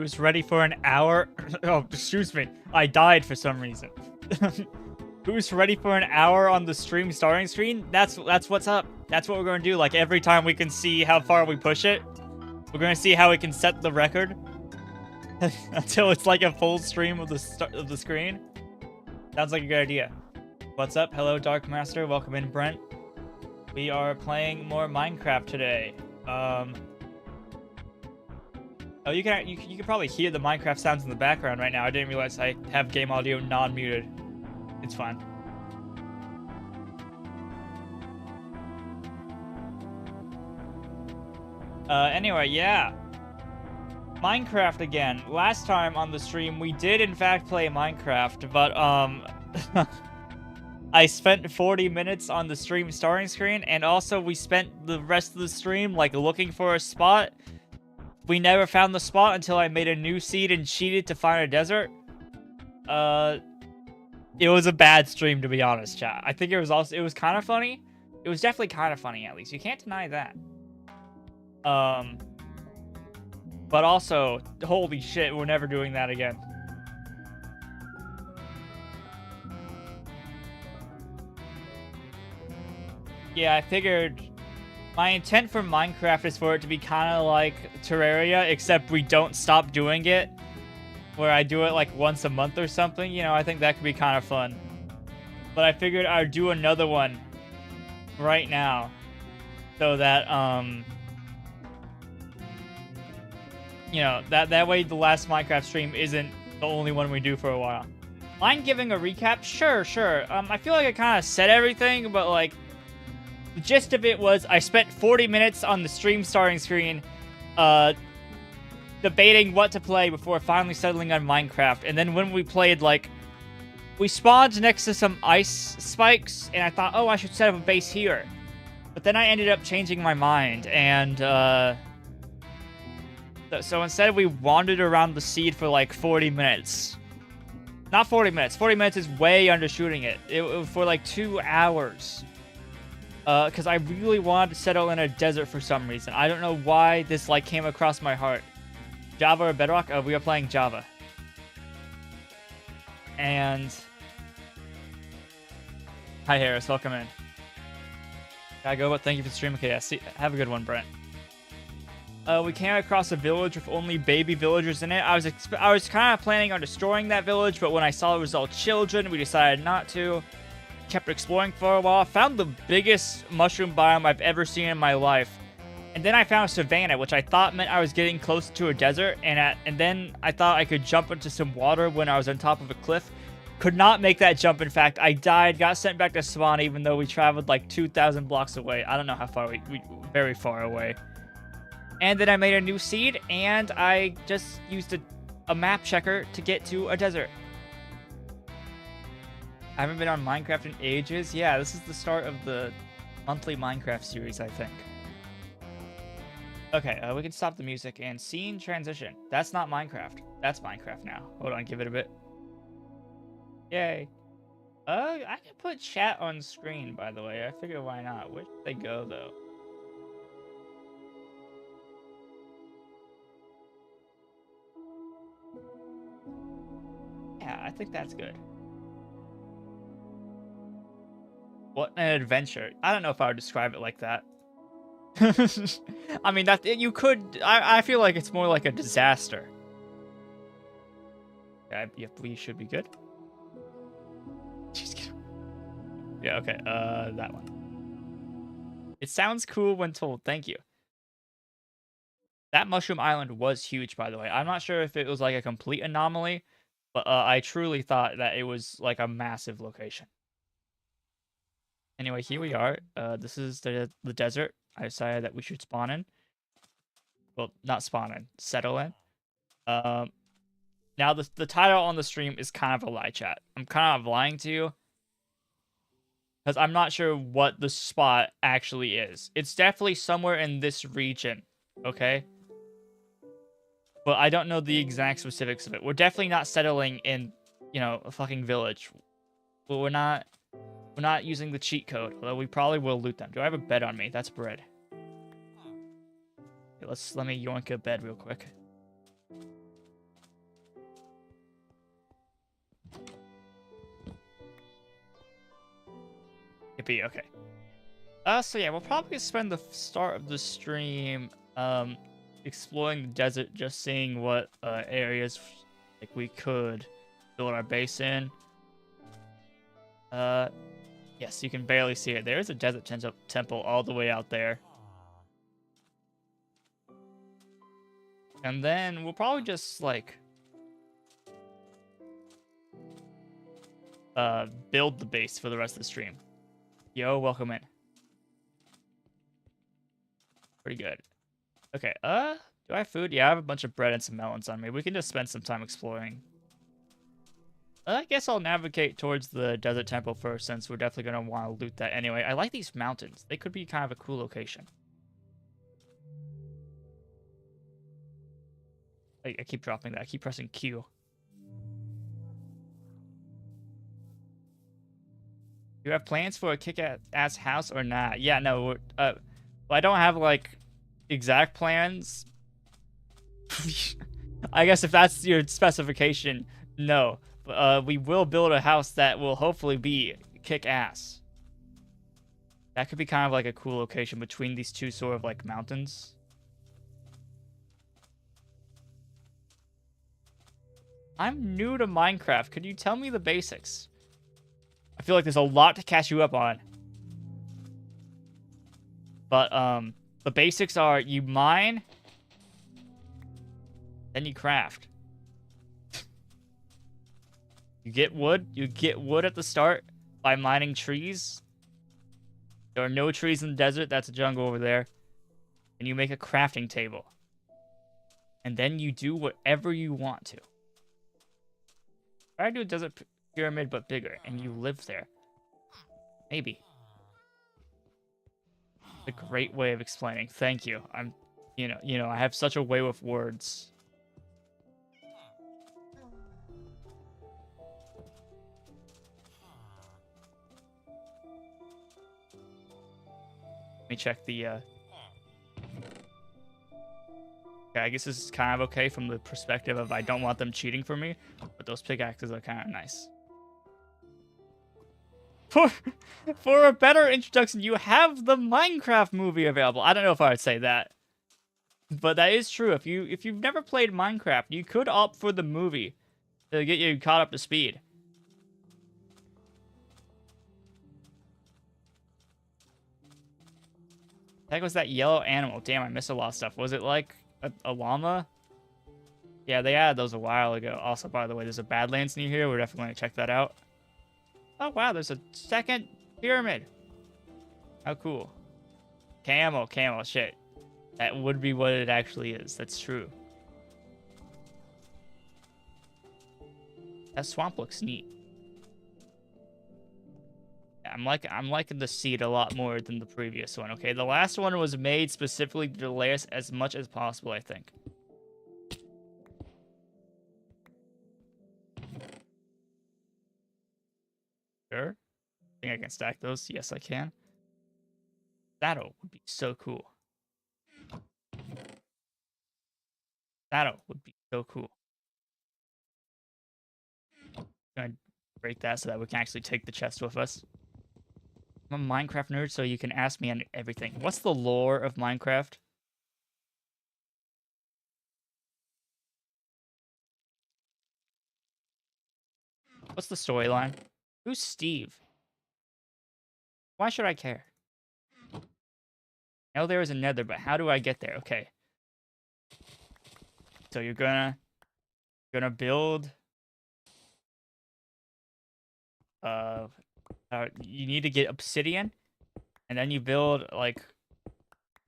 Who's ready for an hour? Oh, excuse me. I died for some reason. Who's ready for an hour on the stream starting screen? That's what's up. That's what we're going to do. Like, every time we can see how far we push it, we're going to see how we can set the record until it's like a full stream of the screen. Sounds like a good idea. What's up? Hello, Dark Master. Welcome in, Brent. We are playing more Minecraft today. Oh, you can probably hear the Minecraft sounds in the background right now. I didn't realize I have game audio non-muted. It's fine. Anyway, yeah. Minecraft again. Last time on the stream, we did in fact play Minecraft, but, I spent 40 minutes on the stream starting screen, and also we spent the rest of the stream, like, looking for a spot. We never found the spot until I made a new seed and cheated to find a desert. It was a bad stream, to be honest, chat. I think it was kind of funny. It was definitely kind of funny, at least. You can't deny that. But also, holy shit, we're never doing that again. Yeah, I figured my intent for Minecraft is for it to be kind of like Terraria, except we don't stop doing it. Where I do it like once a month or something. You know, I think that could be kind of fun. But I figured I'd do another one right now. So that, you know, that way the last Minecraft stream isn't the only one we do for a while. Mind giving a recap? Sure. I feel like I kind of said everything, but like, the gist of it was I spent 40 minutes on the stream starting screen, debating what to play before finally settling on Minecraft. And then when we played, like, we spawned next to some ice spikes, and I thought, oh, I should set up a base here. But then I ended up changing my mind, and, so instead we wandered around the seed for like 40 minutes. Not 40 minutes. 40 minutes is way undershooting it. It was for like 2 hours. Because I really wanted to settle in a desert for some reason. I don't know why this, like, came across my heart. Java or Bedrock? We are playing Java. And... Hi, Harris. Welcome in. Gotta go, but thank you for the stream. Okay, yeah, have a good one, Brent. We came across a village with only baby villagers in it. I was kind of planning on destroying that village, but when I saw it was all children, we decided not to. Kept exploring for a while, found the biggest mushroom biome I've ever seen in my life, and then I found savanna, which I thought meant I was getting close to a desert, and then I thought I could jump into some water when I was on top of a cliff. Could not make that jump. In fact, I died, got sent back to spawn, even though we traveled like 2,000 blocks away. I don't know how far we very far away. And then I made a new seed, and I just used a map checker to get to a desert. I haven't been on Minecraft in ages. Yeah, this is the start of the monthly Minecraft series, I think. Okay, we can stop the music and scene transition. That's not Minecraft. That's Minecraft now. Hold on, give it a bit. Yay. I can put chat on screen, by the way. I figure why not. Where should they go, though? Yeah, I think that's good. What an adventure. I don't know if I would describe it like that. I mean, that you could... I feel like it's more like a disaster. Yeah, we should be good. Yeah, okay. That one. It sounds cool when told. Thank you. That Mushroom Island was huge, by the way. I'm not sure if it was like a complete anomaly, but I truly thought that it was like a massive location. Anyway, here we are. This is the desert. I decided that we should spawn in. Well, not spawn in. Settle in. Now, the title on the stream is kind of a lie, chat. I'm kind of lying to you. Because I'm not sure what the spot actually is. It's definitely somewhere in this region. Okay? But I don't know the exact specifics of it. We're definitely not settling in, you know, a fucking village. But we're not using the cheat code, although we probably will loot them. Do I have a bed on me? That's bread. Okay, let me yoink a bed real quick. Yippee, okay. So yeah, we'll probably spend the start of the stream exploring the desert, just seeing what areas like we could build our base in. Yes, you can barely see it. There's a desert temple all the way out there. And then we'll probably just like build the base for the rest of the stream. Yo, welcome in. Pretty good. Okay, do I have food? Yeah, I have a bunch of bread and some melons on me. We can just spend some time exploring. I guess I'll navigate towards the desert temple first, since we're definitely going to want to loot that anyway. I like these mountains. They could be kind of a cool location. I keep dropping that. I keep pressing Q. Do you have plans for a kick-ass house or not? Yeah, no. Well, I don't have, like, exact plans. I guess if that's your specification, no. We will build a house that will hopefully be kick-ass. That could be kind of like a cool location between these two sort of, like, mountains. I'm new to Minecraft. Could you tell me the basics? I feel like there's a lot to catch you up on. But, the basics are you mine, then you craft. You get wood. You get wood at the start by mining trees. There are no trees in the desert. That's a jungle over there. And you make a crafting table. And then you do whatever you want to. Try to do a desert pyramid, but bigger. And you live there. Maybe. A great way of explaining. Thank you. You know, I have such a way with words. Let me check the, Okay, I guess this is kind of okay from the perspective of I don't want them cheating for me, but those pickaxes are kind of nice. For a better introduction, you have the Minecraft movie available. I don't know if I would say that, but that is true. If you've never played Minecraft, you could opt for the movie to get you caught up to speed. The heck was that yellow animal? Damn, I missed a lot of stuff. Was it like a llama? Yeah, they added those a while ago. Also, by the way, there's a Badlands near here. We're definitely going to check that out. Oh, wow, there's a second pyramid. How cool. Camel, shit. That would be what it actually is. That's true. That swamp looks neat. I'm liking the seed a lot more than the previous one, okay? The last one was made specifically to delay us as much as possible, I think. Sure. I think I can stack those. Yes, I can. Saddle would be so cool. Saddle would be so cool. I'm gonna break that so that we can actually take the chest with us. I'm a Minecraft nerd, so you can ask me on everything. What's the lore of Minecraft? What's the storyline? Who's Steve? Why should I care? I know there is a nether, but how do I get there? Okay. So you're gonna build you need to get obsidian, and then you build like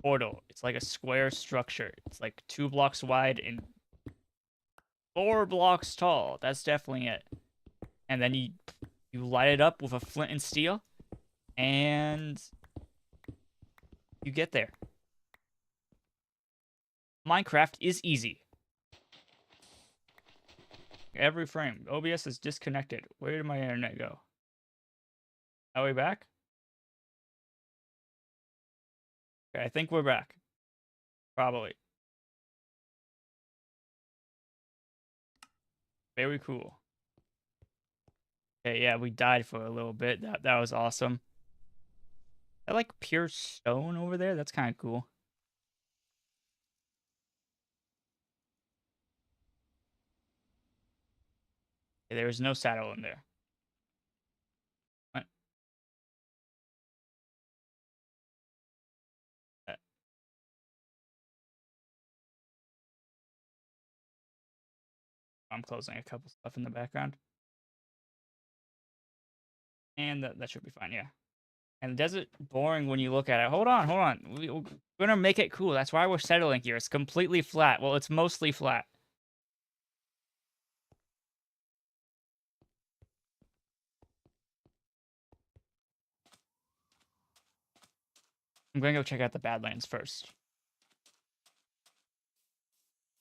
portal. It's like a square structure. It's like 2 blocks wide and 4 blocks tall. That's definitely it. And then you light it up with a flint and steel, and you get there. Minecraft is easy. Every frame. OBS is disconnected. Where did my internet go? Are we back? Okay, I think we're back. Probably. Very cool. Okay, yeah, we died for a little bit. That was awesome. I like pure stone over there. That's kind of cool. Okay, there is no saddle in there. What? Uh, I'm closing a couple stuff in the background. And that should be fine, yeah. And the desert boring when you look at it. Hold on, hold on. We're gonna make it cool. That's why we're settling here. It's completely flat. Well, it's mostly flat. I'm gonna go check out the Badlands first.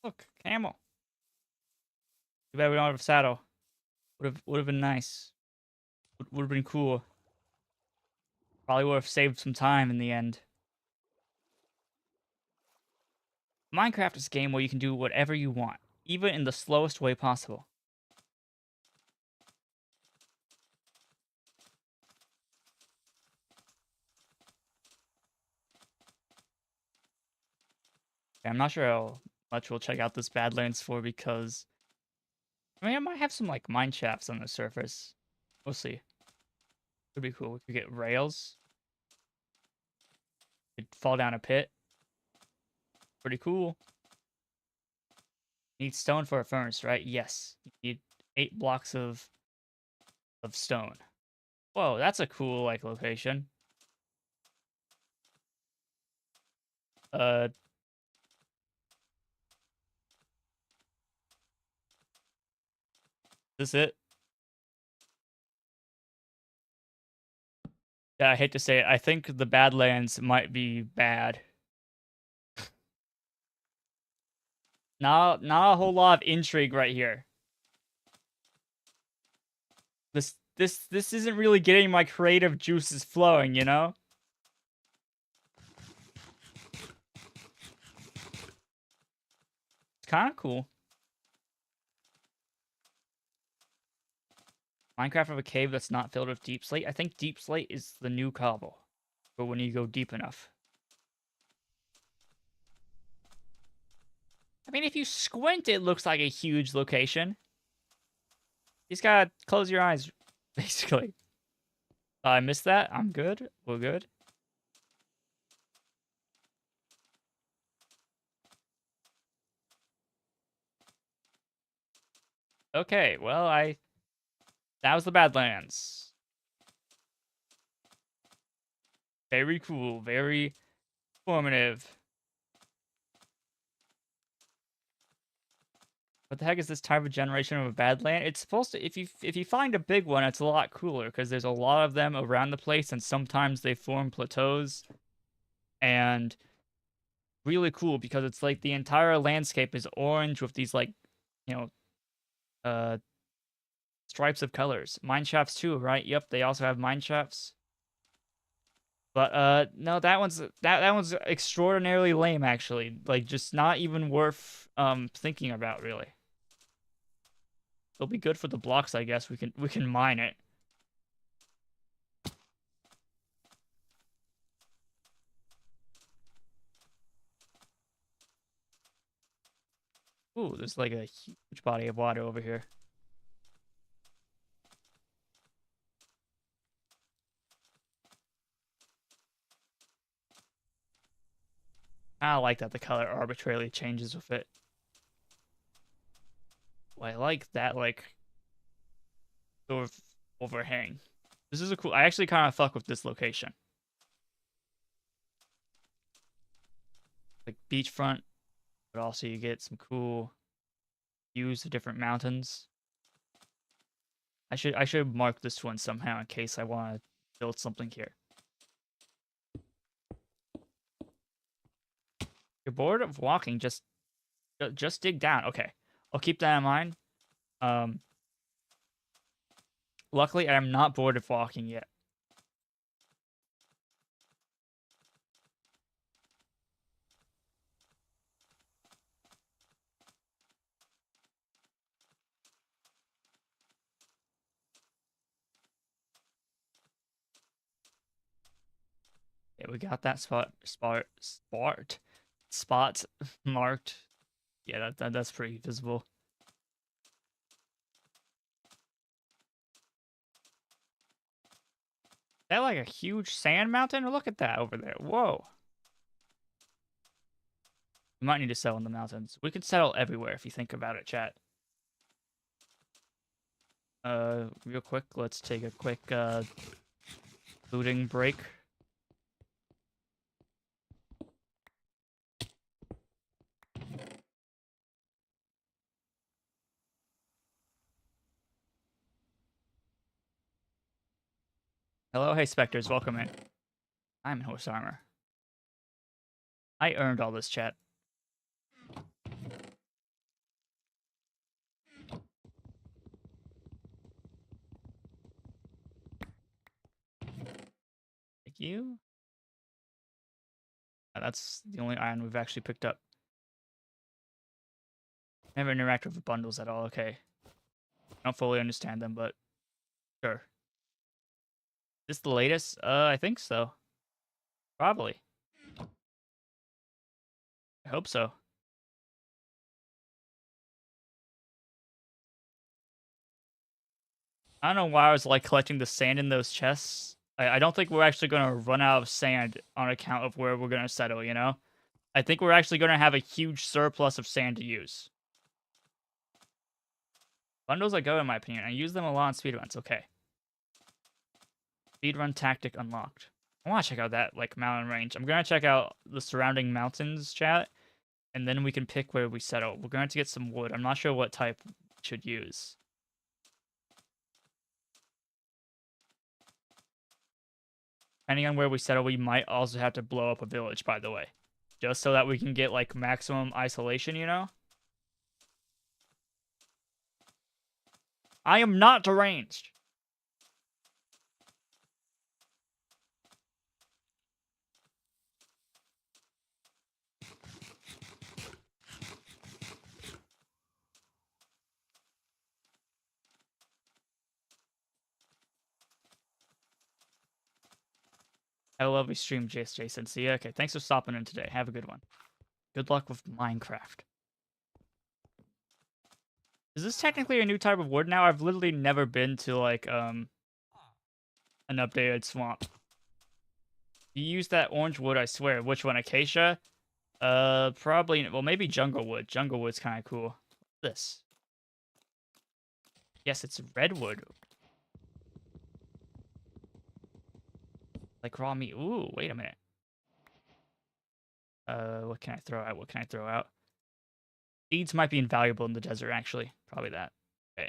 Look, camel. Too bad we don't have a saddle. Would have been nice. Would have been cool. Probably would have saved some time in the end. Minecraft is a game where you can do whatever you want, even in the slowest way possible. I'm not sure how much we'll check out this Badlands for because I mean I might have some like mine shafts on the surface. We'll see. Could be cool. We could get rails. Could fall down a pit. Pretty cool. Need stone for a furnace, right? Yes. You need 8 blocks of stone. Whoa, that's a cool like location. Uh, is this it? Yeah, I hate to say it. I think the Badlands might be bad. Not a whole lot of intrigue right here. This isn't really getting my creative juices flowing, you know? It's kind of cool. Minecraft of a cave that's not filled with deep slate. I think deep slate is the new cobble, but when you go deep enough. I mean, if you squint, it looks like a huge location. You just gotta close your eyes, basically. I missed that. I'm good. We're good. Okay, well, that was the Badlands. Very cool. Very informative. What the heck is this type of generation of a Badland? It's supposed to, if you find a big one, it's a lot cooler because there's a lot of them around the place, and sometimes they form plateaus. And really cool because it's like the entire landscape is orange with these like, you know, uh, stripes of colors. Mine shafts too, right? Yep, they also have mine shafts. But no, that one's extraordinarily lame actually. Like just not even worth thinking about really. It'll be good for the blocks, I guess. We can mine it. Ooh, there's like a huge body of water over here. I like that the color arbitrarily changes with it. Well, I like that like sort of overhang. This is a cool. I actually kind of fuck with this location. Like beachfront, but also you get some cool views of different mountains. I should mark this one somehow in case I want to build something here. You're bored of walking, just dig down. Okay. I'll keep that in mind. Um Luckily I'm not bored of walking yet. Yeah, we got that spot marked. Yeah, that's pretty visible. Is that like a huge sand mountain? Look at that over there. Whoa. We might need to settle in the mountains. We can settle everywhere if you think about it, chat. Real quick, let's take a quick looting break. Hello, hey Spectres, welcome in. I'm in horse armor. I earned all this, chat. Thank you. That's the only iron we've actually picked up. Never interacted with bundles at all. Okay. I don't fully understand them, but sure. Is this the latest? I think so. Probably. I hope so. I don't know why I was like collecting the sand in those chests. I don't think we're actually going to run out of sand on account of where we're going to settle, you know? I think we're actually going to have a huge surplus of sand to use. Bundles are good in my opinion. I use them a lot on speedruns. Okay. Speedrun tactic unlocked. I want to check out that like mountain range. I'm going to check out the surrounding mountains, chat. And then we can pick where we settle. We're going to get some wood. I'm not sure what type we should use. Depending on where we settle, we might also have to blow up a village, by the way. Just so that we can get, like, maximum isolation, you know? I am not deranged. Have a lovely stream, Jasen. See ya. Okay, thanks for stopping in today. Have a good one. Good luck with Minecraft. Is this technically a new type of wood now? I've literally never been to, like, an updated swamp. You use that orange wood, I swear. Which one? Acacia? Probably, well, maybe jungle wood. Jungle wood's kind of cool. What's this? Yes, it's redwood. Like raw meat. Ooh, wait a minute. What can I throw out? What can I throw out? Seeds might be invaluable in the desert, actually. Probably that. Okay,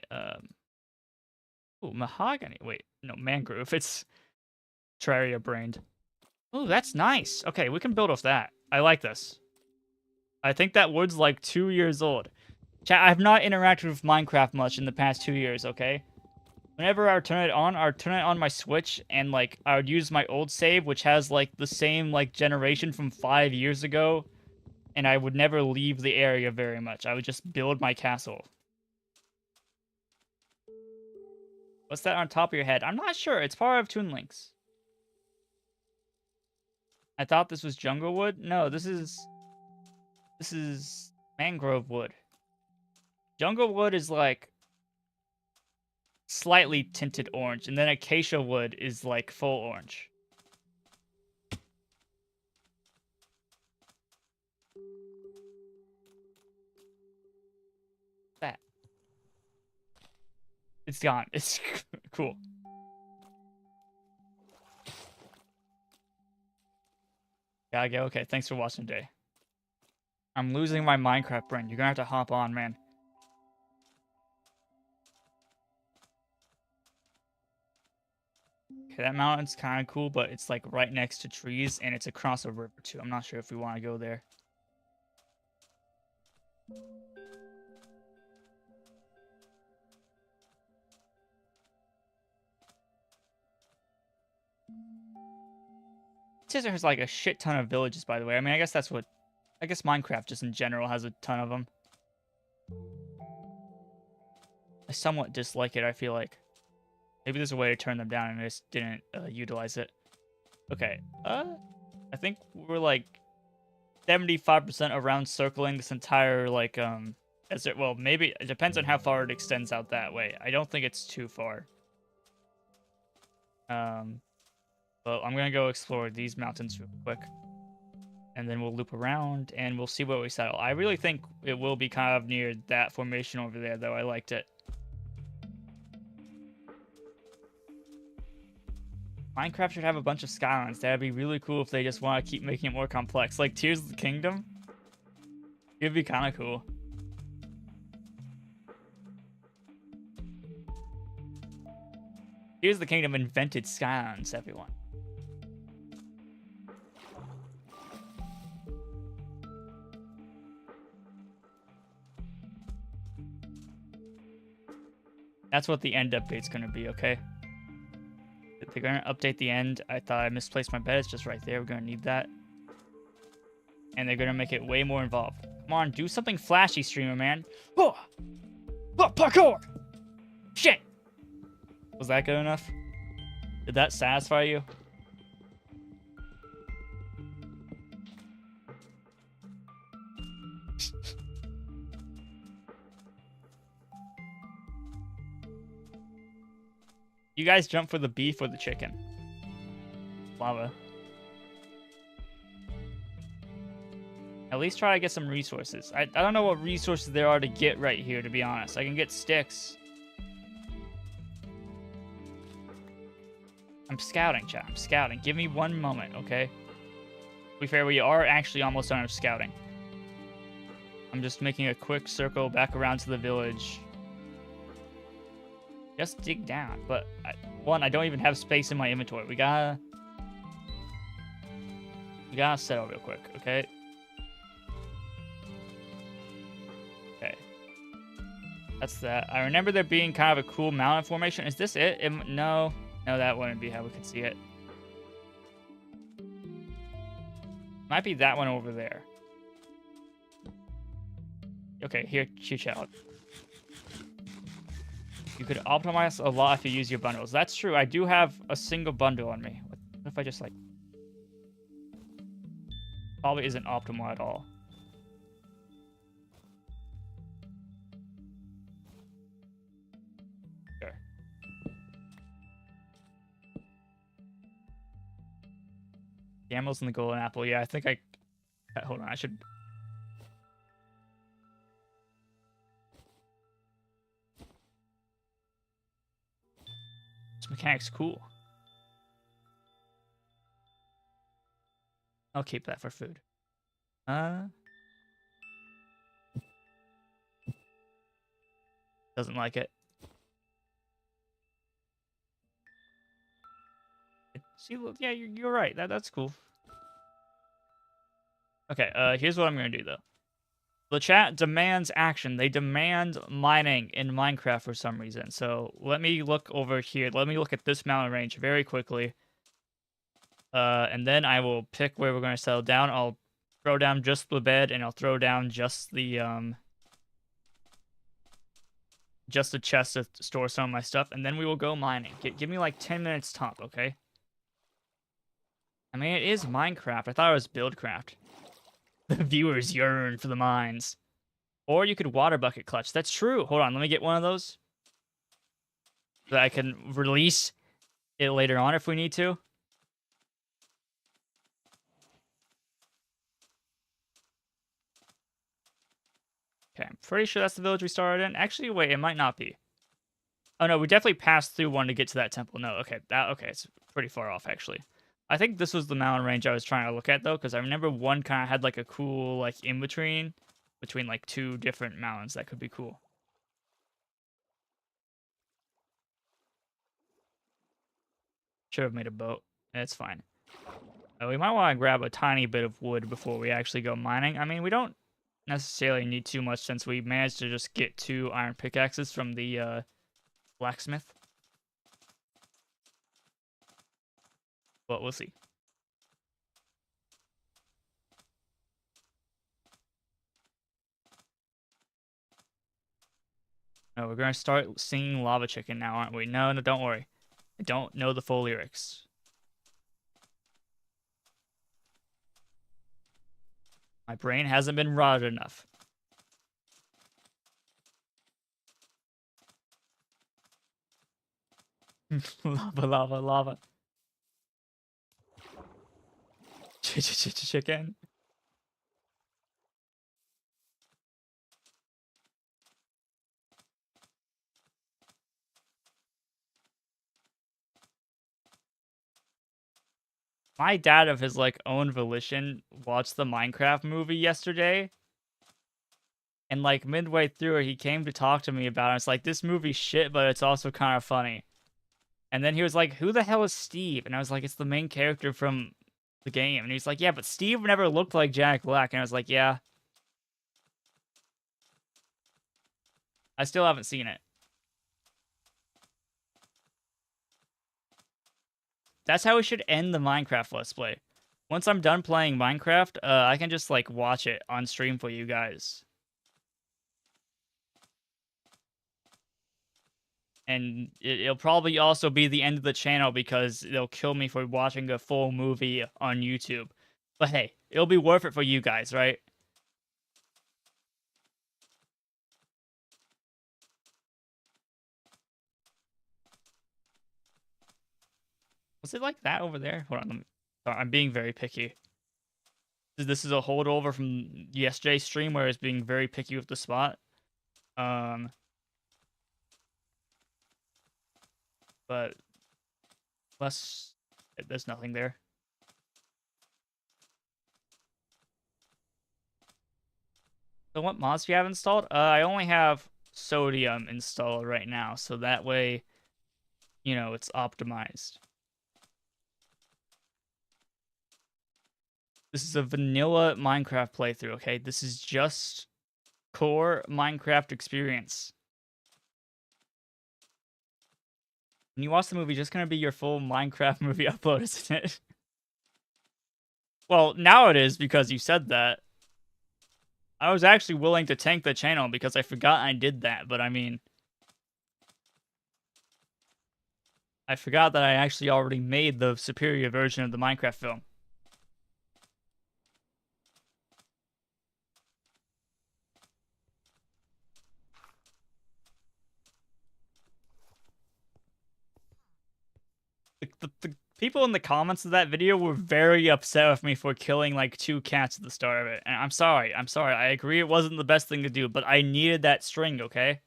ooh, mahogany. Wait, no, mangrove. It's Terraria brained. Ooh, that's nice. Okay, we can build off that. I like this. I think that wood's like 2 years old. Chat, I have not interacted with Minecraft much in the past 2 years, okay? Whenever I would turn it on my Switch, and, like, I would use my old save, which has, like, the same, like, generation from 5 years ago, and I would never leave the area very much. I would just build my castle. What's that on top of your head? I'm not sure. It's part of Toon Links. I thought this was jungle wood. No, this is mangrove wood. Jungle wood is like slightly tinted orange, and then acacia wood is like full orange. That. It's gone. It's cool. Gotta go. Okay, thanks for watching today. I'm losing my Minecraft brain. You're gonna have to hop on, man. Okay, that mountain's kind of cool, but it's like right next to trees, and it's across a river too. I'm not sure if we want to go there. Scissor has like a shit ton of villages, by the way. I mean, I guess Minecraft just in general has a ton of them. I somewhat dislike it, I feel like. Maybe there's a way to turn them down and I just didn't utilize it. Okay, I think we're like 75% around circling this entire like as it well, maybe it depends on how far it extends out that way. I don't think it's too far. But I'm gonna go explore these mountains real quick. And then we'll loop around and we'll see where we settle. I really think it will be kind of near that formation over there, though. I liked it. Minecraft should have a bunch of skylines. That'd be really cool if they just want to keep making it more complex. Like Tears of the Kingdom. It'd be kind of cool. Tears of the Kingdom invented skylines, everyone. That's what the end update's going to be, okay? They're going to update the end. I thought I misplaced my bed. It's just right there. We're going to need that. And they're going to make it way more involved. Come on, do something flashy, streamer, man. Oh! Oh, parkour! Shit! Was that good enough? Did that satisfy you? You guys jump for the beef or the chicken? Lava. At least try to get some resources. I don't know what resources there are to get right here, to be honest. I can get sticks. I'm scouting, chat. I'm scouting. Give me one moment, okay? To be fair, we are actually almost done with scouting. I'm just making a quick circle back around to the village. Just dig down. But, I don't even have space in my inventory. We gotta settle real quick, okay? Okay. That's that. I remember there being kind of a cool mountain formation. Is this it? No. No, that wouldn't be how we could see it. Might be that one over there. Okay, here, check out. You could optimize a lot if you use your bundles. That's true. I do have a single bundle on me. What if I just like... Probably isn't optimal at all. Sure. Camels and the golden apple. Yeah, I think I... Hold on, I should... This mechanic's cool. I'll keep that for food. Doesn't like it. See, yeah, you're right. That's cool. Okay, here's what I'm gonna do though. The chat demands action. They demand mining in Minecraft for some reason. So let me look over here. Let me look at this mountain range very quickly. And then I will pick where we're going to settle down. I'll throw down just the bed, and I'll throw down just the chest to store some of my stuff, and then we will go mining. Give me like 10 minutes top, okay? I mean, it is Minecraft. I thought it was Buildcraft. The viewers yearn for the mines. Or you could water bucket clutch. That's true. Hold on, let me get one of those. So that I can release it later on if we need to. Okay, I'm pretty sure that's the village we started in. Actually, wait, it might not be. Oh no, we definitely passed through one to get to that temple. No, okay, it's pretty far off actually. I think this was the mountain range I was trying to look at though, because I remember one kind of had like a cool like in between like two different mountains. That could be cool. Should have made a boat. It's fine. We might want to grab a tiny bit of wood before we actually go mining. I mean, we don't necessarily need too much since we managed to just get 2 iron pickaxes from the blacksmith. But we'll see. No, we're gonna start singing Lava Chicken now, aren't we? No, don't worry. I don't know the full lyrics. My brain hasn't been rotted enough. Lava, lava, lava. Chicken. My dad, of his like own volition, watched the Minecraft movie yesterday, and like midway through it, he came to talk to me about it. It's like, this movie's shit, but it's also kind of funny. And then he was like, "Who the hell is Steve?" And I was like, "It's the main character from the game." And he's like, "Yeah, but Steve never looked like Jack Black." And I was like, "Yeah, I still haven't seen it." That's how we should end the Minecraft Let's Play. Once I'm done playing Minecraft, I can just like watch it on stream for you guys. And it'll probably also be the end of the channel because they'll kill me for watching a full movie on YouTube. But hey, it'll be worth it for you guys, right? Was it like that over there? Hold on, sorry, I'm being very picky. This is a holdover from yesterday's stream where I was being very picky with the spot. Um, but less, there's nothing there. So what mods do you have installed? I only have sodium installed right now, so that way, you know, it's optimized. This is a vanilla Minecraft playthrough, okay? This is just core Minecraft experience. When you watch the movie, just gonna be your full Minecraft movie upload, isn't it? Well, now it is because you said that. I was actually willing to tank the channel because I forgot I did that, but I mean, I forgot that I actually already made the superior version of the Minecraft film. The people in the comments of that video were very upset with me for killing like 2 cats at the start of it. And I'm sorry. I'm sorry. I agree it wasn't the best thing to do, but I needed that string, okay?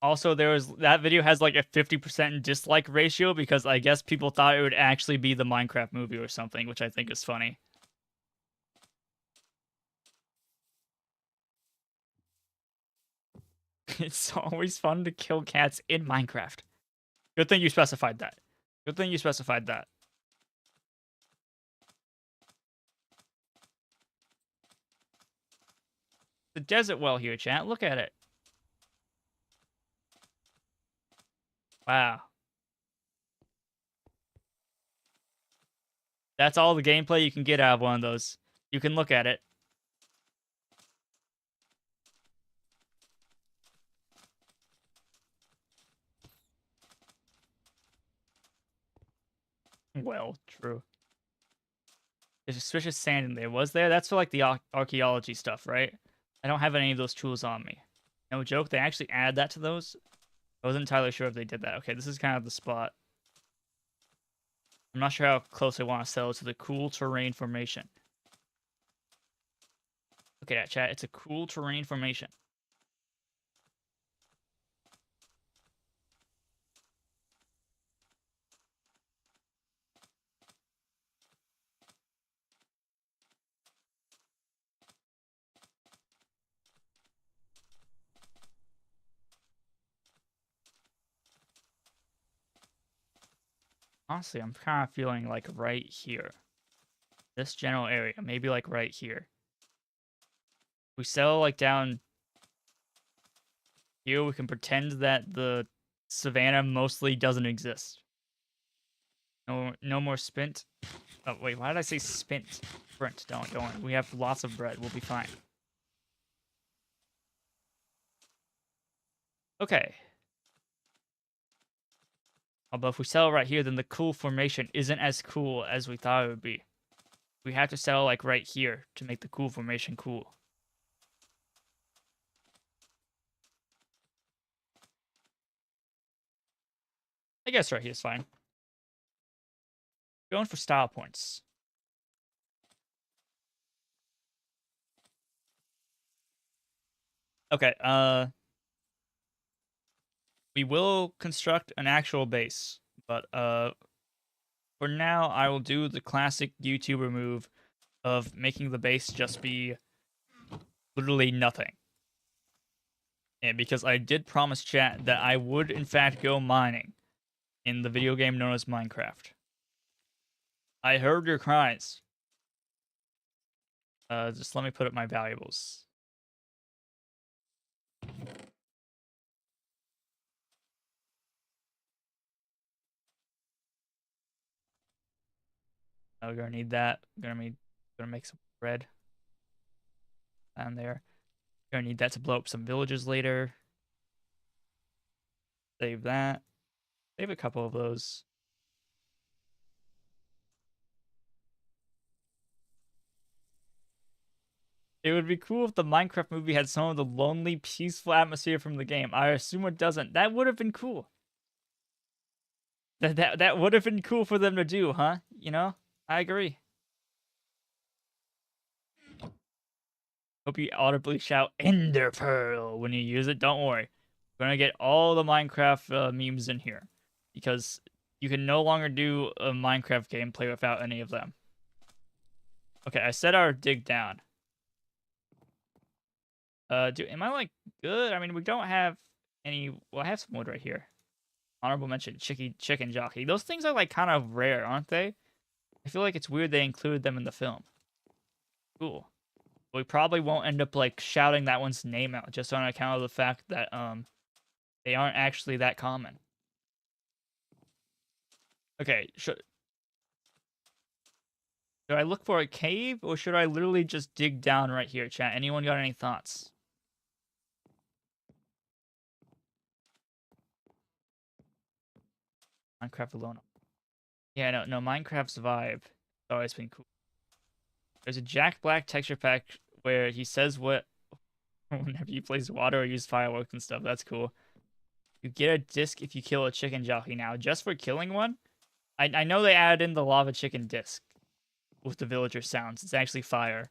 Also, that video has like a 50% dislike ratio because I guess people thought it would actually be the Minecraft movie or something, which I think is funny. It's always fun to kill cats in Minecraft. Good thing you specified that. Good thing you specified that. The desert well here, chat. Look at it. Wow. That's all the gameplay you can get out of one of those. You can look at it. Well, true. There's suspicious sand in there. Was there? That's for like the archaeology stuff, right? I don't have any of those tools on me. No joke, they actually add that to those? I wasn't entirely sure if they did that. Okay, this is kind of the spot. I'm not sure how close I want to settle to the cool terrain formation. Look at that, chat. It's a cool terrain formation. Honestly, I'm kind of feeling like right here. This general area. Maybe like right here. We settle like down here, we can pretend that the savannah mostly doesn't exist. No more spint. Oh, wait, why did I say spint? Sprint, don't worry. We have lots of bread. We'll be fine. Okay. Although if we settle right here, then the cool formation isn't as cool as we thought it would be. We have to settle like right here to make the cool formation cool. I guess right here's fine. Going for style points. Okay, we will construct an actual base, but for now I will do the classic YouTuber move of making the base just be literally nothing. And because I did promise chat that I would in fact go mining in the video game known as Minecraft. I heard your cries. Just let me put up my valuables. We're gonna need that. Gonna make some bread down there. Gonna need that to blow up some villages later. Save that. Save a couple of those. It would be cool if the Minecraft movie had some of the lonely, peaceful atmosphere from the game. I assume it doesn't. That would have been cool. That would have been cool for them to do, huh? You know? I agree. Hope you audibly shout Ender Pearl when you use it. Don't worry. We're gonna get all the Minecraft memes in here. Because you can no longer do a Minecraft gameplay without any of them. Okay, I set our dig down. Am I like good? I mean, we don't have any. Well, I have some wood right here. Honorable mention, chicken jockey. Those things are like kind of rare, aren't they? I feel like it's weird they included them in the film. Cool. We probably won't end up like shouting that one's name out just on account of the fact that they aren't actually that common. Okay, should I look for a cave or should I literally just dig down right here, chat? Anyone got any thoughts? Minecraft alone. Yeah, no, Minecraft's vibe has always been cool. There's a Jack Black texture pack where he says what whenever you place water or use fireworks and stuff. That's cool. You get a disc if you kill a chicken jockey now. Just for killing one? I know they added in the lava chicken disc with the villager sounds. It's actually fire.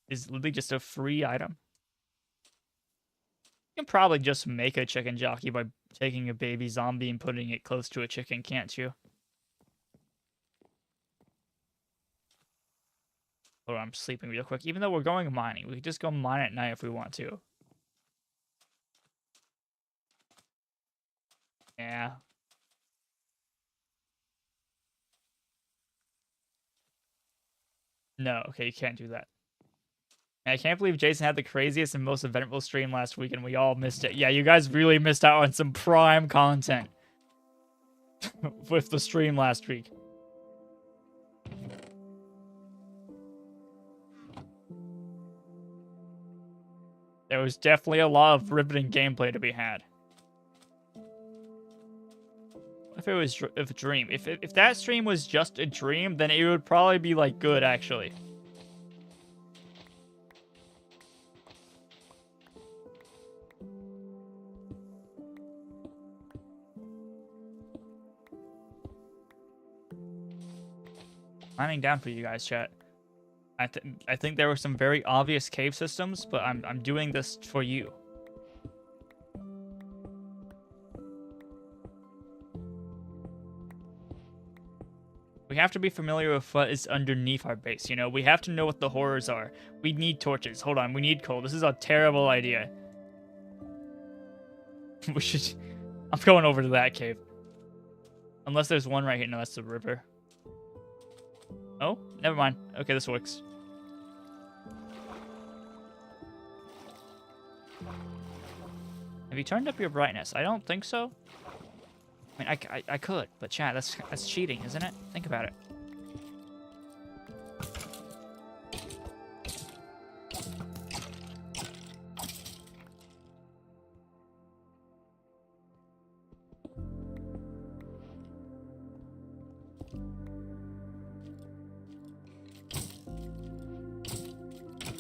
It's literally just a free item. You can probably just make a chicken jockey by taking a baby zombie and putting it close to a chicken, can't you? Hold on, I'm sleeping real quick. Even though we're going mining, we could just go mine at night if we want to. Yeah. No, okay, you can't do that. I can't believe Jasen had the craziest and most eventful stream last week and we all missed it. Yeah, you guys really missed out on some prime content with the stream last week. There was definitely a lot of riveting gameplay to be had. If it was a dream, if that stream was just a dream, then it would probably be like good actually. Mining down for you guys, chat. I think there were some very obvious cave systems, but I'm doing this for you. We have to be familiar with what is underneath our base, you know? We have to know what the horrors are. We need torches. Hold on, we need coal. This is a terrible idea. We should... I'm going over to that cave. Unless there's one right here. No, that's the river. Oh, never mind. Okay, this works. Have you turned up your brightness? I don't think so. I mean, I could, but chat, that's cheating, isn't it? Think about it.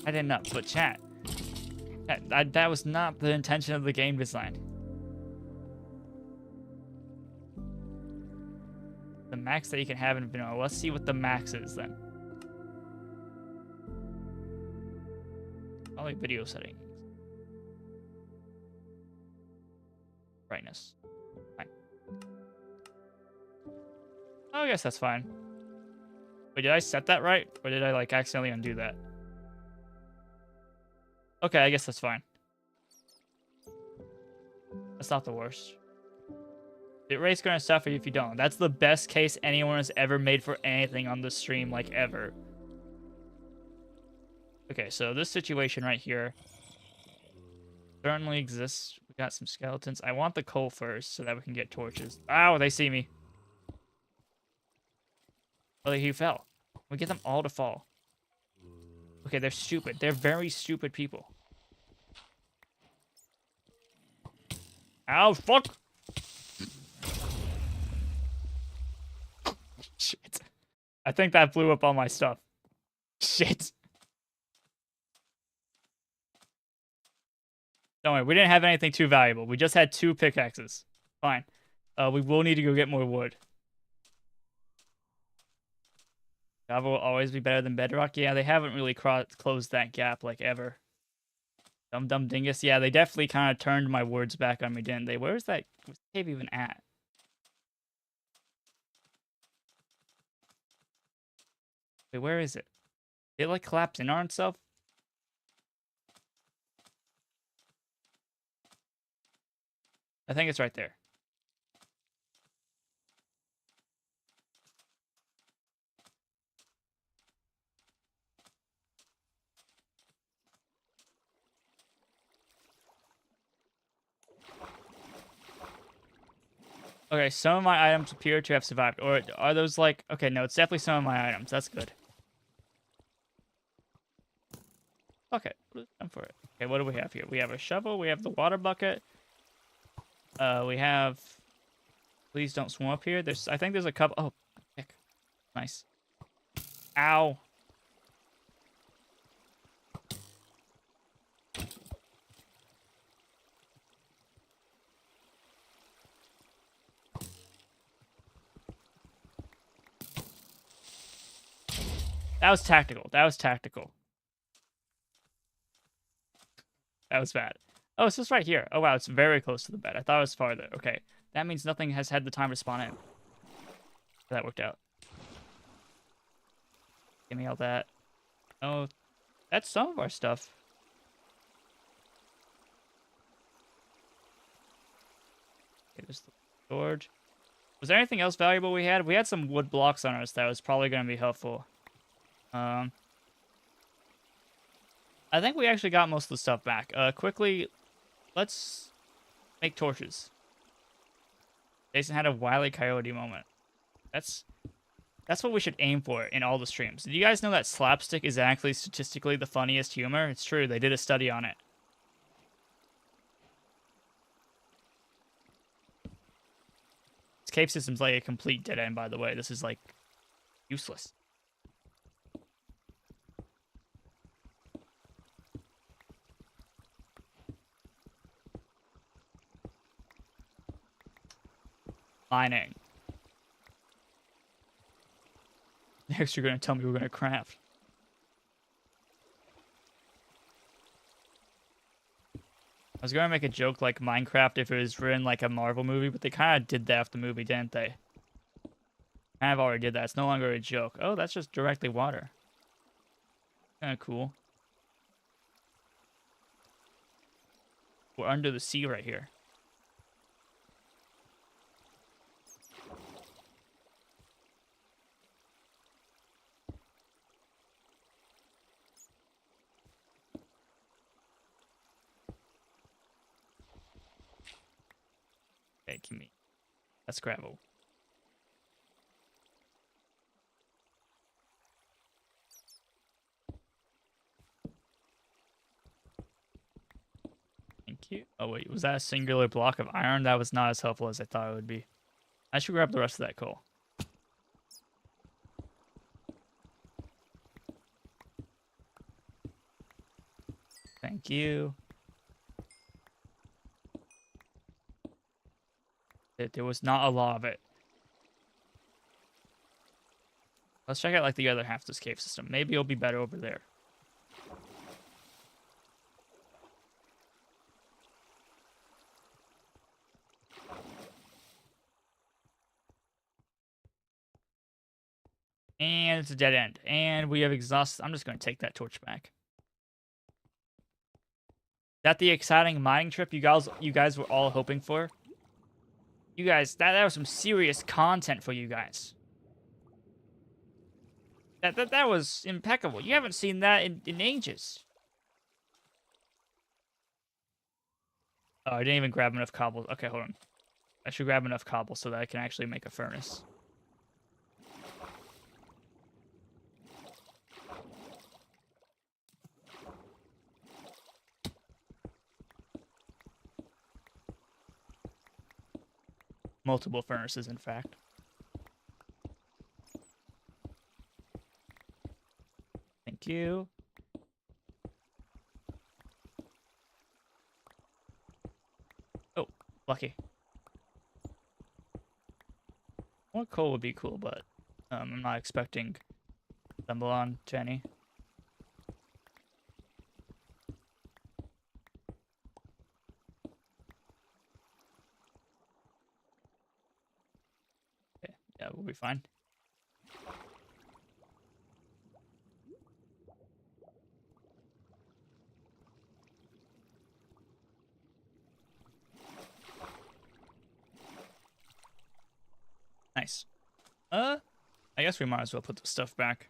I didn't know, but chat. That was not the intention of the game design. The max that you can have in vanilla. Let's see what the max is then. Probably video setting. Brightness. Fine. Oh, I guess that's fine. Wait, did I set that right? Or did I, like, accidentally undo that? Okay, I guess that's fine. That's not the worst. Bitrate's gonna suffer if you don't. That's the best case anyone has ever made for anything on this stream, like, ever. Okay, so this situation right here certainly exists. We got some skeletons. I want the coal first so that we can get torches. Ow, they see me. Oh, he fell. We get them all to fall. Okay, they're stupid. They're very stupid people. Ow, fuck! Shit. I think that blew up all my stuff. Shit. Don't worry, we didn't have anything too valuable. We just had 2 pickaxes. Fine. We will need to go get more wood. Lava will always be better than bedrock. Yeah, they haven't really closed that gap, like, ever. Dum dingus. Yeah, they definitely kind of turned my words back on me, didn't they? Where's that cave even at? Wait, where is it? Did it, like, collapse in on itself? I think it's right there. Okay, some of my items appear to have survived. Or are those like... Okay, no, it's definitely some of my items. That's good. Okay, time for it. Okay, what do we have here? We have a shovel. We have the water bucket. We have... Please don't swim up here. I think there's a couple... Oh, pick. Nice. Ow. That was tactical. That was tactical. That was bad. Oh, it's just right here. Oh, wow, it's very close to the bed. I thought it was farther. Okay. That means nothing has had the time to spawn in. That worked out. Give me all that. Oh, that's some of our stuff. Okay, there's the storage. Was there anything else valuable we had? We had some wood blocks on us that was probably going to be helpful. I think we actually got most of the stuff back. Quickly, let's make torches. Jason had a Wile E. Coyote moment. That's what we should aim for in all the streams. Did you guys know that slapstick is actually statistically the funniest humor? It's true. They did a study on it. This cave system's like a complete dead end, by the way. This is like useless. Mining. Next, you're going to tell me we're going to craft. I was going to make a joke like Minecraft if it was written like a Marvel movie, but they kind of did that after the movie, didn't they? Kind of already did that. It's no longer a joke. Oh, that's just directly water. Kind of cool. We're under the sea right here. Okay, give me. That's gravel. Thank you. Oh, wait. Was that a singular block of iron? That was not as helpful as I thought it would be. I should grab the rest of that coal. Thank you. There was not a lot of it. Let's check out like the other half of this cave system. Maybe it'll be better over there. And it's a dead end. And we have exhaust. I'm just going to take that torch back. Is that the exciting mining trip you guys were all hoping for? You guys, that was some serious content for you guys. That was impeccable. You haven't seen that in ages. Oh, I didn't even grab enough cobble. Okay, hold on. I should grab enough cobble so that I can actually make a furnace. Multiple furnaces, in fact. Thank you. Oh, lucky. More coal would be cool, but I'm not expecting to stumble on to any. Okay, yeah, we'll be fine. Nice. I guess we might as well put the stuff back.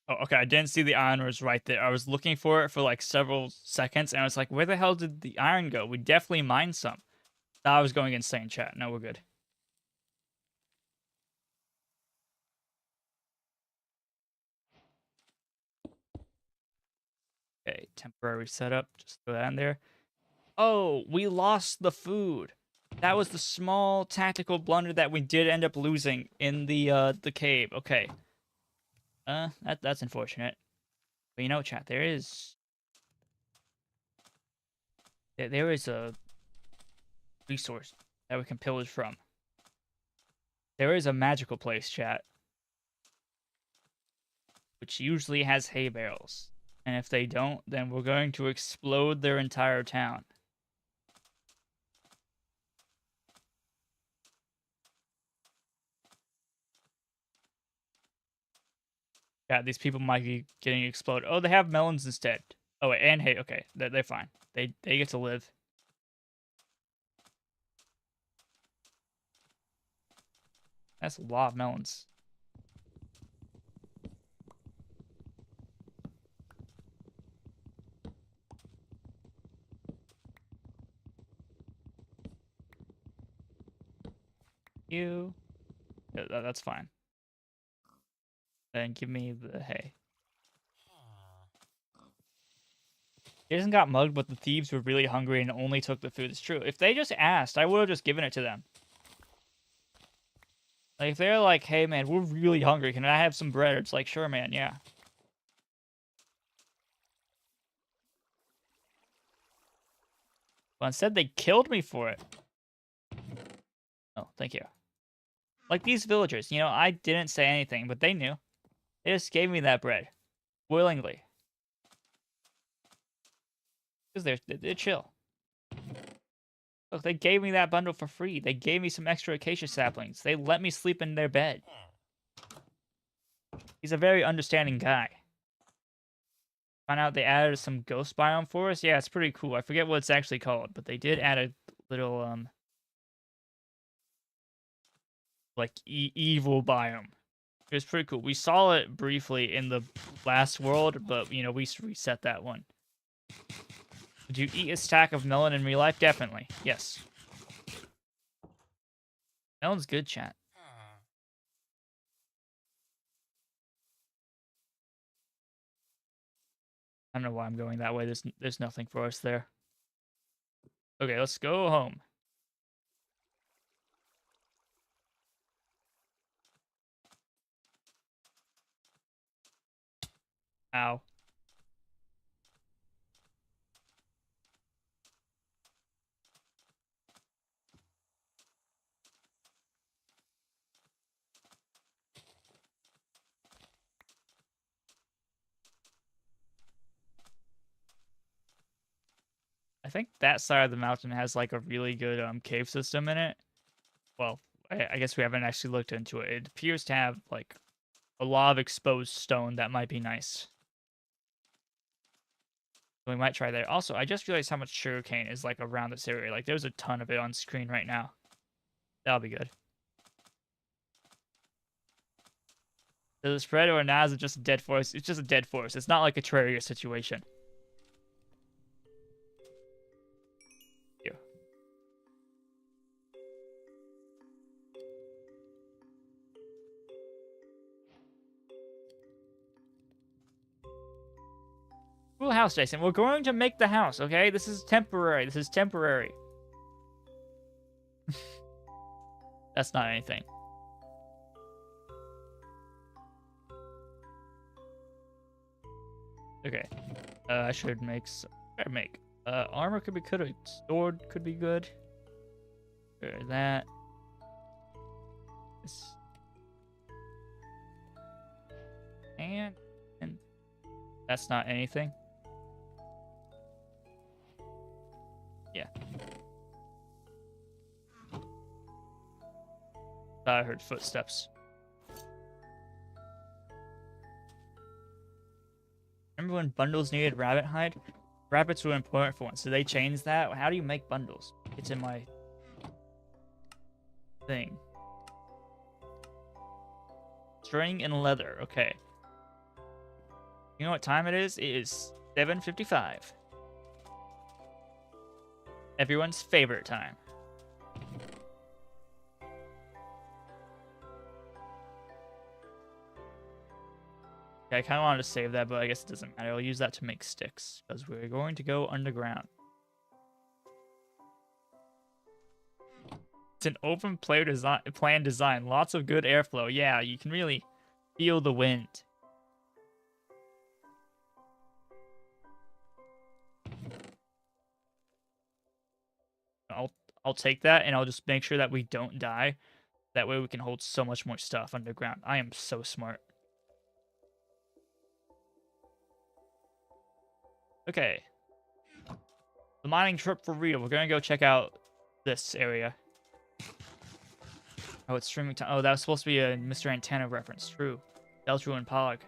Oh, okay. I didn't see the iron ores right there. I was looking for it for like several seconds, and I was like, where the hell did the iron go? We definitely mined some. I was going insane, chat. No, we're good. Okay, temporary setup. Just throw that in there. Oh, we lost the food. That was the small tactical blunder that we did end up losing in the cave. Okay. That's unfortunate. But you know, chat, there is a resource that we can pillage from. There is a magical place, chat, which usually has hay barrels. And if they don't, then we're going to explode their entire town. Yeah, these people might be getting exploded. Oh, they have melons instead. Oh, wait, and hay. Okay, they're fine. They get to live. That's a lot of melons. You. Yeah, that's fine. Then give me the hay. Jason got mugged, but the thieves were really hungry and only took the food. It's true. If they just asked, I would have just given it to them. Like, if they're like, hey, man, we're really hungry. Can I have some bread? It's like, sure, man, yeah. But instead, they killed me for it. Oh, thank you. Like these villagers, you know, I didn't say anything, but they knew. They just gave me that bread. Willingly. Because they're chill. Look, they gave me that bundle for free. They gave me some extra acacia saplings. They let me sleep in their bed. He's a very understanding guy. Found out they added some ghost biome for us. Yeah, it's pretty cool. I forget what it's actually called, but they did add a little, like, evil biome. It was pretty cool. We saw it briefly in the last world, but, you know, we reset that one. Would you eat a stack of melon in real life? Definitely. Yes. Melon's good, chat. I don't know why I'm going that way. There's nothing for us there. Okay, let's go home. Ow. I think that side of the mountain has like a really good cave system in it. Well, I guess we haven't actually looked into it. It appears to have like a lot of exposed stone that might be nice. We might try there. Also, I just realized how much sugarcane is like around this area. Like there's a ton of it on screen right now. That'll be good. Does it spread or now is it just a dead forest? It's just a dead forest. It's not like a Terraria situation. Here. Cool house, Jason. We're going to make the house, okay? This is temporary. This is temporary. That's not anything. Okay. I should make some. Armor could be good. Sword could be good. That. This. And that's not anything. Yeah. I heard footsteps. Remember when bundles needed rabbit hide? Rabbits were important for once. Did they change that? How do you make bundles? It's in my thing. String and leather. Okay. You know what time it is? It is 7:55. Everyone's favorite time. Okay, I kind of wanted to save that, but I guess it doesn't matter. I'll use that to make sticks, because we're going to go underground. It's an open plan design. Lots of good airflow. Yeah, you can really feel the wind. I'll take that, and I'll just make sure that we don't die. That way we can hold so much more stuff underground. I am so smart. Okay. The mining trip for real. We're gonna go check out this area. Oh, it's streaming time. Oh, that was supposed to be a Mr. Antenna reference. True. Deltru and Pog.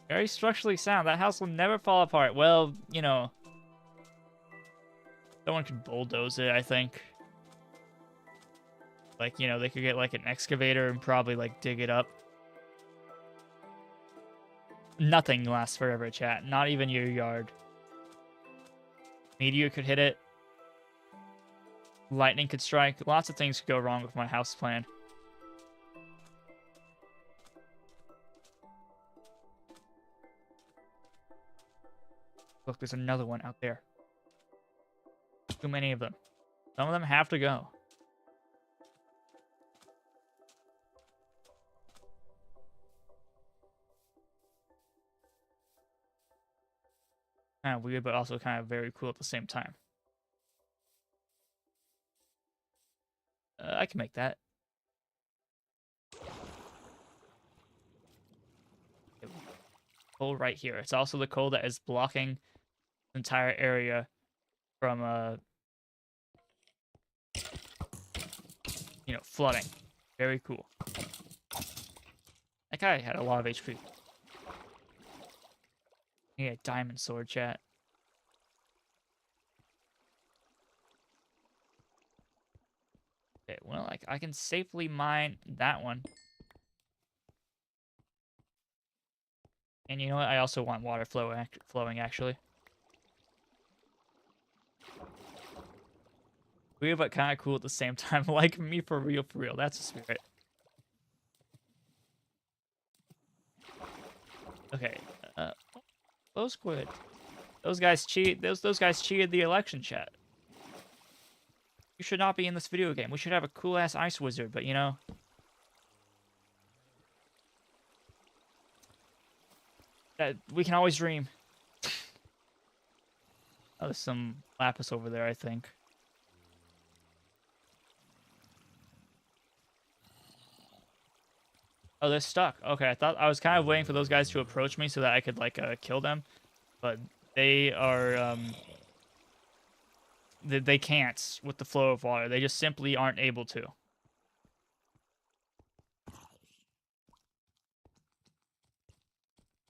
Very structurally sound. That house will never fall apart. Well, you know. Someone could bulldoze it, I think. Like, you know, they could get like an excavator and probably like dig it up. Nothing lasts forever, chat. Not even your yard. Meteor could hit it. Lightning could strike. Lots of things could go wrong with my house plan. Look, there's another one out there. Too many of them. Some of them have to go. Kind of weird, but also kind of very cool at the same time. I can make that. Coal right here. It's also the coal that is blocking the entire area from, you know, flooding. Very cool. That guy had a lot of HP. Yeah, diamond sword, chat. Okay, well, I can safely mine that one. And you know what? I also want water flowing, actually. Weird, but kind of cool at the same time. Like me for real, for real. That's a spirit. Okay. Oh, squid. Those guys cheat. Those guys cheated the election, chat. You should not be in this video game. We should have a cool ass ice wizard, but you know. We can always dream. Oh, there's some lapis over there, I think. Oh, they're stuck. Okay, I was kind of waiting for those guys to approach me so that I could like kill them, but they are they can't with the flow of water. They just simply aren't able to.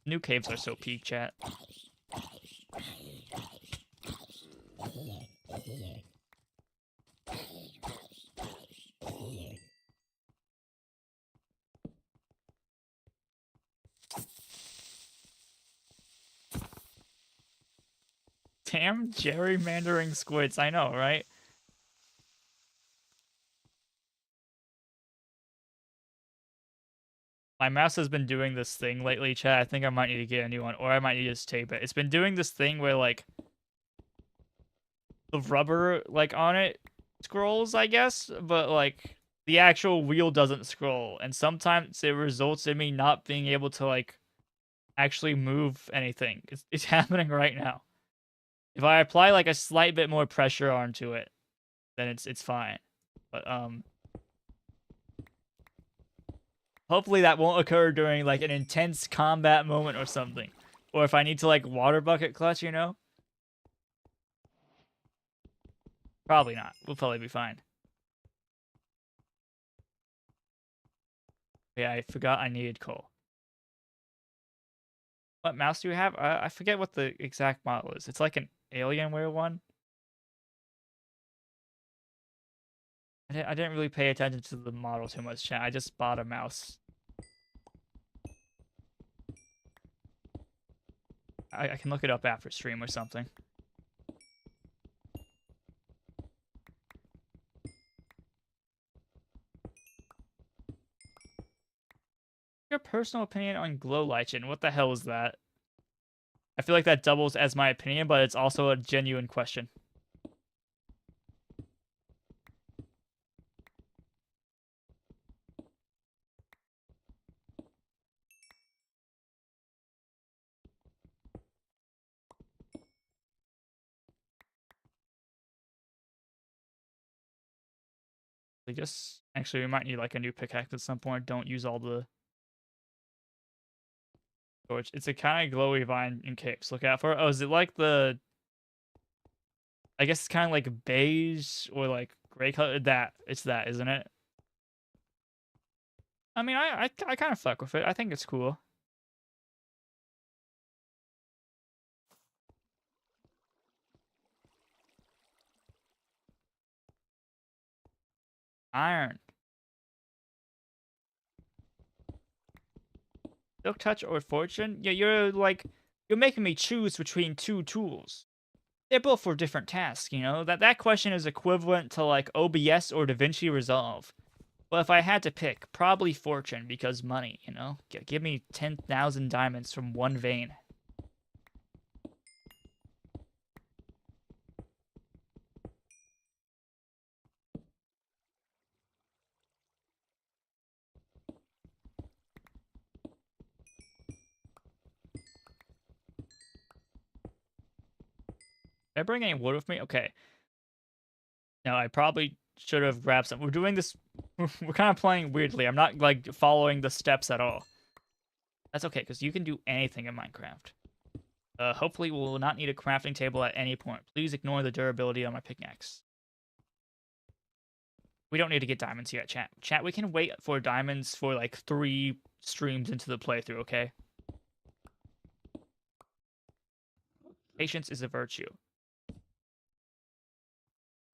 New caves are so peak, chat. Damn gerrymandering squids. I know, right? My mouse has been doing this thing lately, chat. I think I might need to get a new one, or I might need to just tape it. It's been doing this thing where, like, the rubber, like, on it scrolls, I guess, but, like, the actual wheel doesn't scroll. And sometimes it results in me not being able to, like, actually move anything. It's happening right now. If I apply, like, a slight bit more pressure onto it, then it's fine. But, hopefully that won't occur during, like, an intense combat moment or something. Or if I need to, like, water bucket clutch, you know? Probably not. We'll probably be fine. Yeah, I forgot I needed coal. What mouse do you have? I forget what the exact model is. It's like an Alienware one. I didn't really pay attention to the model too much, chat. I just bought a mouse. I can look it up after stream or something. Your personal opinion on glow lichen? What the hell is that? I feel like that doubles as my opinion, but it's also a genuine question. We just actually we might need like a new pickaxe at some point. Don't use all the torch. It's a kind of glowy vine in capes. Look out for it. Oh, is it like the? I guess it's kind of like beige or like gray color. It's that, isn't it? I mean, I kind of fuck with it. I think it's cool. Iron. Silk touch or fortune? Yeah, you're making me choose between two tools. They're both for different tasks, you know? That question is equivalent to like OBS or DaVinci Resolve. But if I had to pick, probably fortune because money, you know? Give me 10,000 diamonds from one vein. Did I bring any wood with me? Okay. No, I probably should have grabbed some. We're doing this. We're kind of playing weirdly. I'm not like following the steps at all. That's okay, because you can do anything in Minecraft. Hopefully we will not need a crafting table at any point. Please ignore the durability on my pickaxe. We don't need to get diamonds yet, chat. Chat, we can wait for diamonds for like 3 streams into the playthrough, okay? Patience is a virtue.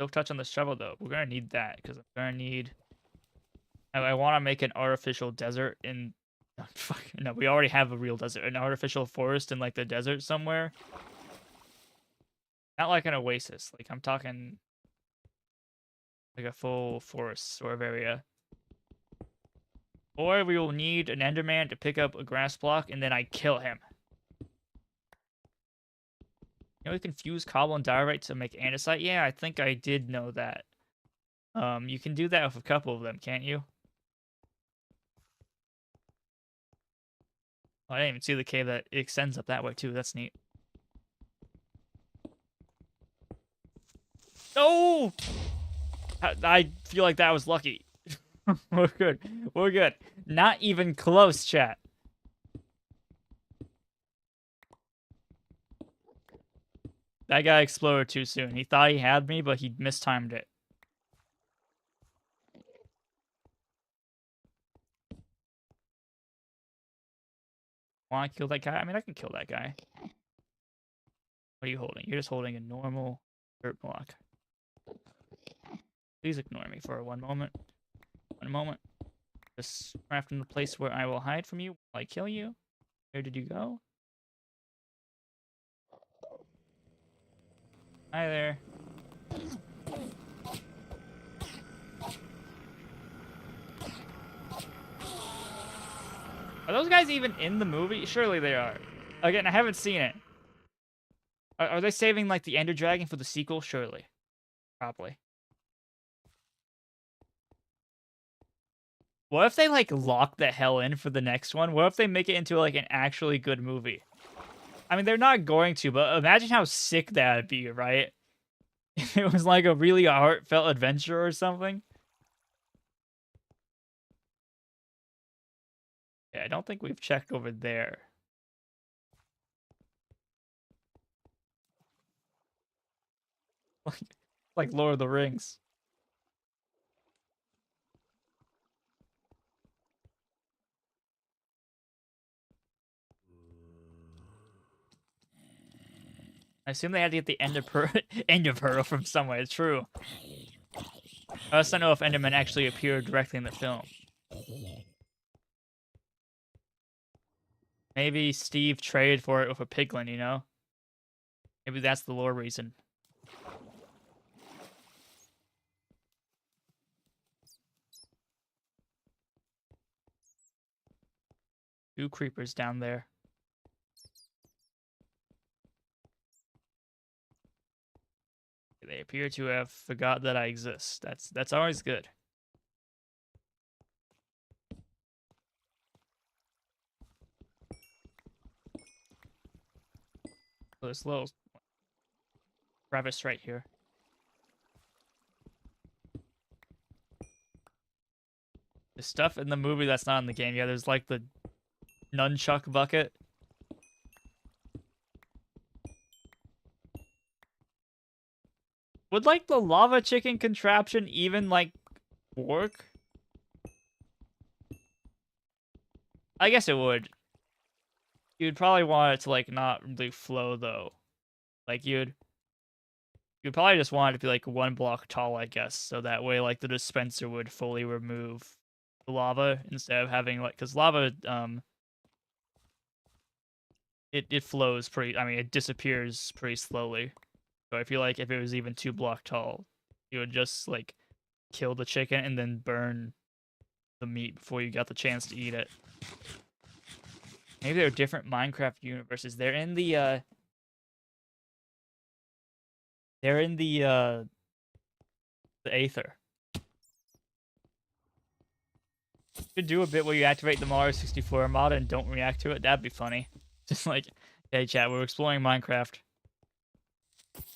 Silk touch on the shovel, though. We're gonna need that, because I'm gonna need... I want to make an artificial desert in... Oh, fuck, no, we already have a real desert. An artificial forest in, like, the desert somewhere. Not like an oasis. Like, I'm talking... like a full forest sort of area. Or we will need an enderman to pick up a grass block, and then I kill him. You know, we can fuse cobble and diorite to make andesite. Yeah, I think I did know that. You can do that with a couple of them, can't you? Oh, I didn't even see the cave that extends up that way too. That's neat. Oh! I feel like that was lucky. We're good. We're good. Not even close, chat. That guy exploded too soon. He thought he had me, but he mistimed it. Want to kill that guy? I mean, I can kill that guy. What are you holding? You're just holding a normal dirt block. Please ignore me for one moment. One moment. Just crafting the place where I will hide from you while I kill you. Where did you go? Hi there. Are those guys even in the movie? Surely they are. Again, I haven't seen it. Are they saving, like, the Ender Dragon for the sequel? Surely. Probably. What if they, like, lock the hell in for the next one? What if they make it into, like, an actually good movie? I mean, they're not going to, but imagine how sick that'd be, right? If it was, like, a really heartfelt adventure or something. Yeah, I don't think we've checked over there. Like Lord of the Rings. I assume they had to get the end of end of Pearl from somewhere. It's true. I just don't know if Enderman actually appeared directly in the film. Maybe Steve traded for it with a piglin, you know? Maybe that's the lore reason. Two creepers down there. They appear to have forgot that I exist. That's always good. So this little crevice right here. The stuff in the movie that's not in the game. Yeah, there's like the nunchuck bucket. Would like the lava chicken contraption even like work? I guess it would. You'd probably want it to like not really flow though. Like you'd probably just want it to be like one block tall, I guess, so that way like the dispenser would fully remove the lava instead of having like because lava it flows pretty. I mean, it disappears pretty slowly. So I feel like if it was even 2 block tall, you would just like kill the chicken and then burn the meat before you got the chance to eat it. Maybe they're different Minecraft universes. They're in the Aether. Could do a bit where you activate the Mario 64 mod and don't react to it. That'd be funny. Just like, hey chat, we're exploring Minecraft.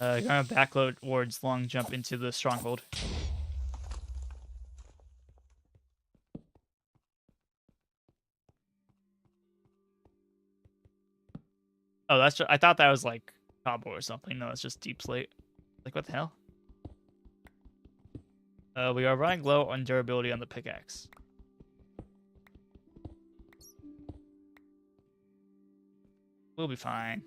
Gonna backload towards long jump into the stronghold. Oh, I thought that was like cobble or something. No, it's just deep slate. Like what the hell? We are running low on durability on the pickaxe. We'll be fine.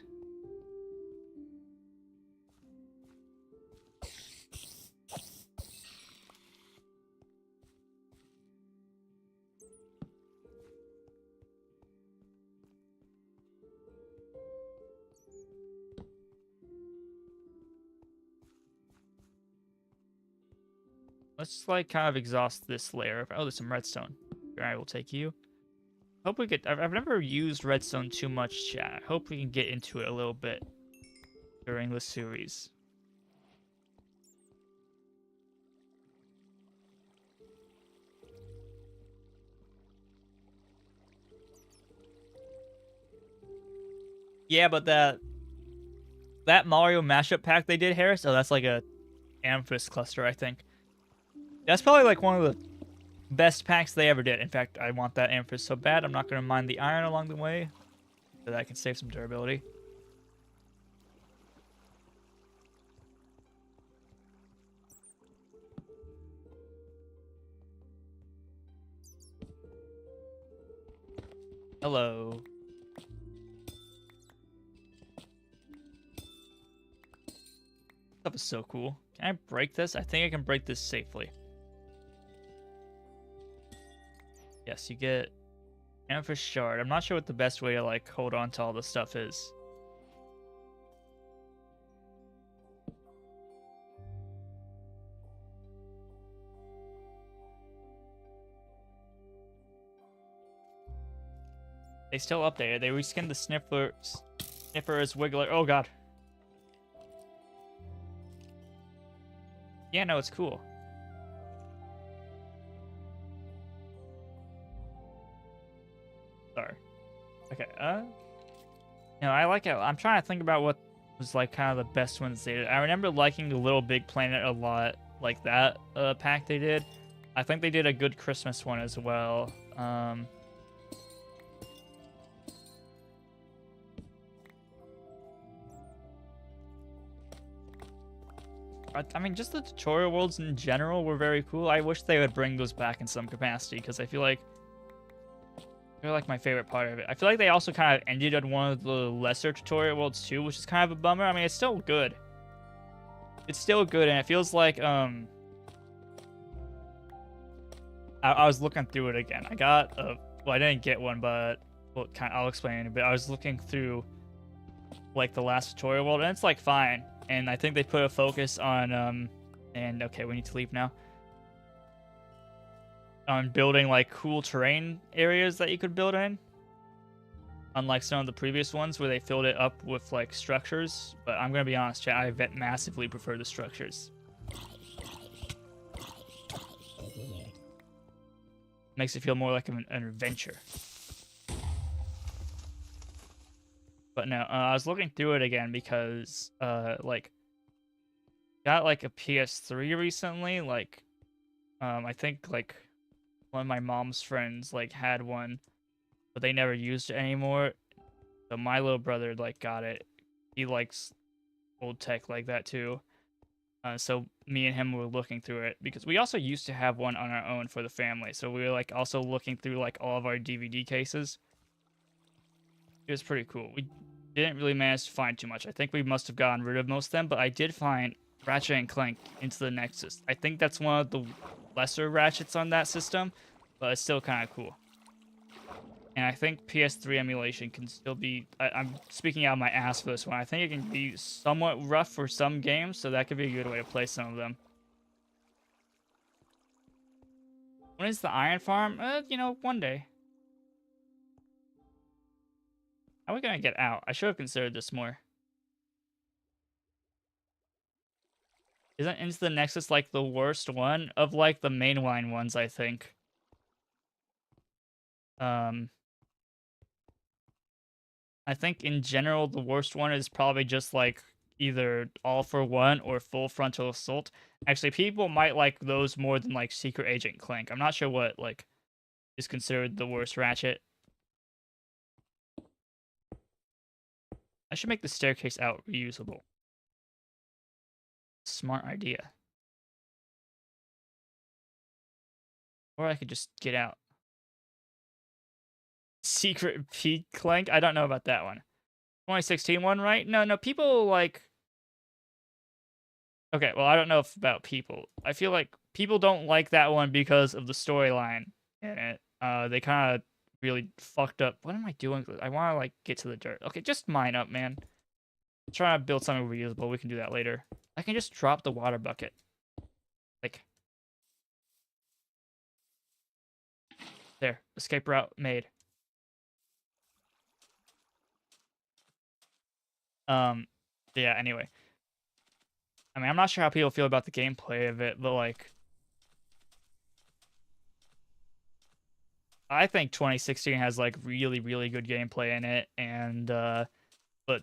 Let's like kind of exhaust this layer. Oh, there's some redstone. I will take you. Hope we get. I've never used redstone too much, chat. Hope we can get into it a little bit during the series. Yeah, but that Mario mashup pack they did, Harris. Oh, that's like a amethyst cluster, I think. That's probably like one of the best packs they ever did. In fact, I want that amethyst so bad. I'm not gonna mine the iron along the way, so that I can save some durability. Hello. Stuff is so cool. Can I break this? I think I can break this safely. Yes, you get amethyst shard. I'm not sure what the best way to like hold on to all this stuff is. They still updated. They reskinned the Sniffer's Wiggler. Oh god. Yeah, no, it's cool. Sorry. Okay, no, I like it. I'm trying to think about what was like kind of the best ones they did. I remember liking the Little Big Planet a lot, like that pack they did. I think they did a good Christmas one as well. I mean, just the tutorial worlds in general were very cool. I wish they would bring those back in some capacity because I feel like they're like my favorite part of it. I feel like they also kind of ended on one of the lesser tutorial worlds too, which is kind of a bummer. I mean, it's still good. It's still good, and it feels like I was looking through it again. I got well, I didn't get one, but well, I'll explain in a bit. I was looking through like the last tutorial world, and it's like fine. And I think they put a focus on and okay, we need to leave now. On building like cool terrain areas that you could build in. Unlike some of the previous ones where they filled it up with like structures. But I'm gonna be honest, chat, I massively prefer the structures. Makes it feel more like an adventure. But no, I was looking through it again because like got like a PS3 recently. Like I think like one of my mom's friends like had one, but they never used it anymore. So my little brother like got it. He likes old tech like that too. So me and him were looking through it because we also used to have one on our own for the family. So we were like also looking through like all of our DVD cases. It was pretty cool. We didn't really manage to find too much. I think we must have gotten rid of most of them, but I did find Ratchet and Clank Into the Nexus. I think that's one of the lesser Ratchets on that system, but it's still kind of cool. And I think PS3 emulation can still be... I'm speaking out of my ass for this one. I think it can be somewhat rough for some games, so that could be a good way to play some of them. When is the Iron Farm? You know, one day. How are we gonna get out? I should have considered this more. Isn't Into the Nexus like the worst one of like the mainline ones, I think? I think in general the worst one is probably just like either All for One or Full Frontal Assault. Actually, people might like those more than like Secret Agent Clank. I'm not sure what like is considered the worst Ratchet. I should make the staircase out reusable. Smart idea. Or I could just get out. Secret Peak Clank? I don't know about that one. 2016 one, right? No, people like... Okay, well, I don't know about people. I feel like people don't like that one because of the storyline in it. They kind of really fucked up. What am I doing? I want to, like, get to the dirt. Okay, just mine up, man. I'm trying to build something reusable. We can do that later. I can just drop the water bucket. Like... There. Escape route made. Yeah, anyway. I mean, I'm not sure how people feel about the gameplay of it, but, like... I think 2016 has, like, really, really good gameplay in it, and, But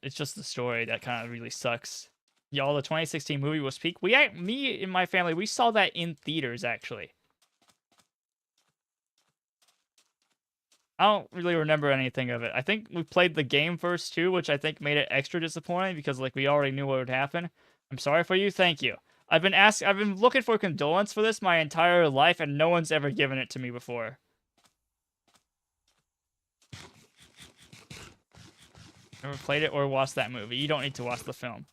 it's just the story that kind of really sucks. Y'all, the 2016 movie was peak. Me and my family, we saw that in theaters actually. I don't really remember anything of it. I think we played the game first too, which I think made it extra disappointing because like we already knew what would happen. I'm sorry for you. Thank you. I've been looking for condolence for this my entire life, and no one's ever given it to me before. Never played it or watched that movie. You don't need to watch the film.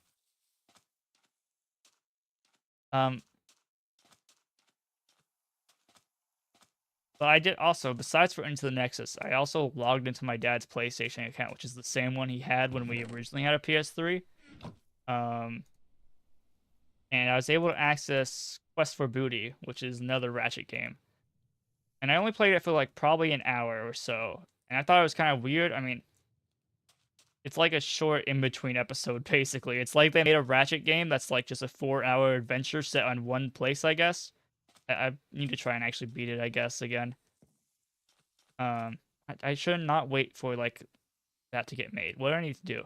But I did also, besides for Into the Nexus, I also logged into my dad's PlayStation account, which is the same one he had when we originally had a PS3. And I was able to access Quest for Booty, which is another Ratchet game. And I only played it for like probably an hour or so. And I thought it was kind of weird. I mean, it's like a short in-between episode, basically. It's like they made a Ratchet game that's like just a 4-hour adventure set on one place, I guess. I need to try and actually beat it, I guess, again. I should not wait for like that to get made. What do I need to do?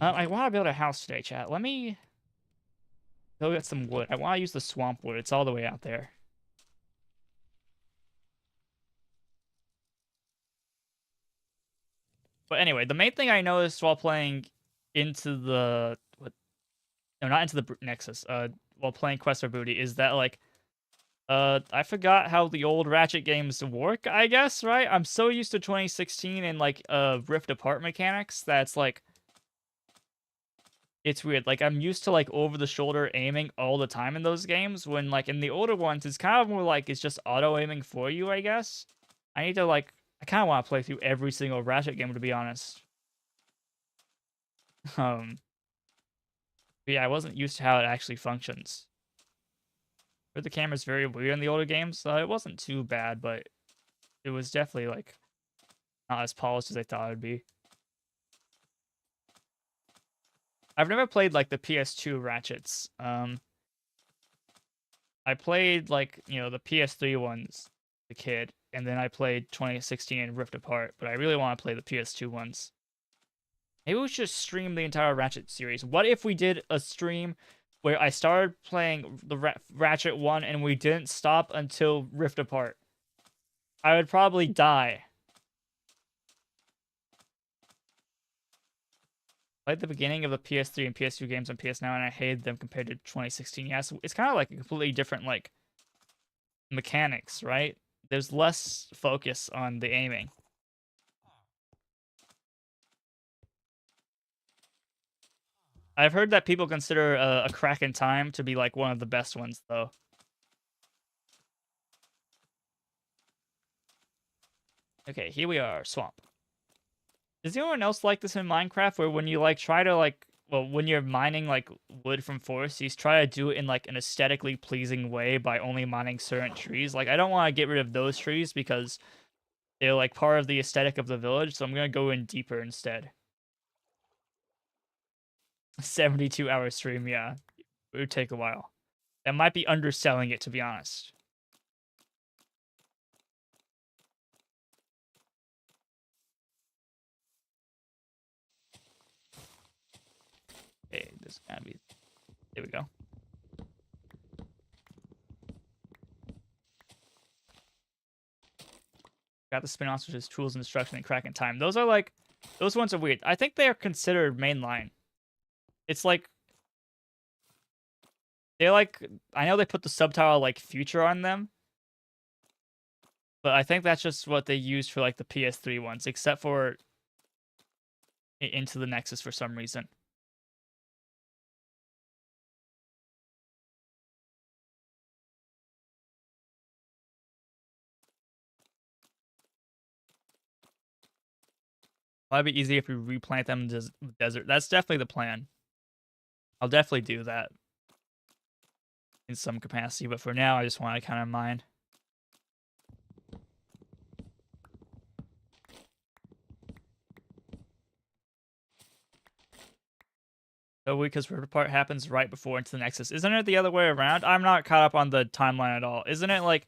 I want to build a house today, chat. Let me go get some wood. I want to use the swamp wood. It's all the way out there. But anyway, the main thing I noticed while playing into the no, not into the Nexus. While playing Quest for Booty is that like I forgot how the old Ratchet games work, I guess, right? I'm so used to 2016 and like Rift Apart mechanics that's like it's weird. Like I'm used to like over the shoulder aiming all the time in those games when like in the older ones it's kind of more like it's just auto aiming for you, I guess. I need to like I kind of want to play through every single Ratchet game to be honest. Um but yeah, I wasn't used to how it actually functions. But the camera's very weird in the older games, so it wasn't too bad, but it was definitely like not as polished as I thought it would be. I've never played like the PS2 Ratchets. I played like, the PS3 ones, the kid, and then I played 2016 Rift Apart, but I really want to play the PS2 ones. Maybe we should just stream the entire Ratchet series. What if we did a stream where I started playing the Ratchet 1 and we didn't stop until Rift Apart? I would probably die. I played the beginning of the PS3 and PS2 games on PS Now, and I hated them compared to 2016. Yeah, so it's kind of like a completely different, like, mechanics, right? There's less focus on the aiming. I've heard that people consider a Crack in Time to be, like, one of the best ones, though. Okay, here we are, Swamp. Does anyone else like this in Minecraft, where when you, like, try to, like, well, when you're mining, like, wood from forests, you try to do it in, like, an aesthetically pleasing way by only mining certain trees? Like, I don't want to get rid of those trees because they're, like, part of the aesthetic of the village, so I'm gonna go in deeper instead. 72-hour stream, yeah. It would take a while. That might be underselling it, to be honest. Okay, this gotta be... There we go. Got the spin-offs, which is Tools and Destruction and Crack in Time. Those are like... Those ones are weird. I think they are considered mainline. It's like... They're like... I know they put the subtitle, like, Future on them. But I think that's just what they used for, like, the PS3 ones. Except for... Into the Nexus for some reason. Might be easy if we replant them in the desert. That's definitely the plan. I'll definitely do that in some capacity, but for now, I just want to kind of mine. So because River Part happens right before Into the Nexus. Isn't it the other way around? I'm not caught up on the timeline at all. Isn't it like...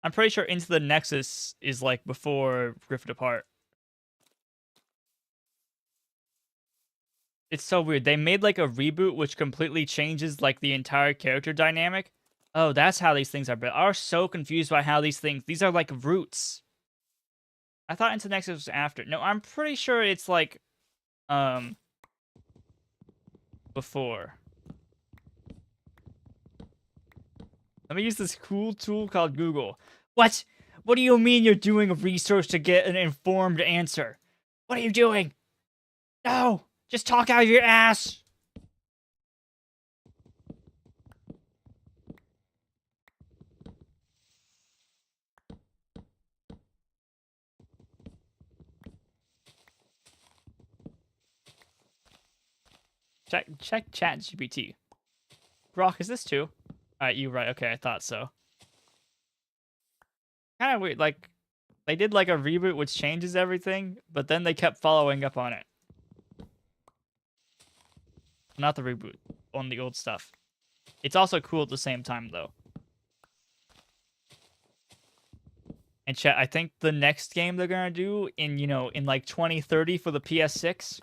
I'm pretty sure Into the Nexus is like before Rift Apart. It's so weird. They made like a reboot which completely changes like the entire character dynamic. Oh, that's how these things are built. I was so confused by how these are like roots. I thought Into the Nexus was after. No, I'm pretty sure it's like before. Let me use this cool tool called Google. What? What do you mean you're doing research to get an informed answer? What are you doing? No! Just talk out of your ass! Check ChatGPT. Brock, is this too? Alright, you right. Okay, I thought so. Kind of weird. Like, they did like a reboot which changes everything, but then they kept following up on it. Not the reboot, on the old stuff. It's also cool at the same time, though. And chat, I think the next game they're gonna do in, in like 2030 for the PS6,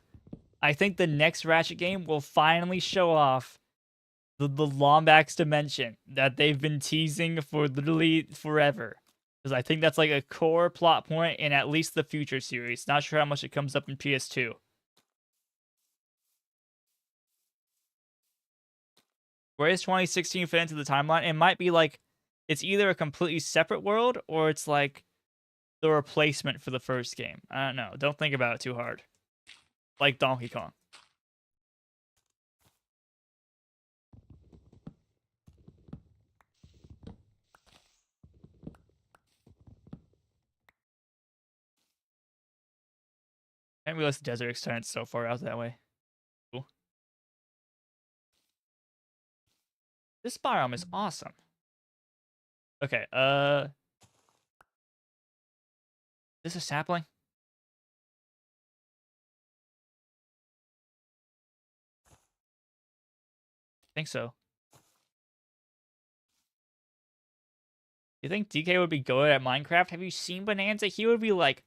I think the next Ratchet game will finally show off the Lombax dimension that they've been teasing for literally forever. Because I think that's like a core plot point in at least the future series. Not sure how much it comes up in PS2. Where does 2016 fit into the timeline? It might be like, it's either a completely separate world or it's like the replacement for the first game. I don't know. Don't think about it too hard. Like Donkey Kong. I didn't realize the desert extends so far out that way. Cool. This biome is awesome. Okay, is this a sapling? I think so. You think DK would be good at Minecraft? Have you seen Bonanza? He would be like,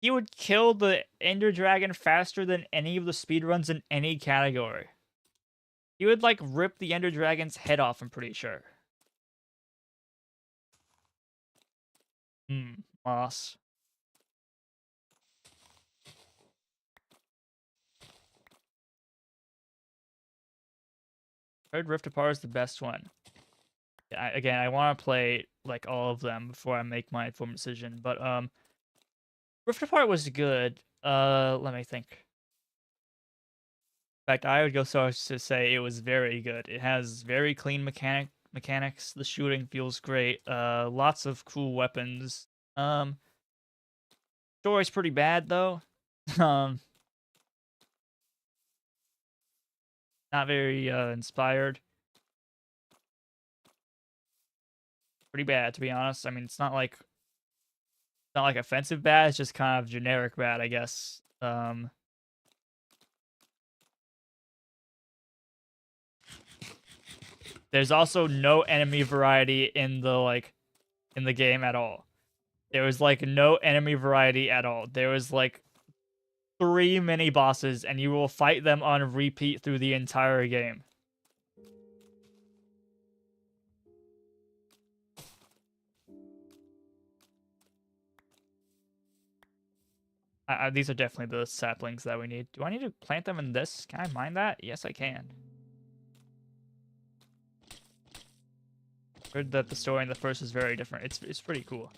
he would kill the Ender Dragon faster than any of the speedruns in any category. He would like rip the Ender Dragon's head off, I'm pretty sure. Moss. Heard Rift Apart is the best one. Again, I want to play like all of them before I make my informed decision. But Rift Apart was good. Let me think. In fact, I would go so as to say it was very good. It has very clean mechanics. The shooting feels great. Lots of cool weapons. Story's pretty bad though. Not very inspired. Pretty bad, to be honest. I mean, it's not like offensive bad. It's just kind of generic bad, I guess. There's also no enemy variety in the game at all. There was like no enemy variety at all. There was like 3 mini bosses, and you will fight them on repeat through the entire game. These are definitely the saplings that we need. Do I need to plant them in this? Can I mine that? Yes, I can. Heard that the story in the first is very different. It's pretty cool.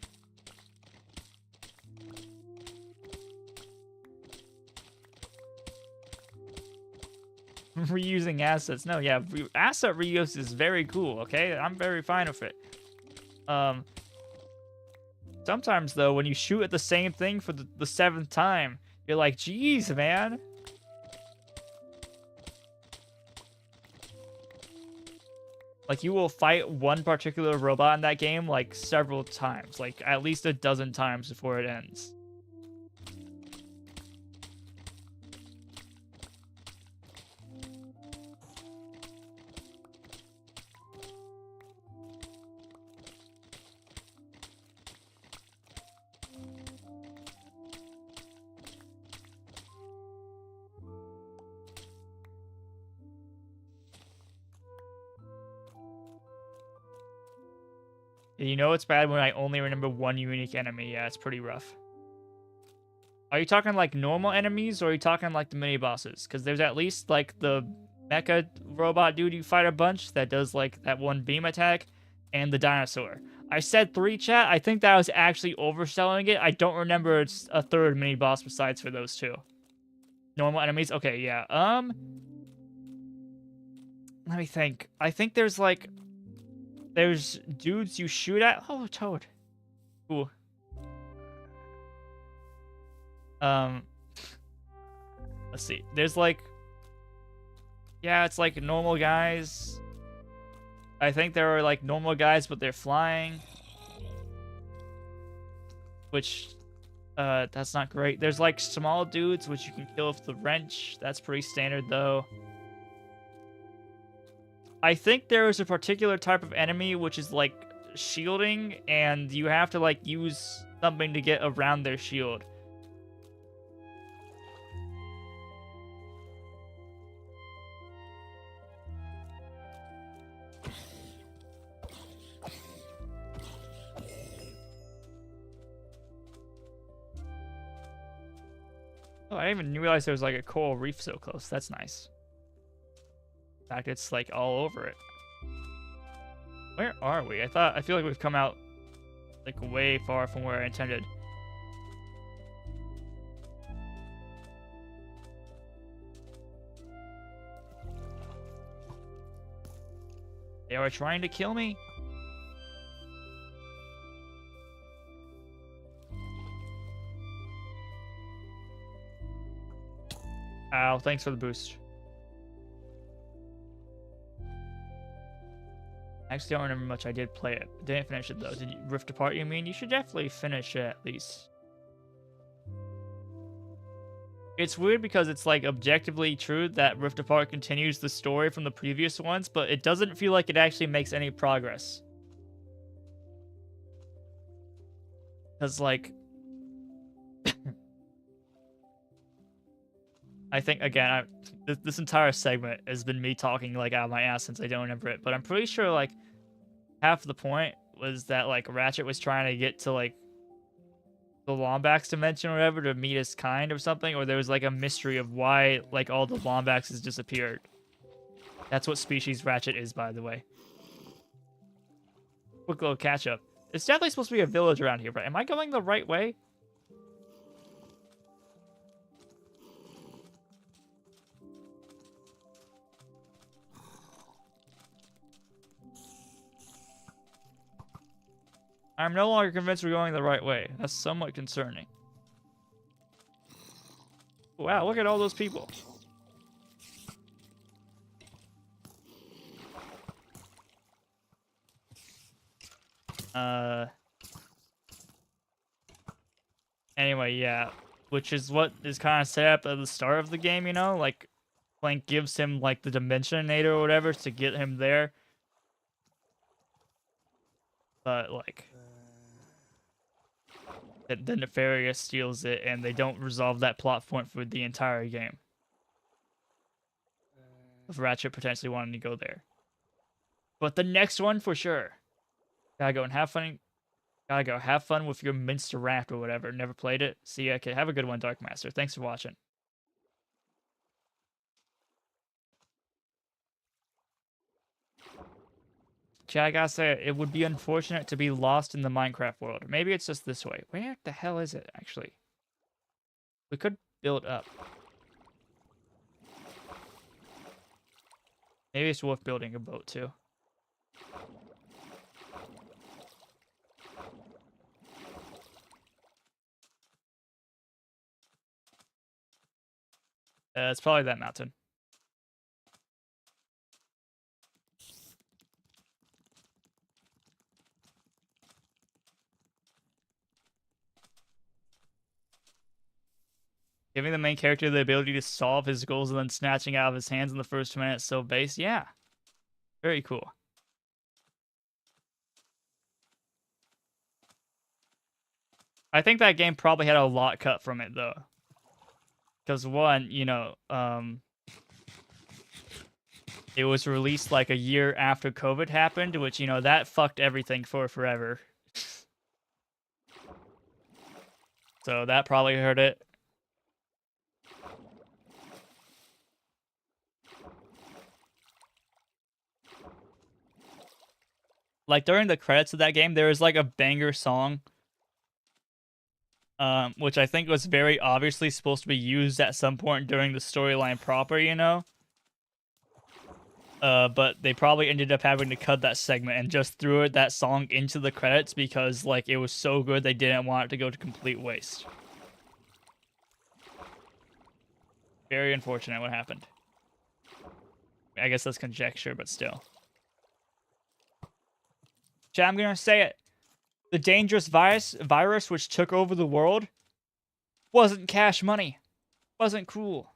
Reusing assets. No, yeah, asset reuse is very cool, okay? I'm very fine with it. Sometimes, though, when you shoot at the same thing for the 7th time, you're like, geez, man. Like, you will fight one particular robot in that game, like, several times. Like, at least a dozen times before it ends. You know it's bad when I only remember one unique enemy. Yeah, it's pretty rough. Are you talking like normal enemies, or are you talking like the mini bosses? Because there's at least like the mecha robot dude you fight a bunch that does like that one beam attack, and the dinosaur. I said 3, chat. I think that was actually overselling it. I don't remember it's a third mini boss besides for those 2. Normal enemies? Okay, yeah. Let me think. I think there's dudes you shoot at. Oh, Toad. Ooh. Let's see. There's yeah, it's like normal guys. I think there are like normal guys, but they're flying. Which, that's not great. There's like small dudes, which you can kill with the wrench. That's pretty standard though. I think there is a particular type of enemy, which is like shielding, and you have to like use something to get around their shield. Oh, I didn't even realize there was like a coral reef so close. That's nice. In fact, it's like all over it. Where are we? I feel like we've come out like way far from where I intended. They are trying to kill me. Ow, thanks for the boost. I actually don't remember much. I did play it. Didn't finish it though. Did you Rift Apart, you mean? You should definitely finish it at least. It's weird because it's like objectively true that Rift Apart continues the story from the previous ones, but it doesn't feel like it actually makes any progress. Because like... I think, again, this entire segment has been me talking like out of my ass since I don't remember it, but I'm pretty sure like half the point was that like Ratchet was trying to get to like the Lombax dimension or whatever to meet his kind or something, or there was like a mystery of why like all the Lombaxes disappeared. That's what species Ratchet is, by the way. Quick little catch up. It's definitely supposed to be a village around here, but am I going the right way? I'm no longer convinced we're going the right way. That's somewhat concerning. Wow, look at all those people. Anyway, yeah. Which is what is kind of set up at the start of the game, you know? Like, Clank gives him, like, the Dimensionator or whatever to get him there. But, like... the Nefarious steals it, and they don't resolve that plot point for the entire game. Of Ratchet potentially wanting to go there. But the next one, for sure. Gotta go and have fun. Gotta go have fun with your Minster Raft or whatever. Never played it. See ya. Okay, have a good one, Dark Master. Thanks for watching. Chat, I gotta say, it would be unfortunate to be lost in the Minecraft world. Maybe it's just this way. Where the hell is it, actually? We could build up. Maybe it's worth building a boat, too. It's probably that mountain. Giving the main character the ability to solve his goals and then snatching out of his hands in the first minute, so base. Yeah. Very cool. I think that game probably had a lot cut from it, though. Because one, you know, It was released like a year after COVID happened, which, you know, that fucked everything for forever. So that probably hurt it. Like during the credits of that game, there was like a banger song, which I think was very obviously supposed to be used at some point during the storyline proper, you know? But they probably ended up having to cut that segment and just threw that song into the credits because like it was so good they didn't want it to go to complete waste. Very unfortunate what happened. I guess that's conjecture, but still. Chat, I'm gonna say it. The dangerous virus which took over the world wasn't cash money. Wasn't cruel.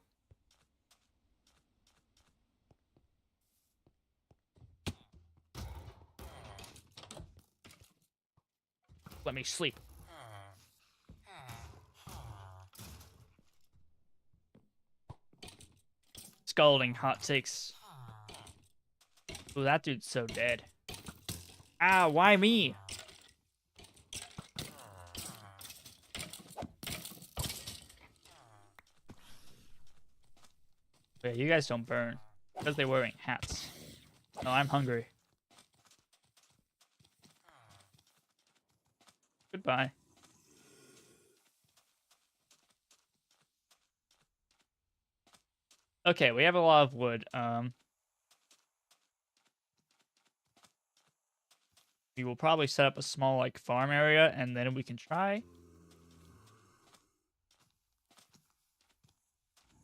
Let me sleep. Scalding hot takes. Ooh, that dude's so dead. Ah, why me? Yeah, you guys don't burn. Because they're wearing hats. No, I'm hungry. Goodbye. Okay, we have a lot of wood. We will probably set up a small, like, farm area, and then we can try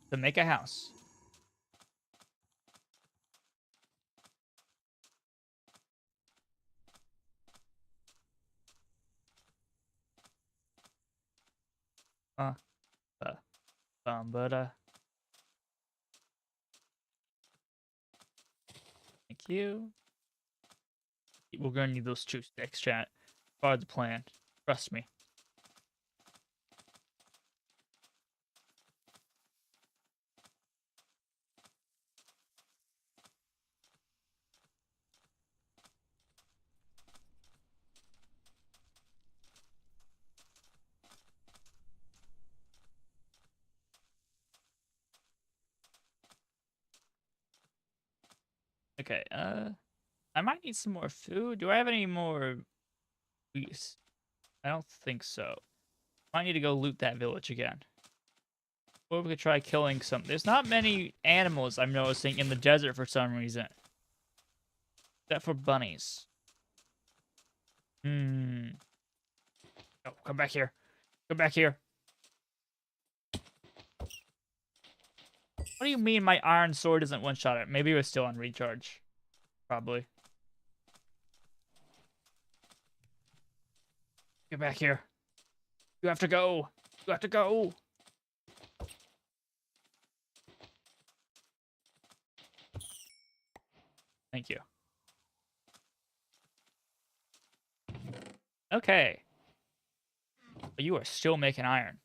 to make a house. But thank you. We're gonna need those 2 sticks, chat. Part of the plan. Trust me. Okay, I might need some more food. Do I have any more wheat? I don't think so. Might need to go loot that village again. Or we could try killing some. There's not many animals I'm noticing in the desert for some reason. Except for bunnies. Oh, come back here. Come back here. What do you mean my iron sword isn't one-shot it? Maybe it was still on recharge. Probably. Get back here. You have to go. You have to go. Thank you. Okay. But you are still making iron.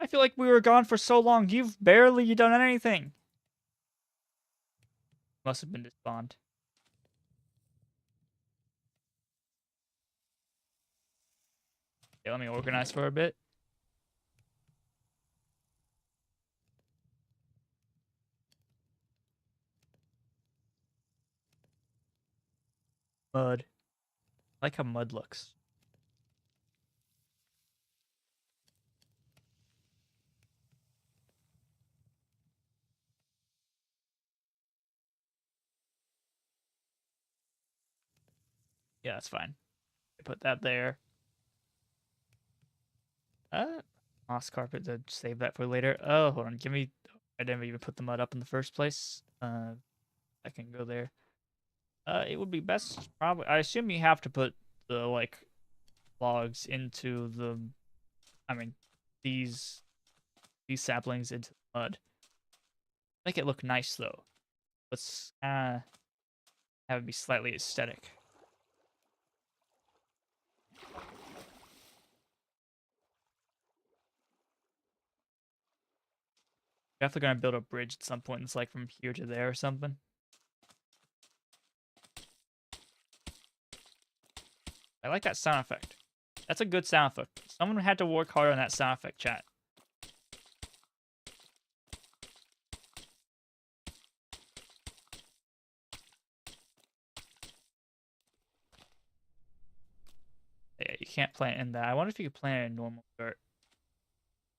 I feel like we were gone for so long. You've barely done anything. Must have been despawned. Okay, let me organize for a bit. Mud. I like how mud looks. Yeah, that's fine. Put that there. Moss carpet to save that for later. Oh, hold on. Give me. I didn't even put the mud up in the first place. I can go there. It would be best probably. I assume you have to put the like logs into the. I mean, these saplings into the mud. Make it look nice though. Let's have it be slightly aesthetic. Definitely gonna build a bridge at some point. It's like from here to there or something. I like that sound effect. That's a good sound effect. Someone had to work hard on that sound effect, chat. Yeah, you can't plant in that. I wonder if you could plant it in normal dirt.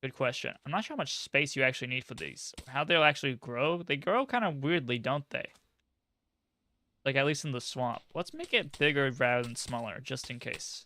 Good question. I'm not sure how much space you actually need for these. How they'll actually grow. They grow kind of weirdly, don't they? Like, at least in the swamp. Let's make it bigger rather than smaller, just in case.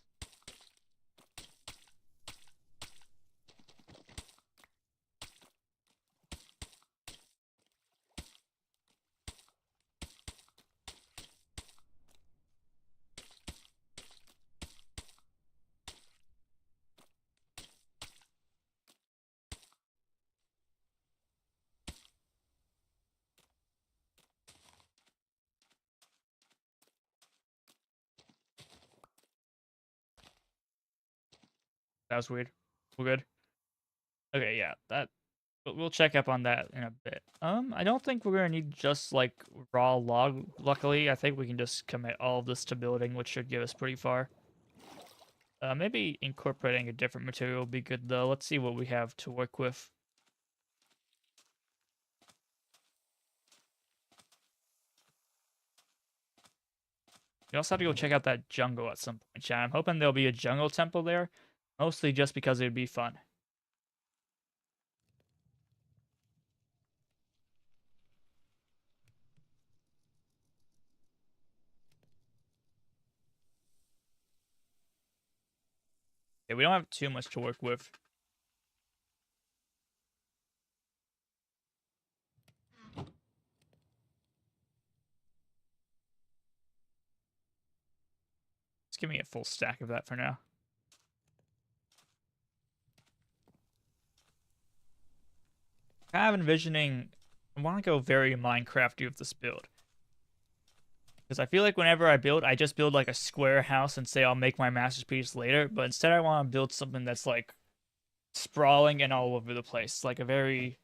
That was weird. We're good. Okay, yeah, that we'll check up on that in a bit. I don't think we're gonna need just like raw log. Luckily, I think we can just commit all of this to building, which should get us pretty far. Maybe incorporating a different material would be good though. Let's see what we have to work with. We also have to go check out that jungle at some point, chat. I'm hoping there'll be a jungle temple there, mostly just because it would be fun. Yeah, we don't have too much to work with. Just give me a full stack of that for now. Kind of envisioning, I want to go very Minecrafty with this build. Because I feel like whenever I build, I just build like a square house and say I'll make my masterpiece later. But instead I want to build something that's like sprawling and all over the place. Like a very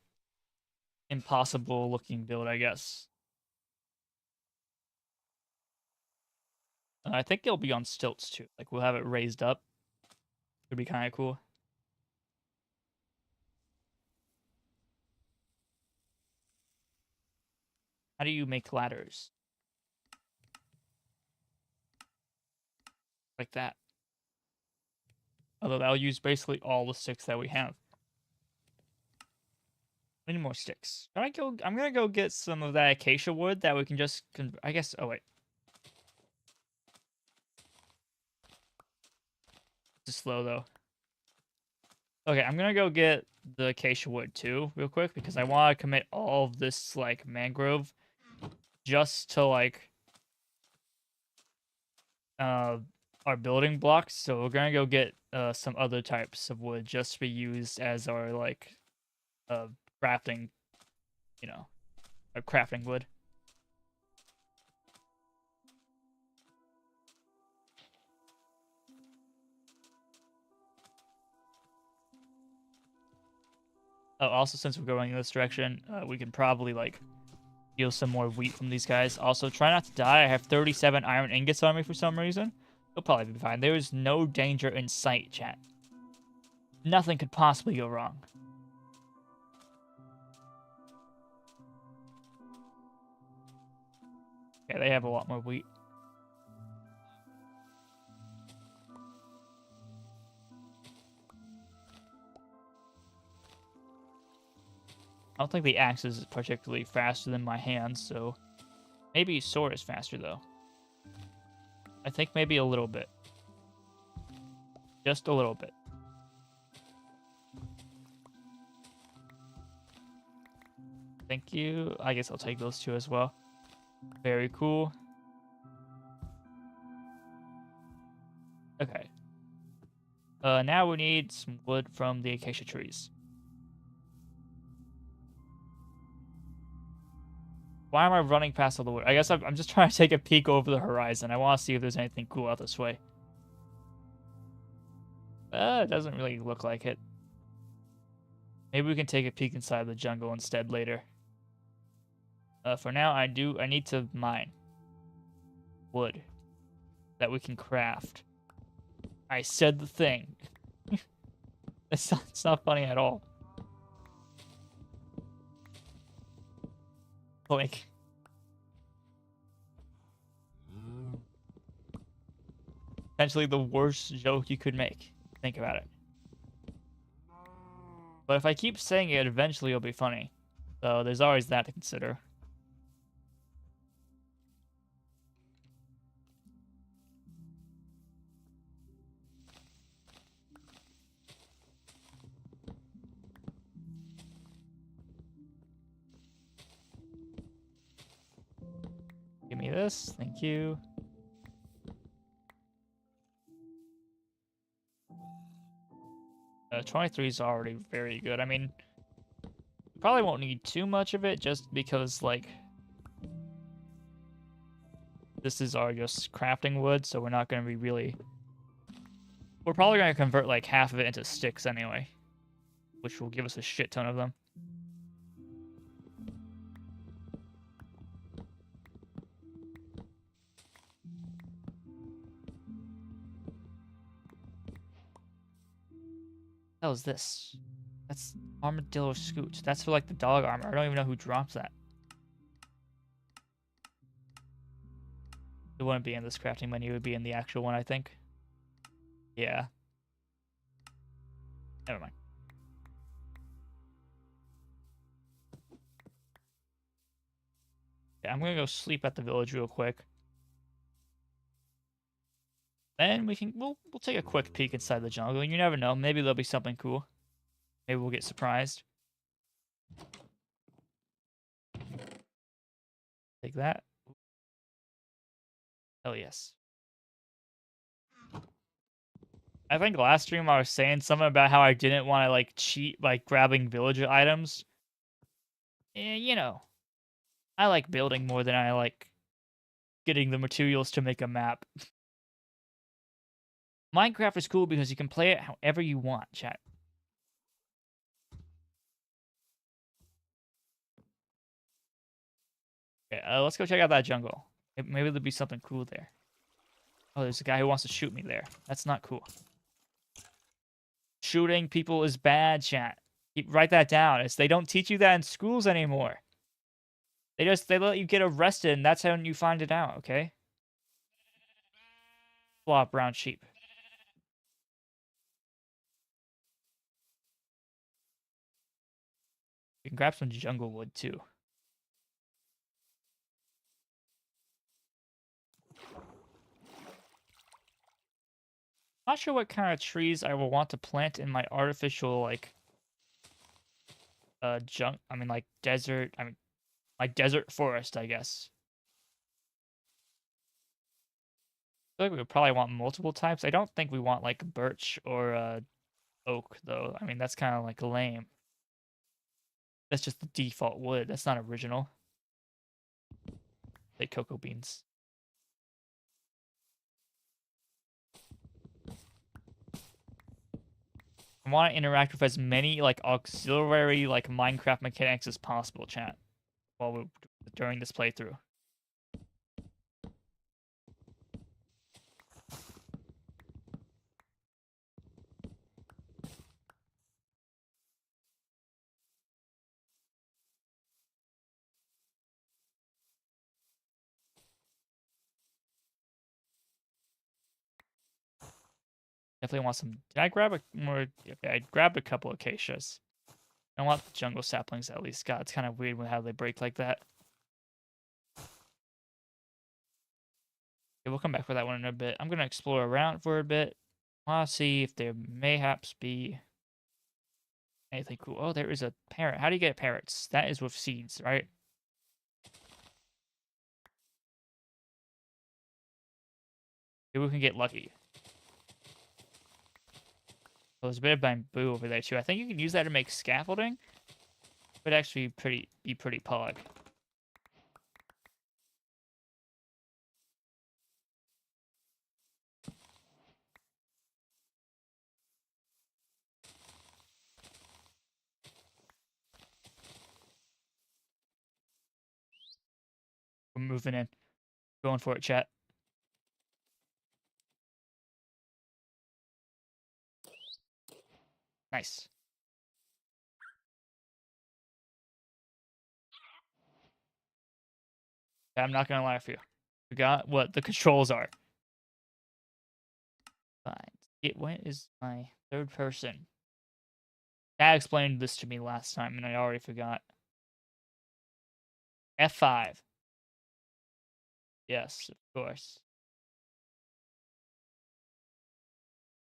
impossible looking build, I guess. And I think it'll be on stilts too. Like we'll have it raised up. It'd be kind of cool. How do you make ladders? Like that. Although that'll use basically all the sticks that we have. We need more sticks. I'm gonna go get some of that acacia wood that we can just I guess. Oh wait. It's slow though. Okay, I'm gonna go get the acacia wood too, real quick, because I want to commit all of this like mangrove just to like our building blocks. So we're gonna go get some other types of wood just to be used as our like crafting, you know, our crafting wood. Oh, also, since we're going in this direction, we can probably like steal some more wheat from these guys. Also, try not to die. I have 37 iron ingots on me for some reason. It'll probably be fine. There is no danger in sight, chat. Nothing could possibly go wrong. Okay, they have a lot more wheat. I don't think the axe is particularly faster than my hands, so maybe sword is faster though. I think maybe a little bit. Just a little bit. Thank you. I guess I'll take those two as well. Very cool. Okay. Now we need some wood from the acacia trees. Why am I running past all the wood? I guess I'm just trying to take a peek over the horizon. I want to see if there's anything cool out this way. It doesn't really look like it. Maybe we can take a peek inside the jungle instead later. For now, I need to mine wood that we can craft. I said the thing. It's not funny at all. Like, potentially the worst joke you could make. Think about it. But if I keep saying it, eventually it'll be funny. So there's always that to consider. Give me this. Thank you. Uh, 23 is already very good. I mean, we probably won't need too much of it just because, like, this is our just crafting wood, so we're not going to be really... We're probably going to convert, like, half of it into sticks anyway, which will give us a shit ton of them. What the hell is this? That's armadillo scooch. That's for, like, the dog armor. I don't even know who drops that. It wouldn't be in this crafting menu. It would be in the actual one, I think. Yeah. Never mind. Yeah, I'm gonna go sleep at the village real quick. Then we'll take a quick peek inside the jungle. You never know. Maybe there'll be something cool. Maybe we'll get surprised. Take that. Hell yes. I think last stream I was saying something about how I didn't want to like cheat by grabbing villager items. Yeah, you know, I like building more than I like getting the materials to make a map. Minecraft is cool because you can play it however you want, chat. Okay, let's go check out that jungle. Maybe there'll be something cool there. Oh, there's a guy who wants to shoot me there. That's not cool. Shooting people is bad, chat. Write that down. They don't teach you that in schools anymore. They let you get arrested, and that's how you find it out, okay? Flop, brown sheep. You can grab some jungle wood, too. Not sure what kind of trees I will want to plant in my artificial, like, desert, my desert forest, I guess. I feel like we would probably want multiple types. I don't think we want, like, birch or, oak, though. I mean, that's kind of, like, lame. That's just the default wood. That's not original. Like cocoa beans. I want to interact with as many like auxiliary like Minecraft mechanics as possible, chat, during this playthrough. Definitely want some. Did I grab a more? Okay, I grabbed a couple of acacias. I want the jungle saplings at least. God, it's kind of weird how they break like that. Okay, we'll come back for that one in a bit. I'm gonna explore around for a bit. I want to see if there mayhaps be anything cool. Oh, there is a parrot. How do you get parrots? That is with seeds, right? Maybe we can get lucky. Oh, there's a bit of bamboo over there too. I think you can use that to make scaffolding. Would actually be pretty pog. moving in. Going for it, chat. Nice. I'm not gonna lie for you. Forgot what the controls are. Fine. When is my third person? Dad explained this to me last time, and I already forgot. F5. Yes, of course.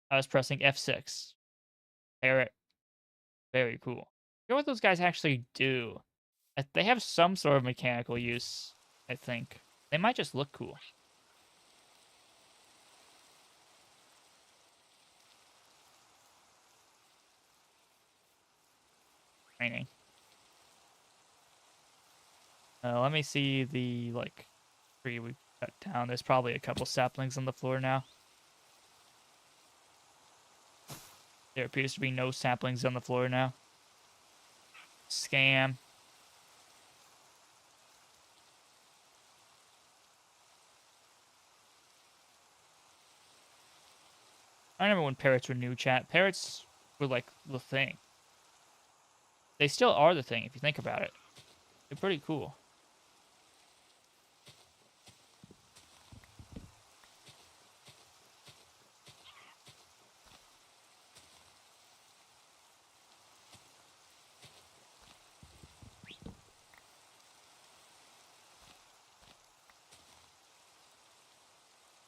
I was pressing F6. Parrot. Very cool. I wonder what those guys actually do. They have some sort of mechanical use, I think. They might just look cool. Training. Let me see the, like, tree we cut down. There's probably a couple saplings on the floor now. There appears to be no saplings on the floor now. Scam. I remember when parrots were new, chat. Parrots were, like, the thing. They still are the thing, if you think about it. They're pretty cool.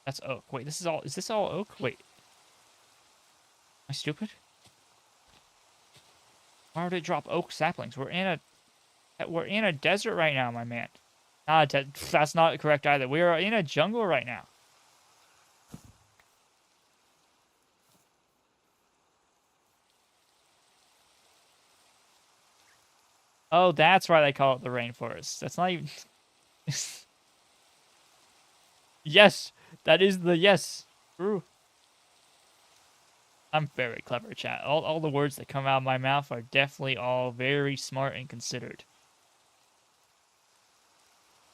That's oak. Wait, is this all oak? Wait. Am I stupid? Why would it drop oak saplings? We're in a desert right now, my man. That's not correct either. We are in a jungle right now. Oh, that's why they call it the rainforest. That's not even... Yes, that is the yes. True. I'm very clever, chat. All the words that come out of my mouth are definitely all very smart and considered.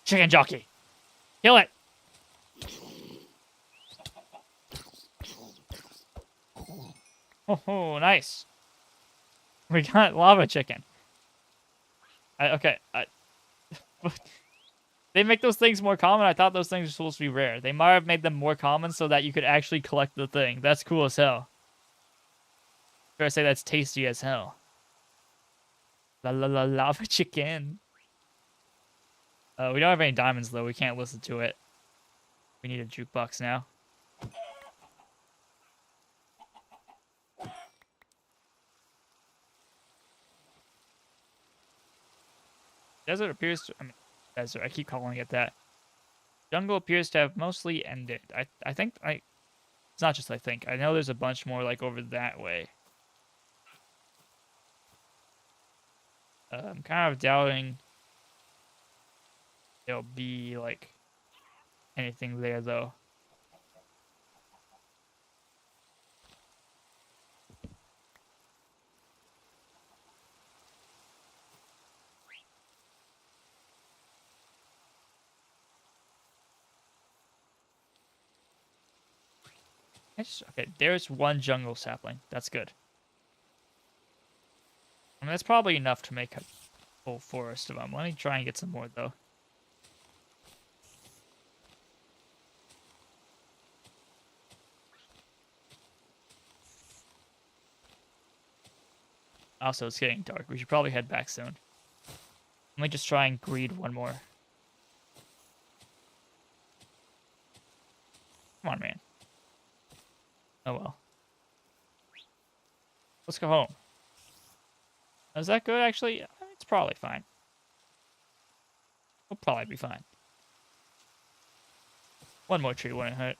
Chicken jockey. Kill it. Oh, nice. We got lava chicken. Okay. They make those things more common. I thought those things were supposed to be rare. They might have made them more common so that you could actually collect the thing. That's cool as hell. Fair to say that's tasty as hell. La la la lava chicken. We don't have any diamonds though. We can't listen to it. We need a jukebox now. Desert appears to... desert. I keep calling it that. Jungle appears to have mostly ended. I think... It's not just I think. I know there's a bunch more, like, over that way. I'm kind of doubting there'll be, like, anything there, though. Okay, there's one jungle sapling. That's good. I mean, that's probably enough to make a full forest of them. Let me try and get some more, though. Also, it's getting dark. We should probably head back soon. Let me just try and greed one more. Come on, man. Oh, well. Let's go home. Is that good, actually? It's probably fine. We'll probably be fine. One more tree wouldn't hurt.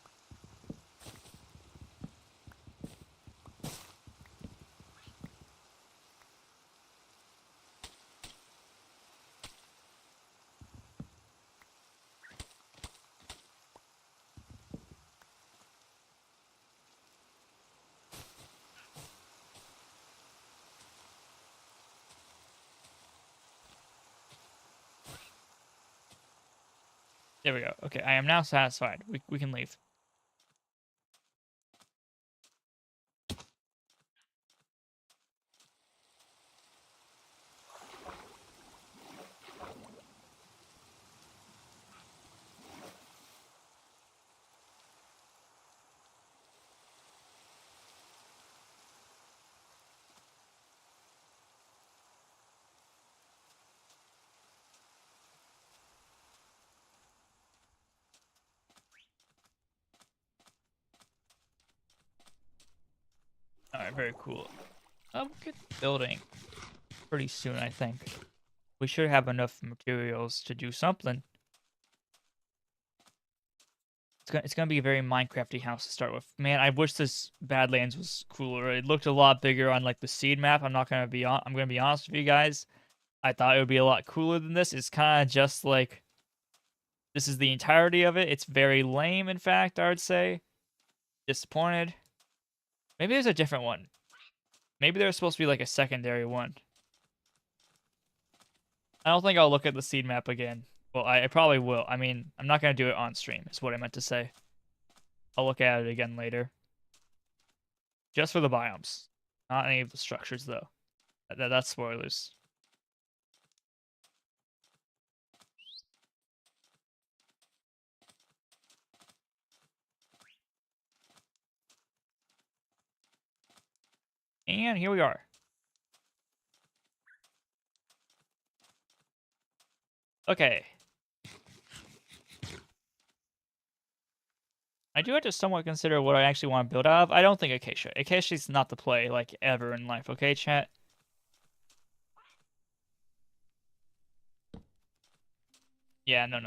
There we go. Okay, I am now satisfied. We can leave. All right, very cool. We'll get building pretty soon, I think. We should have enough materials to do something. It's gonna be a very Minecrafty house to start with. Man, I wish this Badlands was cooler. It looked a lot bigger on like the seed map. I'm gonna be honest with you guys. I thought it would be a lot cooler than this. It's kind of just like this is the entirety of it. It's very lame, in fact, I would say. Disappointed. Maybe there's a different one. Maybe there's supposed to be like a secondary one. I don't think I'll look at the seed map again. Well, I probably will. I mean, I'm not going to do it on stream, is what I meant to say. I'll look at it again later. Just for the biomes. Not any of the structures, though. That's spoilers. And here we are. Okay. I do have to somewhat consider what I actually want to build out of. I don't think Acacia. Acacia's not the play, like, ever in life, okay, chat? Yeah, no.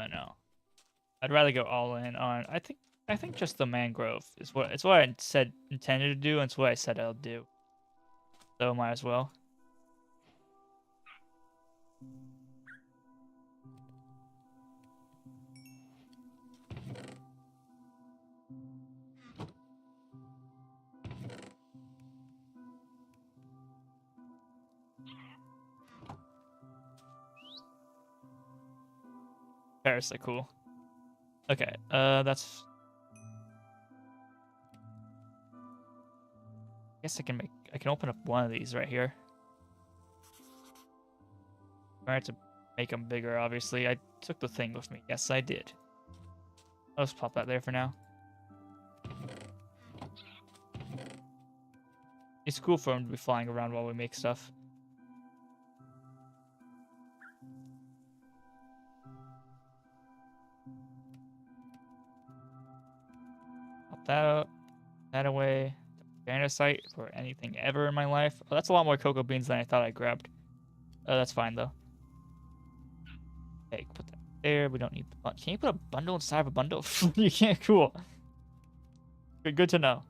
I'd rather go all in on... I think just the mangrove is what I said intended to do, and it's what I said I'll do. So might as well. Paris, cool. Okay, that's... I guess I can open up one of these right here. I have to make them bigger, obviously. I took the thing with me. Yes, I did. I'll just pop that there for now. It's cool for him to be flying around while we make stuff. Pop that up. That away. Site for anything ever in my life. Oh, that's a lot more cocoa beans than I thought I grabbed. Oh, that's fine, though. Okay, put that there. We don't need... Can you put a bundle inside of a bundle? You can't. Cool. Good to know.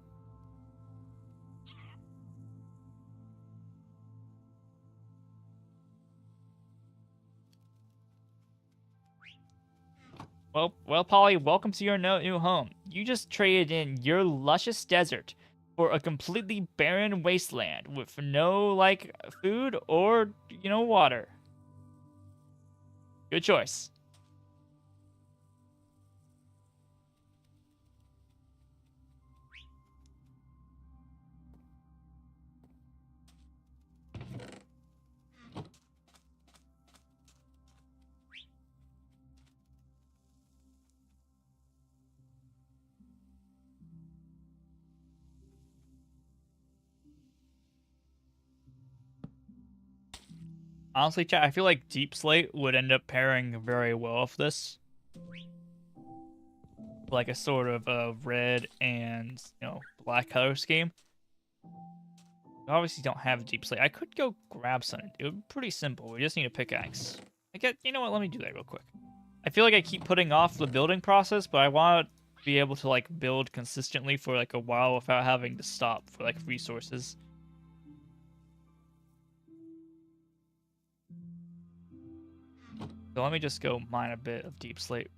Well, Polly, welcome to your new home. You just traded in your luscious desert for a completely barren wasteland with no, like, food or, water. Good choice. Honestly, chat, I feel like Deep Slate would end up pairing very well with this. Like a sort of red and, black color scheme. We obviously don't have a Deep Slate. I could go grab some. It would be pretty simple. We just need a pickaxe. You know what? Let me do that real quick. I feel like I keep putting off the building process, but I want to be able to, like, build consistently for, like, a while without having to stop for, like, resources. So let me just go mine a bit of Deep Slate.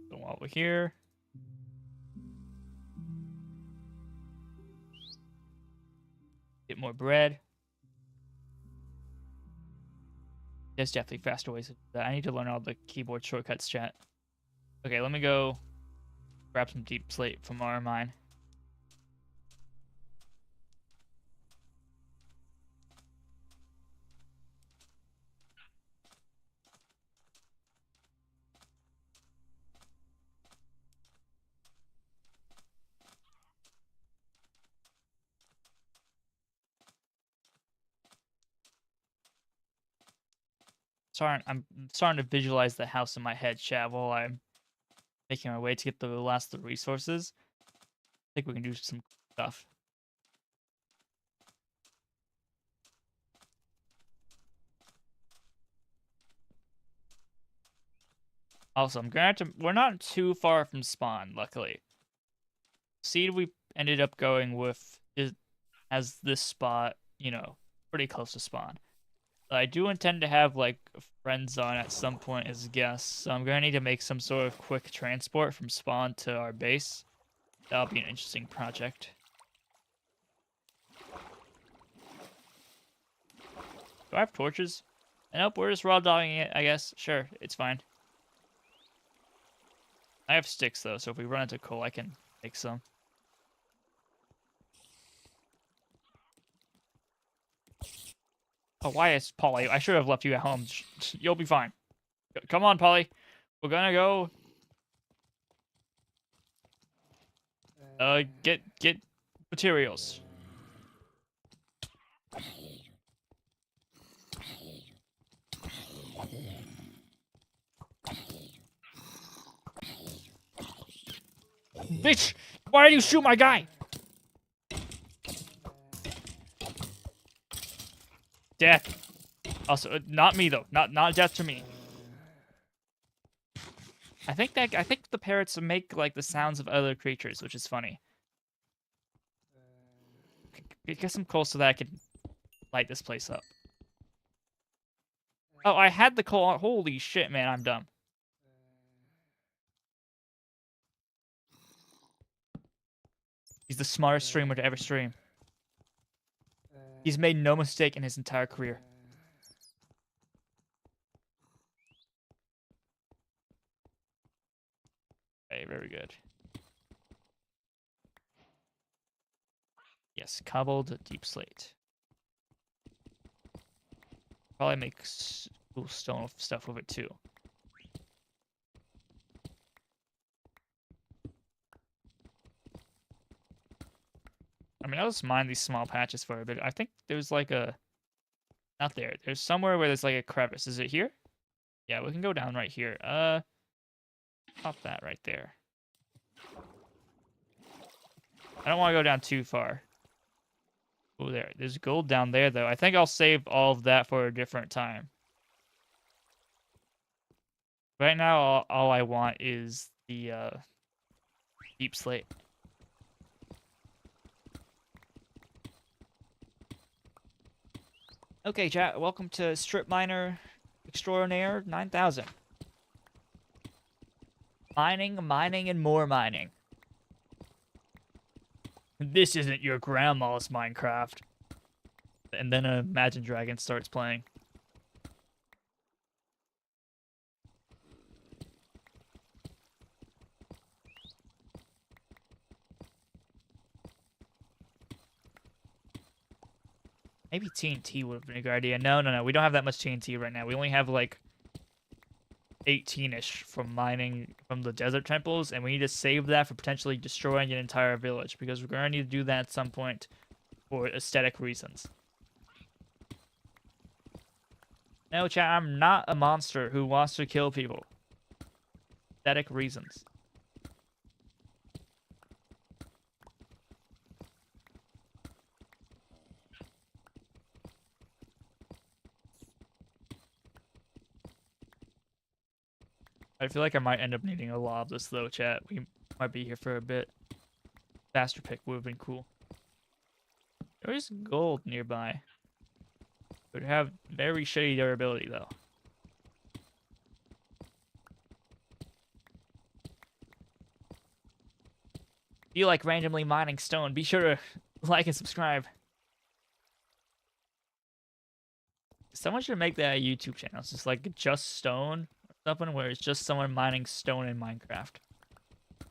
So while we're here... Get more bread. There's definitely faster ways to do that. I need to learn all the keyboard shortcuts, chat. Okay, let me go grab some deep slate from our mine. I'm starting to visualize the house in my head, chat, while I'm making my way to get the last of the resources. I think we can do some stuff. Also, I'm gonna have to. We're not too far from spawn, luckily. Seed we ended up going with is as this spot, you know, pretty close to spawn. I do intend to have like friends on at some point as guests, so I'm gonna need to make some sort of quick transport from spawn to our base. That'll be an interesting project. Do I have torches? Nope, we're just raw dogging it, I guess. Sure, it's fine. I have sticks though, so if we run into coal, I can make some. Oh, why is Polly? I should have left you at home. You'll be fine. Come on, Polly. We're gonna go. Get materials. Bitch! Why did you shoot my guy? Death. Also, not me though. Not death to me. I think the parrots make like the sounds of other creatures, which is funny. Get some coal so that I can light this place up. Oh, I had the coal. Holy shit, man! I'm dumb. He's the smartest streamer to ever stream. He's made no mistake in his entire career. Okay, very good. Yes, cobbled deep slate. Probably makes cool stone stuff with it too. I mean, I'll just mine these small patches for a bit. I think there's like a... Not there. There's somewhere where there's like a crevice. Is it here? Yeah, we can go down right here. Pop that right there. I don't want to go down too far. Oh, there. There's gold down there, though. I think I'll save all of that for a different time. Right now, all I want is the deep slate. Okay, chat. Welcome to Strip Miner Extraordinaire 9000. Mining, and more mining. This isn't your grandma's Minecraft. And then Imagine Dragon starts playing. Maybe TNT would have been a good idea. No. We don't have that much TNT right now. We only have like 18-ish from mining from the desert temples, and we need to save that for potentially destroying an entire village, because we're going to need to do that at some point for aesthetic reasons. No, chat, I'm not a monster who wants to kill people. Aesthetic reasons. I feel like I might end up needing a lot of this, though, chat. We might be here for a bit. Faster pick would have been cool. There's gold nearby. It would have very shitty durability, though. If you like randomly mining stone, be sure to like and subscribe. Someone should make that a YouTube channel. It's just like just stone or something where it's just someone mining stone in Minecraft.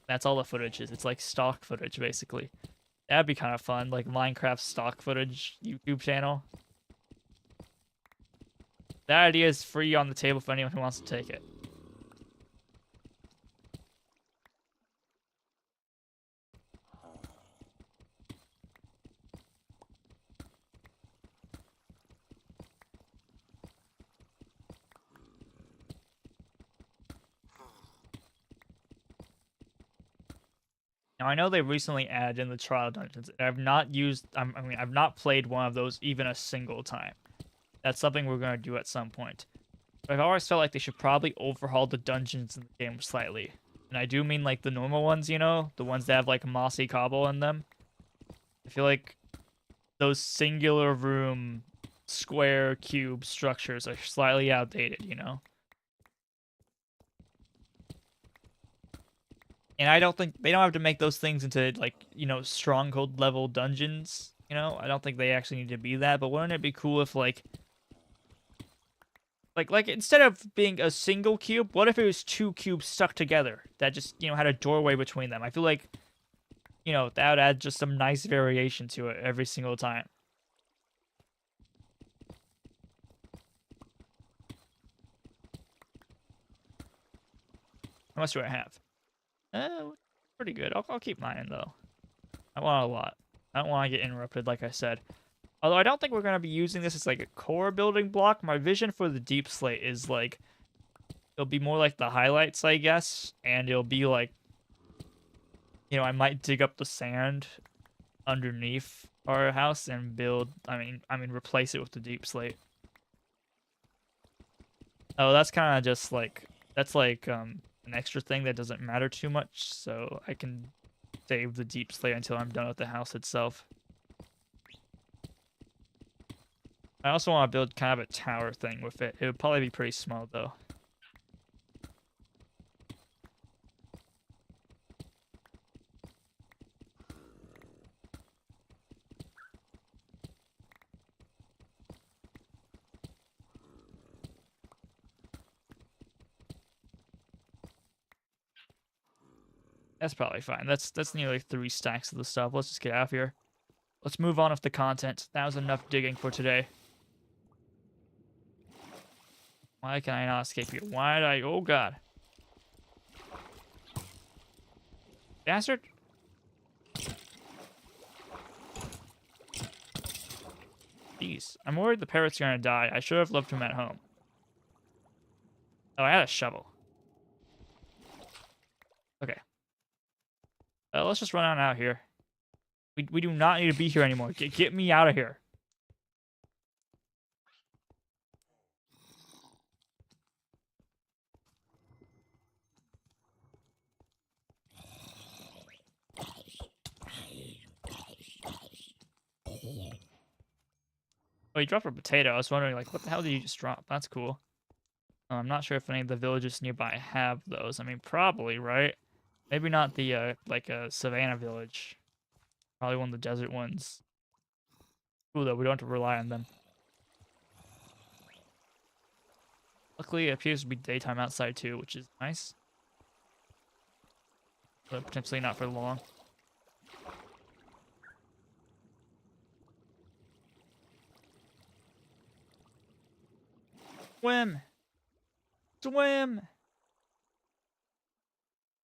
That's all the footage is. It's like stock footage basically. That'd be kind of fun, like Minecraft stock footage YouTube channel. That idea is free on the table for anyone who wants to take it. Now I know they recently added in the trial dungeons. I've not used. I mean, I've not played one of those even a single time. That's something we're gonna do at some point. But I've always felt like they should probably overhaul the dungeons in the game slightly. And I do mean like the normal ones, you know, the ones that have like mossy cobble in them. I feel like those singular room, square, cube structures are slightly outdated, you know. And I don't think they don't have to make those things into like, you know, stronghold level dungeons. You know, I don't think they actually need to be that. But wouldn't it be cool if like instead of being a single cube, what if it was two cubes stuck together that just, you know, had a doorway between them? I feel like, you know, that would add just some nice variation to it every single time. How much do I have? Pretty good. I'll keep mine though. I want a lot. I don't want to get interrupted, like I said. Although I don't think we're going to be using this as like a core building block. My vision for the deep slate is like, it'll be more like the highlights, I guess. And it'll be like, you know, I might dig up the sand underneath our house and build, replace it with the deep slate. Oh, that's kind of just like, that's like an extra thing that doesn't matter too much. So I can save the deep slate until I'm done with the house itself. I also want to build kind of a tower thing with it. It would probably be pretty small, though. That's probably fine. That's nearly 3 stacks of the stuff. Let's just get out of here. Let's move on with the content. That was enough digging for today. Why can I not escape here? Why did I... Oh, God. Bastard. Jeez. I'm worried the parrot's gonna die. I should have left him at home. Oh, I had a shovel. Okay. Let's just run on out here. We do not need to be here anymore. Get me out of here. Oh, he dropped a potato. I was wondering, like, what the hell did you just drop? That's cool. I'm not sure if any of the villages nearby have those. I mean, probably, right? Maybe not the, like, a savannah village. Probably one of the desert ones. Cool, though. We don't have to rely on them. Luckily, it appears to be daytime outside, too, which is nice. But potentially not for long. Swim! Swim!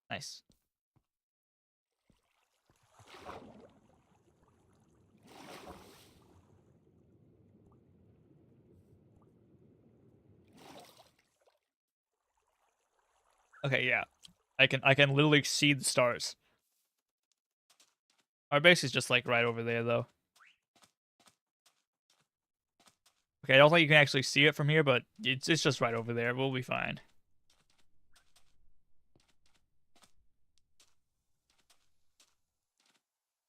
Nice. Okay, yeah. I can literally see the stars. Our base is just like right over there though. Okay, I don't think you can actually see it from here, but it's just right over there. We'll be fine.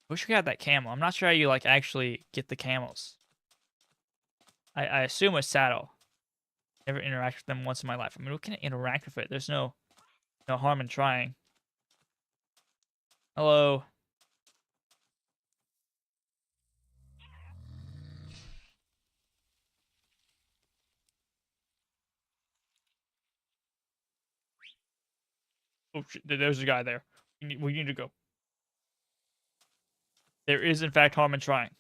Wish we had that camel. I'm not sure how you like actually get the camels. I assume a saddle. Never interacted with them once in my life. I mean, we can interact with it. There's no harm in trying. Hello. Oh shit! There's a guy there. We need to go. There is in fact harm in trying.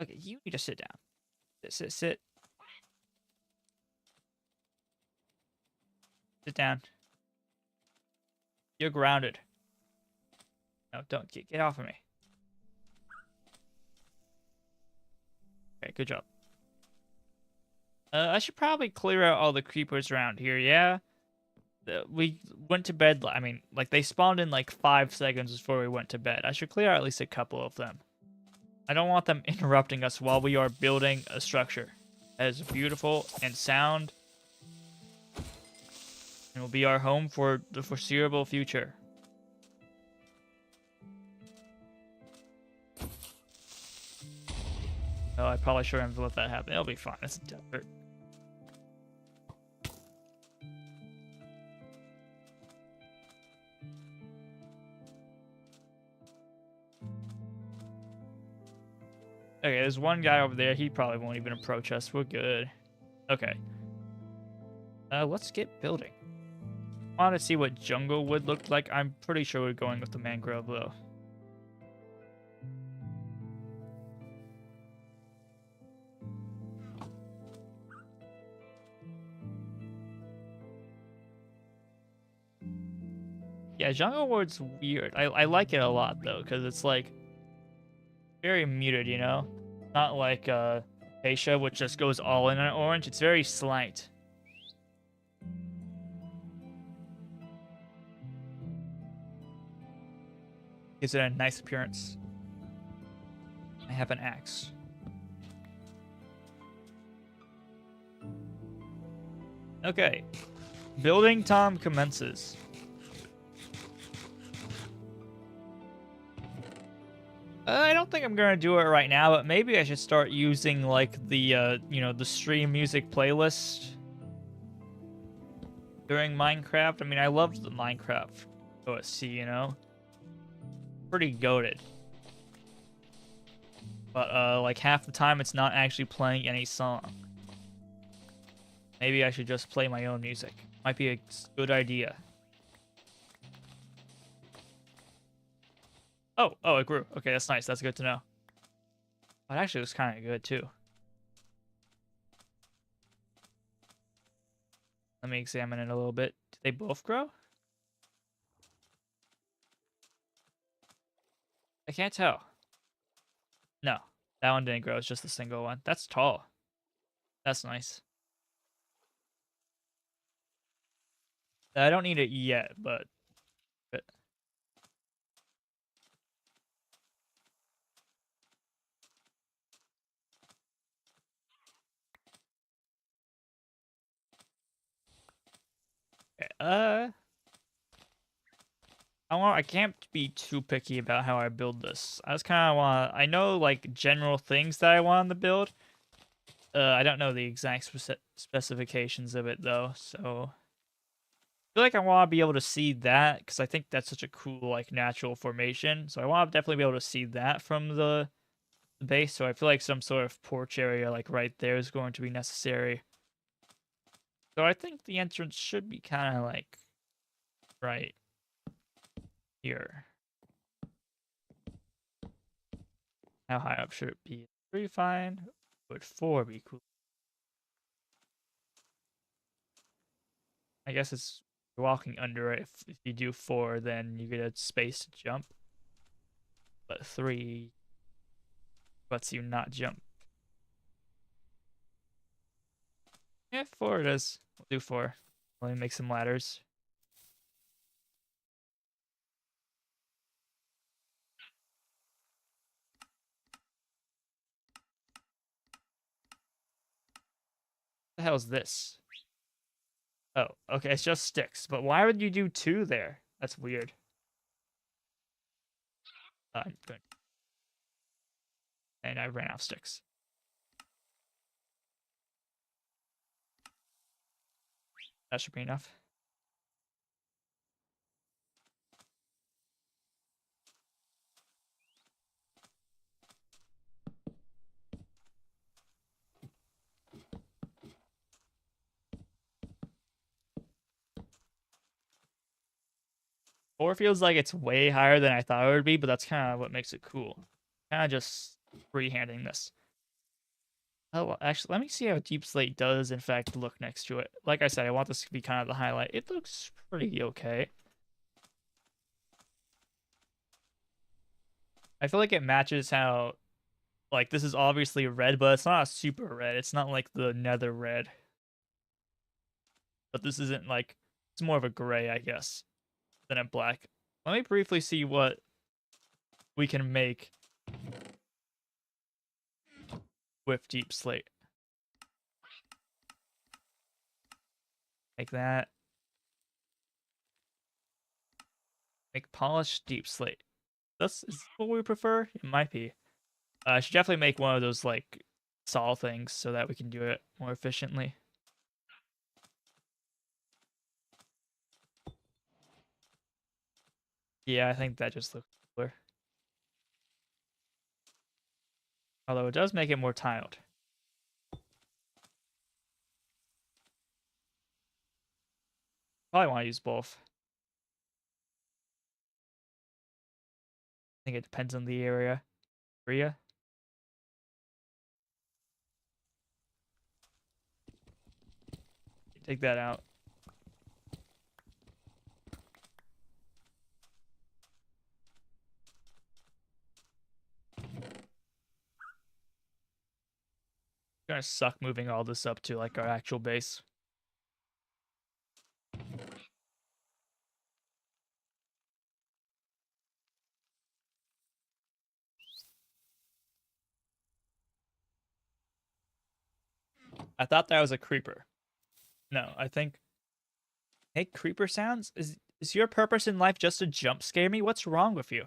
Okay, you need to sit down. Sit. Sit down. You're grounded. No, don't get off of me. Okay, good job. I should probably clear out all the creepers around here. Yeah. We went to bed. I mean, like they spawned in like 5 seconds before we went to bed. I should clear out at least a couple of them. I don't want them interrupting us while we are building a structure that is beautiful and sound and will be our home for the foreseeable future. Oh, I probably shouldn't have let that happen. It'll be fine. It's a desert. Okay, there's one guy over there. He probably won't even approach us. We're good. Okay. Let's get building. I want to see what jungle would look like. I'm pretty sure we're going with the mangrove, though. Yeah, jungle wood's weird. I like it a lot, though, because it's, like, very muted, you know? Not like, Acacia, which just goes all in on orange. It's very slight. Gives it a nice appearance. I have an axe. Okay. Building time commences. I don't think I'm gonna do it right now, but maybe I should start using like the the stream music playlist during Minecraft. I mean, I loved the Minecraft OSC, you know, pretty goated. But like half the time it's not actually playing any song. Maybe I should just play my own music. Might be a good idea. Oh, it grew. Okay, that's nice. That's good to know. But actually, it was kind of good too. Let me examine it a little bit. Did they both grow? I can't tell. No, that one didn't grow. It's just a single one. That's tall. That's nice. I don't need it yet, but okay, I can't be too picky about how I build this. I just kind of want. I know like general things that I want to build. I don't know the exact specifications of it though, so I feel like I want to be able to see that because I think that's such a cool like natural formation. So I want to definitely be able to see that from the base. So I feel like some sort of porch area like right there is going to be necessary. So I think the entrance should be kind of like right here. How high up should it be? 3 fine. Would 4 be cool? I guess it's walking under it. If you do 4, then you get a space to jump. But 3 lets you not jump. Yeah, 4 it is. We'll do 4. Let me make some ladders. What the hell is this? Oh, okay, it's just sticks. But why would you do 2 there? That's weird. Good. And I ran out of sticks. That should be enough. Four feels like it's way higher than I thought it would be, but that's kind of what makes it cool. Kind of just freehanding this. Oh, well, actually, let me see how Deep Slate does, in fact, look next to it. Like I said, I want this to be kind of the highlight. It looks pretty okay. I feel like it matches how, like, this is obviously red, but it's not a super red. It's not like the nether red. But this isn't like, it's more of a gray, I guess, than a black. Let me briefly see what we can make with Deep Slate. Make that. Make polished Deep Slate. This is what we prefer. It might be. I should definitely make one of those like saw things so that we can do it more efficiently. Yeah, I think that just looks cooler. Although it does make it more tiled. Probably want to use both. I think it depends on the area. Take that out. It's gonna suck moving all this up to like our actual base. I thought that was a creeper. No, I think make creeper sounds? Is your purpose in life just to jump scare me? What's wrong with you?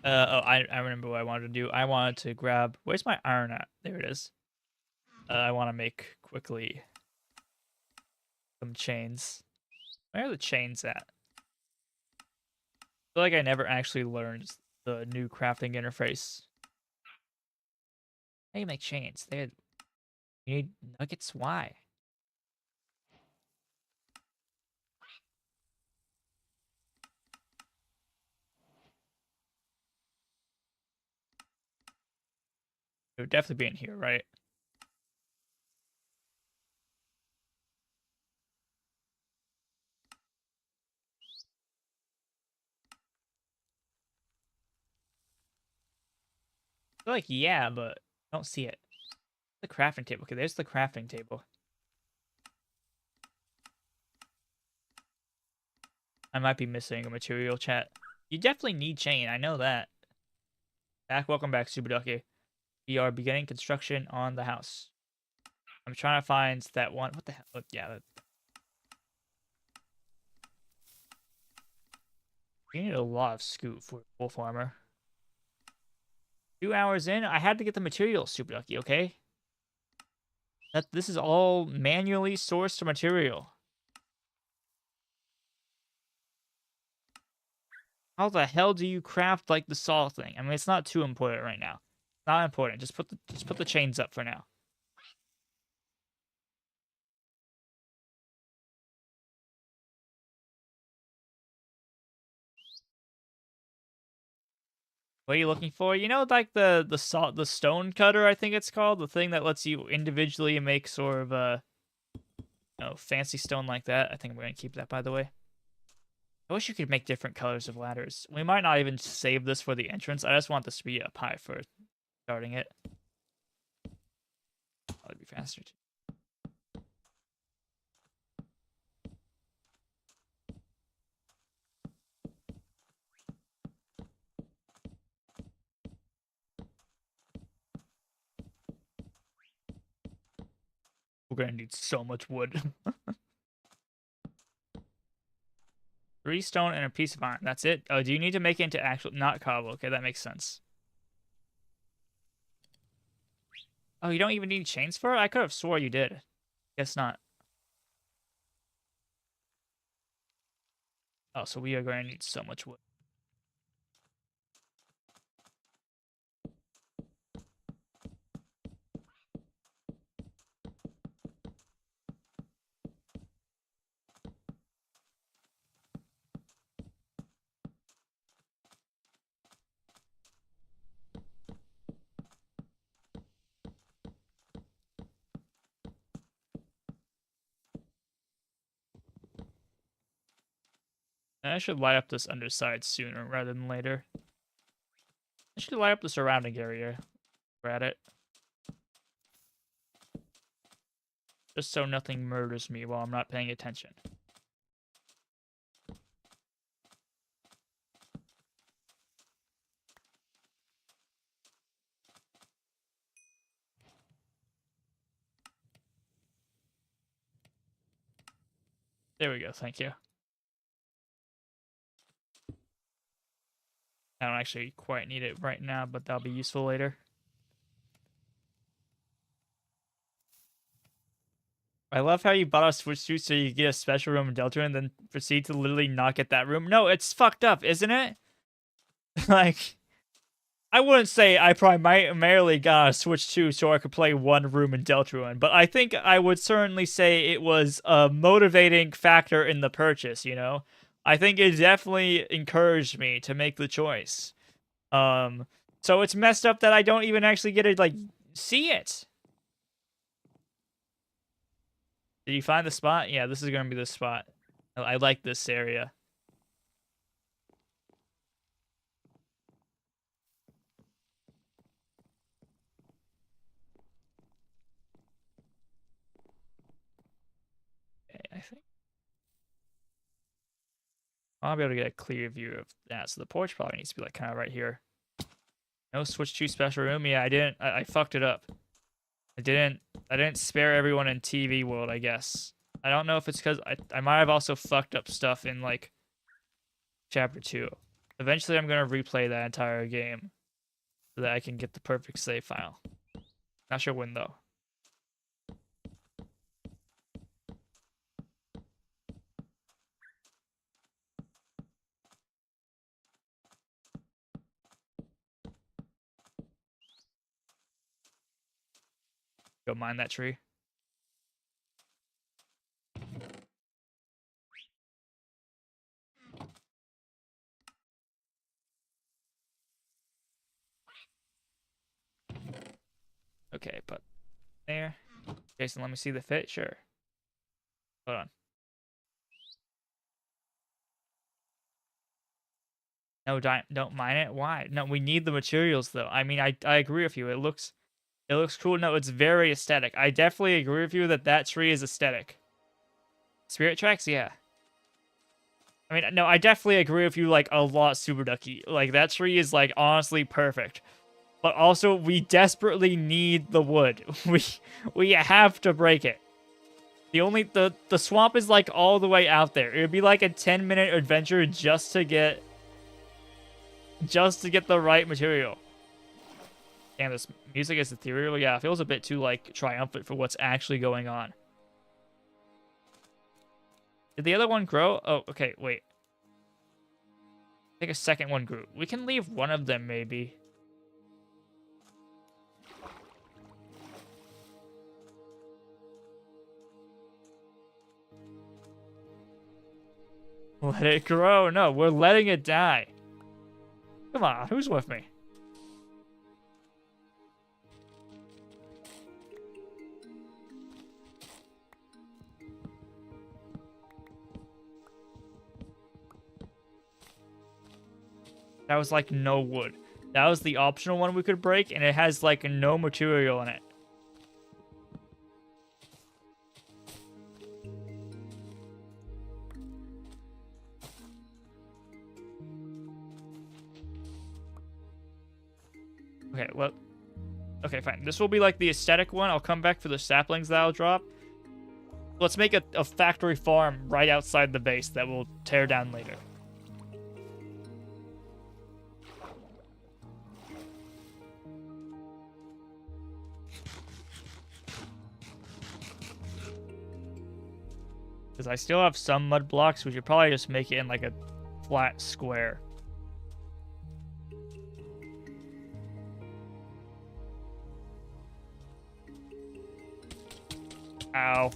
Oh, I remember what I wanted to do. I wanted to grab, where's my iron at? There it is. I want to make quickly some chains. Where are the chains at? I feel like I never actually learned the new crafting interface. How do you make chains? You need nuggets? Why? It would definitely be in here, right? I feel like, yeah, but I don't see it. The crafting table. Okay, there's the crafting table. I might be missing a material, chat. You definitely need chain. I know that. Welcome back, Super Ducky. We are beginning construction on the house. I'm trying to find that one. What the hell? Oh, yeah. We need a lot of scoot for wolf armor. 2 hours in, I had to get the materials, Super Ducky, okay? This is all manually sourced material. How the hell do you craft like the saw thing? I mean, it's not too important right now. Not important. Just put the chains up for now. What are you looking for? You know, like the stone cutter, I think it's called, the thing that lets you individually make sort of fancy stone like that. I think I'm gonna keep that, by the way. I wish you could make different colors of ladders. We might not even save this for the entrance. I just want this to be up high for starting it. That'd be faster too. We're gonna need so much wood. 3 stone and a piece of iron. That's it? Oh, do you need to make it into actual... Not cobble. Okay, that makes sense. Oh, you don't even need chains for it? I could have swore you did. Guess not. Oh, so we are going to need so much wood. I should light up this underside sooner rather than later. I should light up the surrounding area. We're at it. Just so nothing murders me while I'm not paying attention. There we go, thank you. I don't actually quite need it right now, but that'll be useful later. I love how you bought a Switch 2 so you get a special room in Delta and then proceed to literally not get that room. No, it's fucked up, isn't it? Like, I wouldn't say I primarily got a Switch 2 so I could play one room in Deltarune, but I think I would certainly say it was a motivating factor in the purchase, you know? I think it definitely encouraged me to make the choice. So it's messed up that I don't even actually get to, like, see it. Did you find the spot? Yeah, this is going to be the spot. I like this area. Okay, I think I'll be able to get a clear view of that. So the porch probably needs to be like kind of right here. No Switch 2 special room. Yeah, I didn't. I fucked it up. I didn't spare everyone in TV world, I guess. I don't know if it's because I might have also fucked up stuff in like chapter 2. Eventually I'm gonna replay that entire game so that I can get the perfect save file. Not sure when though. Go mine that tree. Okay, but there. Jasen, let me see the fit. Sure. Hold on. No, don't mine it. Why? No, we need the materials though. I mean, I agree with you. It looks cool. No, it's very aesthetic. I definitely agree with you that tree is aesthetic. Spirit tracks, yeah. I mean, no, I definitely agree with you like a lot, Super Ducky. Like that tree is like honestly perfect. But also, we desperately need the wood. We have to break it. The swamp is like all the way out there. It would be like a 10-minute adventure just to get the right material. Damn, this music is ethereal. Yeah, it feels a bit too like triumphant for what's actually going on. Did the other one grow? Oh, okay, wait. I think a second one grew. We can leave one of them, maybe. Let it grow. No, we're letting it die. Come on, who's with me? That was like no wood. That was the optional one we could break, and it has like no material in it. Okay, well, okay, fine. This will be like the aesthetic one. I'll come back for the saplings that I'll drop. Let's make a factory farm right outside the base that we'll tear down later. Because I still have some mud blocks, we should probably just make it in like a flat square. Ow.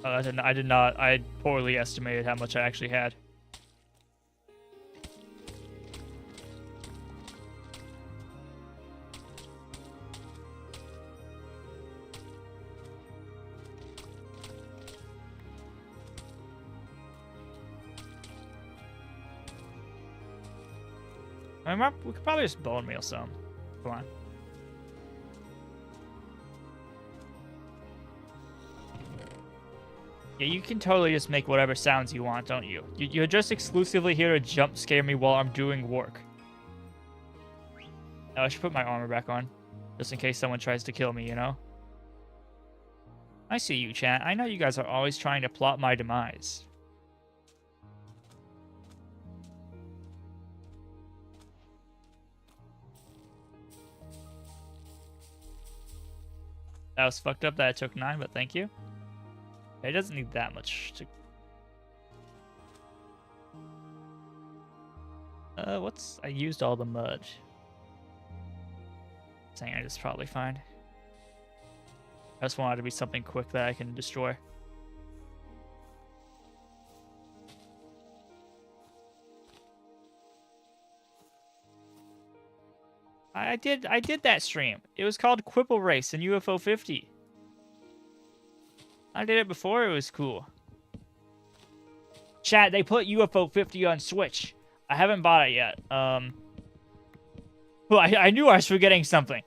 I did not. I poorly estimated how much I actually had. I mean, we could probably just bone meal some. Come on. Yeah, you can totally just make whatever sounds you want, don't you? You're just exclusively here to jump scare me while I'm doing work. Oh, I should put my armor back on. Just in case someone tries to kill me, you know? I see you, chat. I know you guys are always trying to plot my demise. That was fucked up that I took 9, but thank you. It doesn't need that much to... I used all the mud. Sand is probably fine. I just wanted it to be something quick that I can destroy. I did that stream. It was called Quibble Race in UFO 50. I did it before, it was cool. Chat, they put UFO 50 on Switch. I haven't bought it yet. Well, I knew I was forgetting something.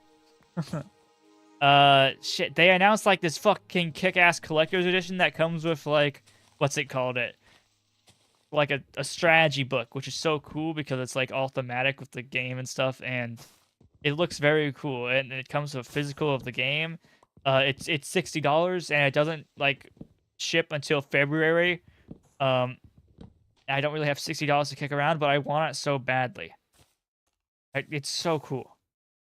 Shit, they announced like this fucking kick-ass collector's edition that comes with like, what's it called? Like a strategy book, which is so cool because it's like all thematic with the game and stuff, and it looks very cool, and it comes with a physical of the game. It's $60, and it doesn't like ship until February. I don't really have $60 to kick around, but I want it so badly. It's so cool.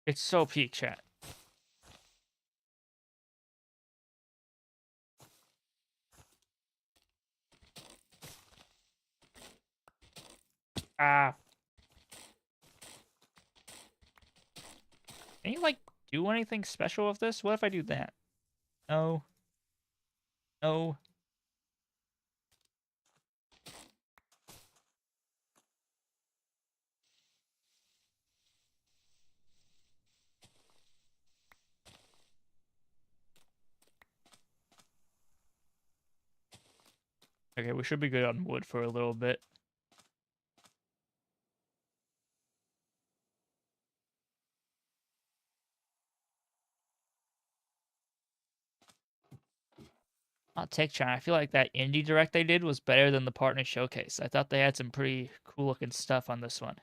It's so peak, chat. Ah. Can you like do anything special with this? What if I do that? No. No. Okay, we should be good on wood for a little bit. I'll take China. I feel like that indie direct they did was better than the partner showcase. I thought they had some pretty cool looking stuff on this one.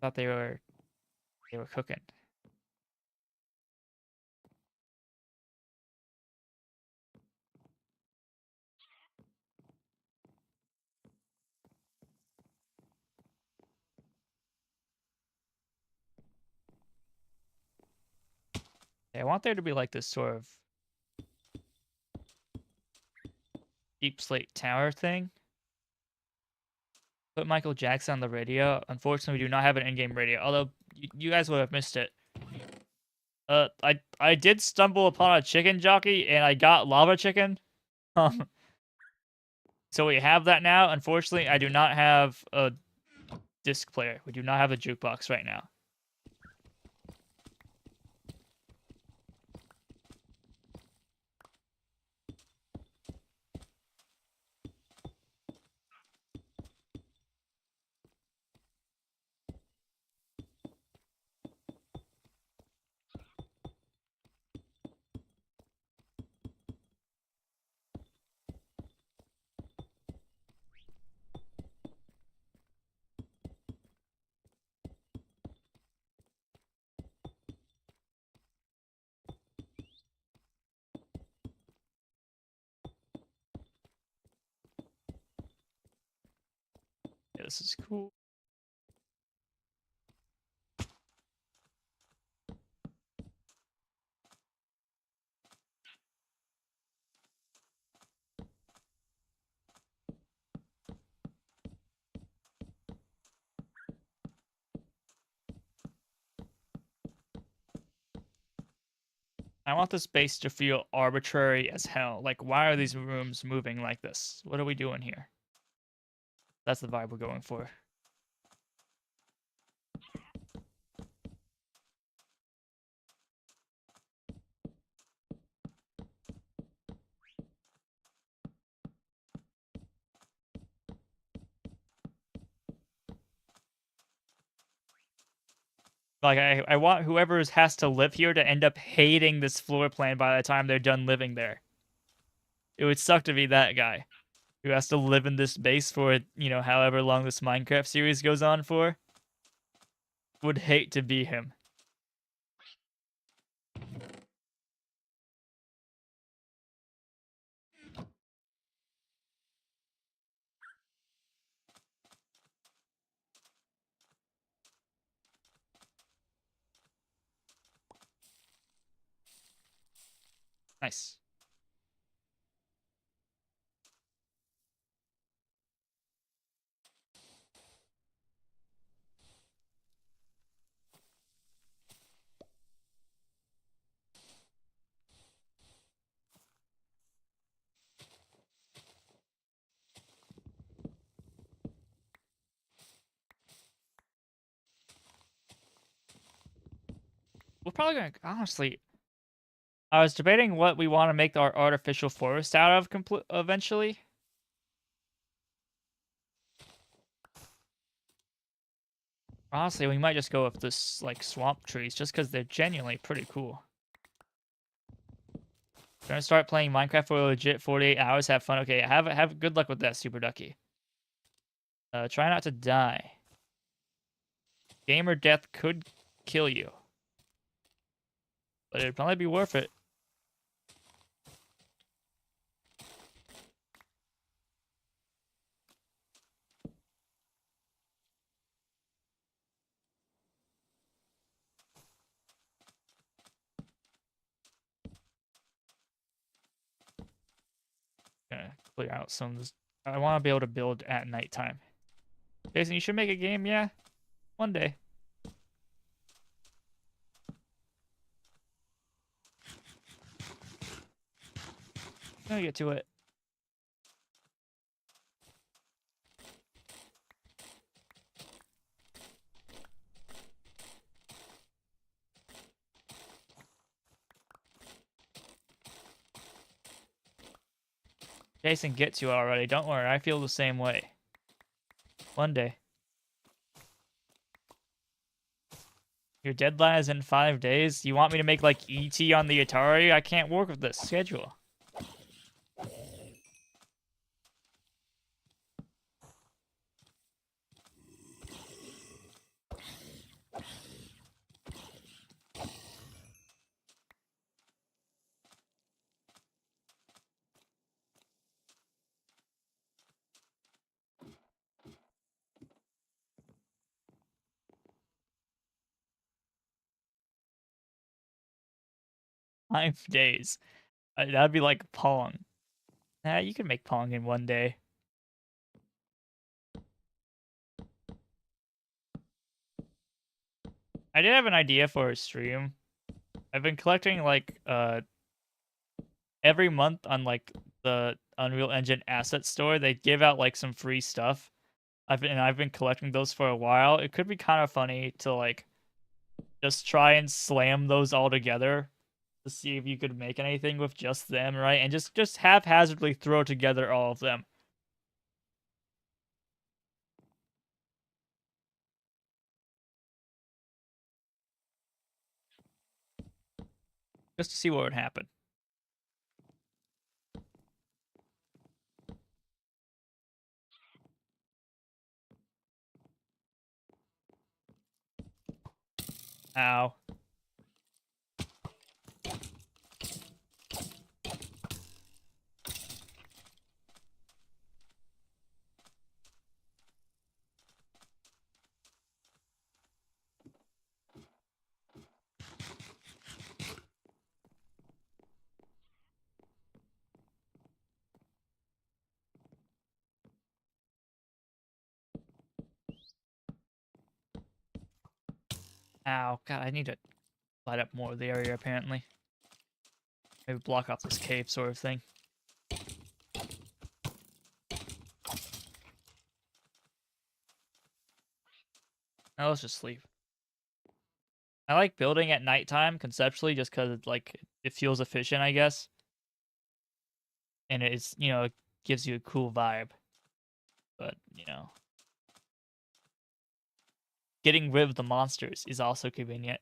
Thought they were cooking. Yeah, I want there to be like this sort of deep slate tower thing. Put Michael Jackson on the radio. Unfortunately, we do not have an in-game radio, although you guys would have missed it. I did stumble upon a chicken jockey, and I got lava chicken. So we have that now. Unfortunately, I do not have a disc player. We do not have a jukebox right now. This is cool. I want this base to feel arbitrary as hell. Like, why are these rooms moving like this? What are we doing here? That's the vibe we're going for. Like, I want whoever has to live here to end up hating this floor plan by the time they're done living there. It would suck to be that guy who has to live in this base for, you know, however long this Minecraft series goes on for. Would hate to be him. Nice. We're probably gonna, honestly, I was debating what we want to make our artificial forest out of eventually. Honestly, we might just go with this, like, swamp trees, just because they're genuinely pretty cool. Gonna start playing Minecraft for a legit 48 hours, have fun. Okay, have good luck with that, Super Ducky. Try not to die. Game or death could kill you. But it'd probably be worth it. Gonna clear out some of this. I want to be able to build at nighttime. Jason, you should make a game, yeah? One day. Gonna get to it. Jason gets you already. Don't worry, I feel the same way. One day. Your deadline is in 5 days? You want me to make, like, E.T. on the Atari? I can't work with this schedule. Five days. That'd be like Pong. Nah, you can make Pong in one day. I did have an idea for a stream. I've been collecting, like, every month on, like, the Unreal Engine asset store, they give out, like, some free stuff. I've been collecting those for a while. It could be kind of funny to, like, just try and slam those all together to see if you could make anything with just them, right? And just haphazardly throw together all of them. Just to see what would happen. Ow. Ow, God, I need to light up more of the area, apparently. Maybe block off this cave sort of thing. Now let's just sleep. I like building at nighttime conceptually just because it, like, it feels efficient, I guess. And it's, it gives you a cool vibe. But, getting rid of the monsters is also convenient.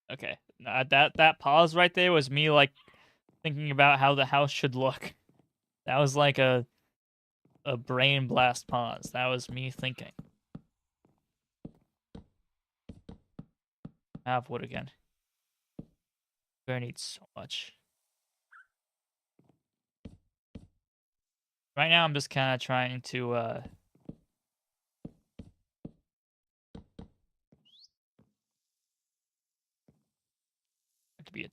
Okay, that pause right there was me like thinking about how the house should look. That was like a brain blast pause. That was me thinking. I have wood again. I need so much. Right now, I'm just kind of trying to be a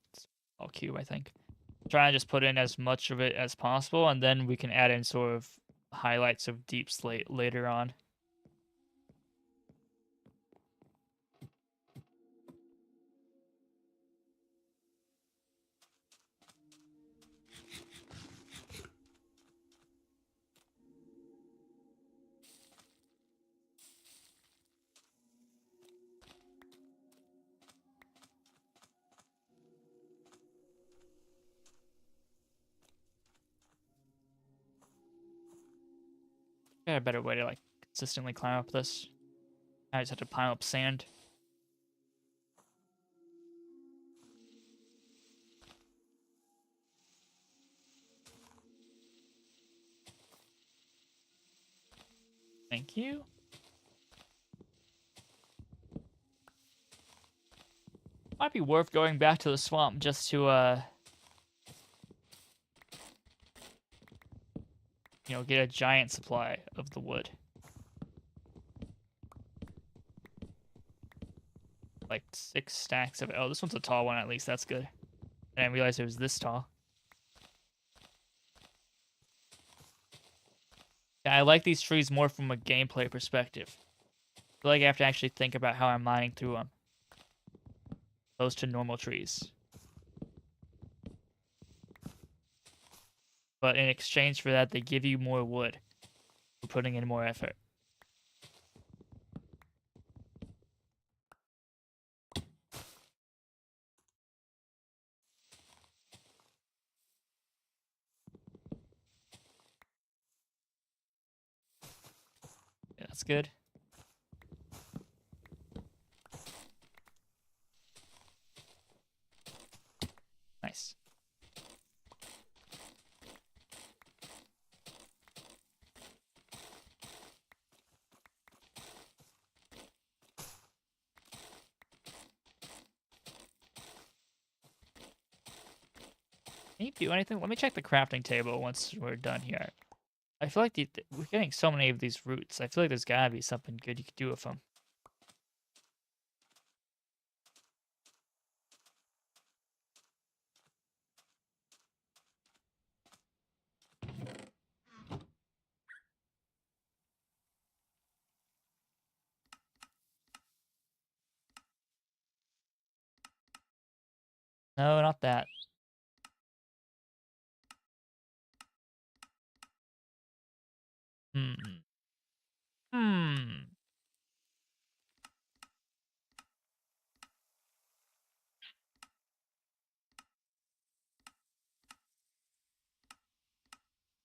small cube, I think. Try and just put in as much of it as possible, and then we can add in sort of highlights of deep slate later on. Got a better way to like consistently climb up this. I just have to pile up sand. Thank you. Might be worth going back to the swamp just to get a giant supply of the wood. Like 6 stacks of it. Oh, this one's a tall one at least. That's good. I didn't realize it was this tall. Yeah, I like these trees more from a gameplay perspective. I feel like I have to actually think about how I'm mining through them. Opposed to normal trees. But in exchange for that, they give you more wood for putting in more effort. Yeah, that's good. Nice. Can you do anything? Let me check the crafting table once we're done here. I feel like we're getting so many of these roots. I feel like there's gotta be something good you could do with them. No, not that. Hmm. Hmm.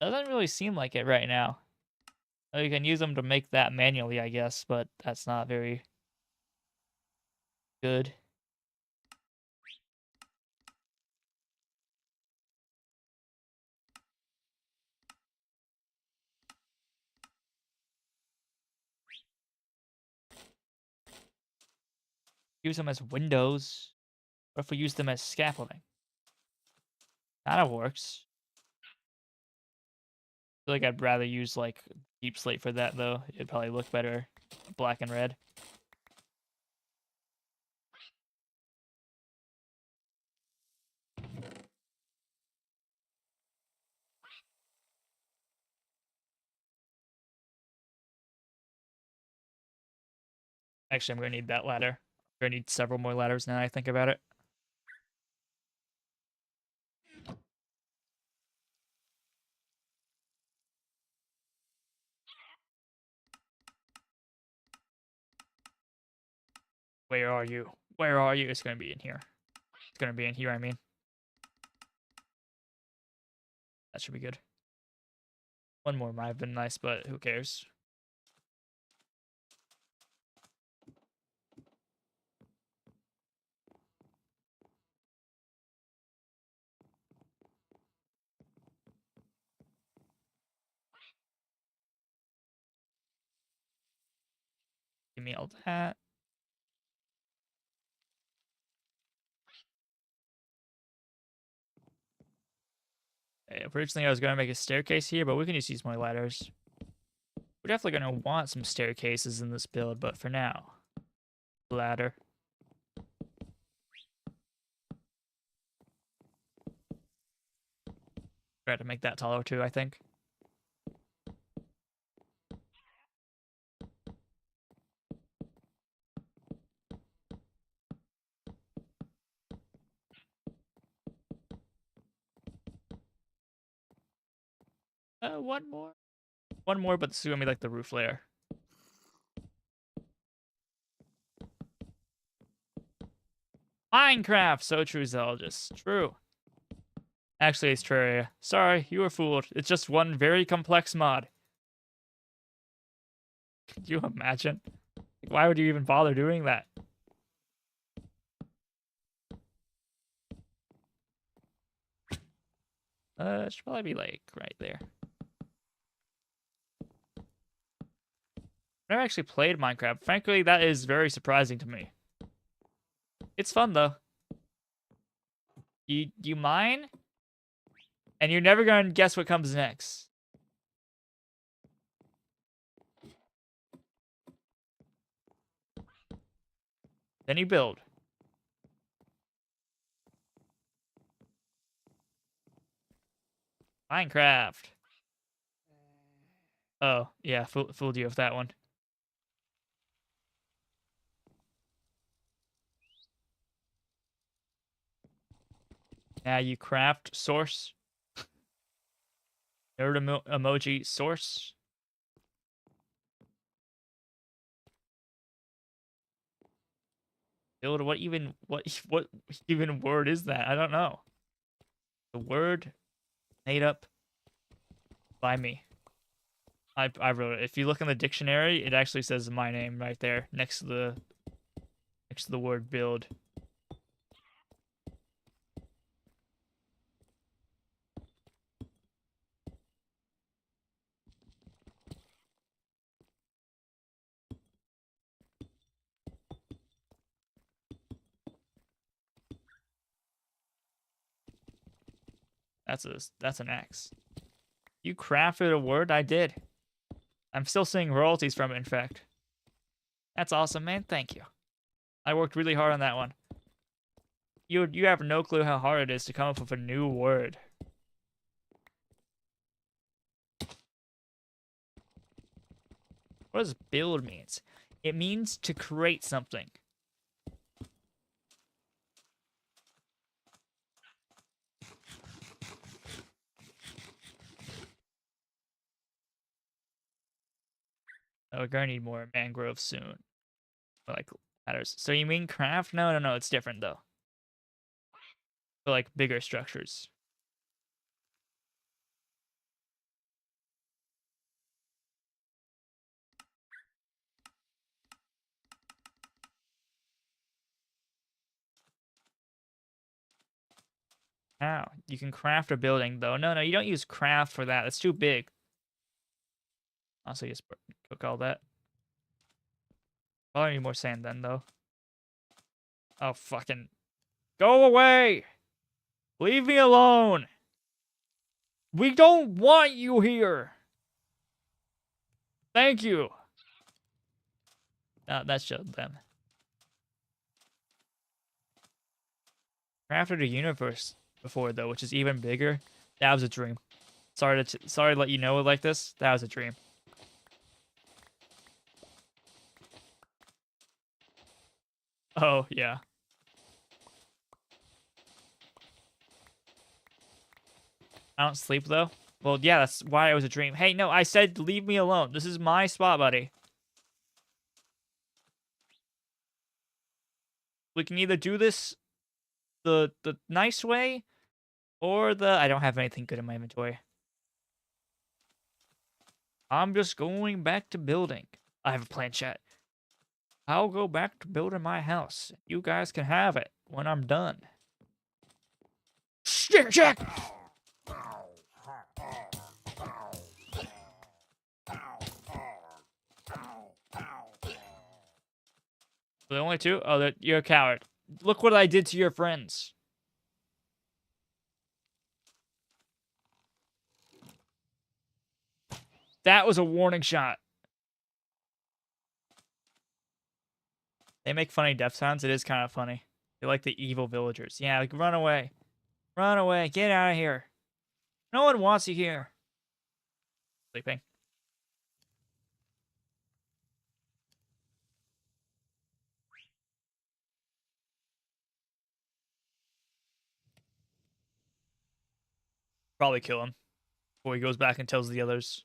Doesn't really seem like it right now. Oh, you can use them to make that manually, I guess, but that's not very good. Use them as windows. What if we use them as scaffolding? Kinda works. I feel like I'd rather use like deep slate for that though. It'd probably look better black and red. Actually, I'm gonna need that ladder. I'm gonna need several more ladders now I think about it. Where are you? Where are you? It's gonna be in here. It's gonna be in here, I mean. That should be good. One more might have been nice, but who cares? Give me all that. Originally, I was going to make a staircase here, but we can just use more ladders. We're definitely going to want some staircases in this build, but for now, ladder. Try to make that taller too, I think. One more. One more, but this is going to be like the roof layer. Minecraft! So true, Zelgis. True. Actually, it's Terraria. Sorry, you were fooled. It's just one very complex mod. Could you imagine? Why would you even bother doing that? It should probably be like right there. I've never actually played Minecraft. Frankly, that is very surprising to me. It's fun though. You mine, and you're never gonna guess what comes next. Then you build. Minecraft. Oh, yeah, fooled you with that one. Now you craft source. Nerd emoji source. Build what even word is that? I don't know. The word made up by me. I wrote it. If you look in the dictionary, it actually says my name right there next to the word build. That's an X. You crafted a word? I did. I'm still seeing royalties from it, in fact. That's awesome, man. Thank you. I worked really hard on that one. You have no clue how hard it is to come up with a new word. What does build means? It means to create something. Oh, we're gonna need more mangroves soon. Like ladders. So you mean craft? No, it's different though. For like bigger structures. How? You can craft a building though. No, you don't use craft for that. That's too big. Also, just cook all that. Probably need more sand then though. Oh, fucking... Go away! Leave me alone! We don't want you here! Thank you! That showed them. Crafted a universe before, though, which is even bigger. That was a dream. Sorry to let you know it like this. That was a dream. Oh, yeah. I don't sleep, though. Well, yeah, that's why it was a dream. Hey, no, I said leave me alone. This is my spot, buddy. We can either do this the nice way or the... I don't have anything good in my inventory. I'm just going back to building. I have a plan, chat. I'll go back to building my house. You guys can have it when I'm done. Shit, Jack! The only two? Oh, you're a coward. Look what I did to your friends. That was a warning shot. They make funny death sounds. It is kind of funny. They're like the evil villagers. Yeah, like, run away. Run away. Get out of here. No one wants you here. Sleeping. Probably kill him before he goes back and tells the others.